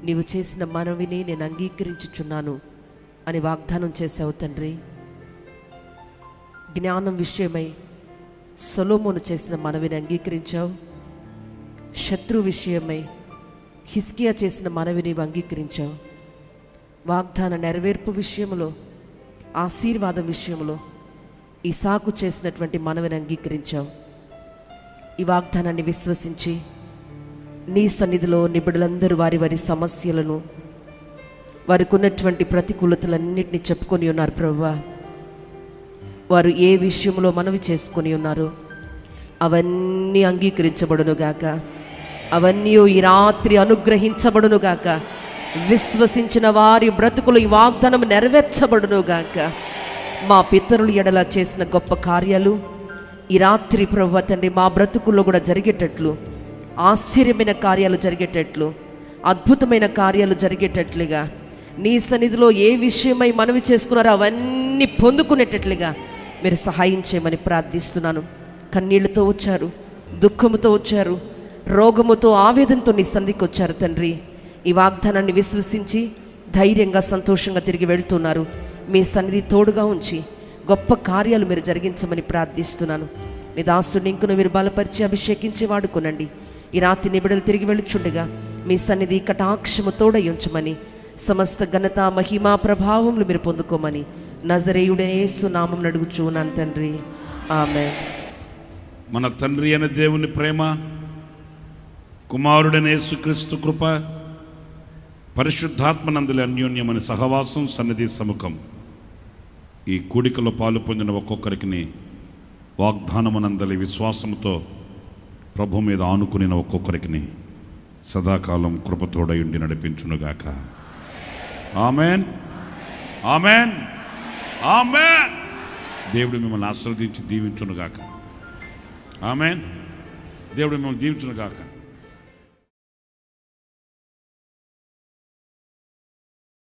నీవు చేసిన మనవిని నేను అంగీకరించుచున్నాను అని వాగ్దానం చేశావు తండ్రి. జ్ఞానం విషయమై సొలొమోను చేసిన మనవిని అంగీకరించావు. శత్రు విషయమై హిజ్కియా చేసిన మనవిని అంగీకరించావు. వాగ్దాన నెరవేర్పు విషయంలో, ఆశీర్వాదం విషయంలో ఇసాకు చేసినటువంటి మనవిని అంగీకరించావు. ఈ వాగ్దానాన్ని విశ్వసించి నీ సన్నిధిలో నిబిడలందరూ వారి వారి సమస్యలను, వారికి ఉన్నటువంటి ప్రతికూలతలన్నింటినీ చెప్పుకొని ఉన్నారు ప్రభువా. వారు ఏ విషయంలో మనవి చేసుకొని ఉన్నారో అవన్నీ అంగీకరించబడునుగాక, అవన్నీ ఈ రాత్రి అనుగ్రహించబడునుగాక. విశ్వసించిన వారి బ్రతుకులు ఈ వాగ్దానం నెరవేర్చబడునుగాక. మా పితరులు ఎడల చేసిన గొప్ప కార్యాలు ఈ రాత్రి ప్రభువా తండ్రి మా బ్రతుకుల్లో కూడా జరిగేటట్లు, ఆశ్చర్యమైన కార్యాలు జరిగేటట్లు, అద్భుతమైన కార్యాలు జరిగేటట్లుగా, నీ సన్నిధిలో ఏ విషయమై మనవి చేసుకున్నారో అవన్నీ పొందుకునేటట్లుగా మీరు సహాయం చేయమని ప్రార్థిస్తున్నాను. కన్నీళ్లతో వచ్చారు, దుఃఖముతో వచ్చారు, రోగముతో ఆవేదనతో నీ సన్నిధికి వచ్చారు తండ్రి. ఈ వాగ్దానాన్ని విశ్వసించి ధైర్యంగా సంతోషంగా తిరిగి వెళ్తున్నారు. మీ సన్నిధి తోడుగా ఉంచి గొప్ప కార్యాలు మీరు జరిగించమని ప్రార్థిస్తున్నాను. నీ దాసుని ఇంకును మీరు బలపరిచి అభిషేకించి వాడుకునండి. ఈ రాత్రి నిబిడలు తిరిగి వెళ్ళుచుండగా మీ సన్నిధి కటాక్షము తోడై ఉంచమని, సమస్త ఘనత మహిమా ప్రభావములు మీరు పొందుకోమని నజరేయుడైన యేసు నామమున అడుగుచున్నాను తండ్రి. ఆమేన్. మన తండ్రి అయిన దేవుని ప్రేమ, కుమారుడైన యేసుక్రీస్తు కృప, పరిశుద్ధాత్మనందుల అన్యోన్యమైన సహవాసం, సన్నిధి సముఖం ఈ కూడికలో పాలు పొందిన ఒక్కొక్కరికి వాగ్దానమునందలి విశ్వాసంతో ప్రభు మీద ఆనుకునిన ఒక్కొక్కరికి సదాకాలం కృపతోడై ఉండి నడిపించునుగాక. Amen, amen, amen. దేవుడు మిమ్మల్ని ఆశీర్వదించి దీవించునుగాక. ఆమెన్. దేవుడు మిమ్మల్ని దీవించునుగాక.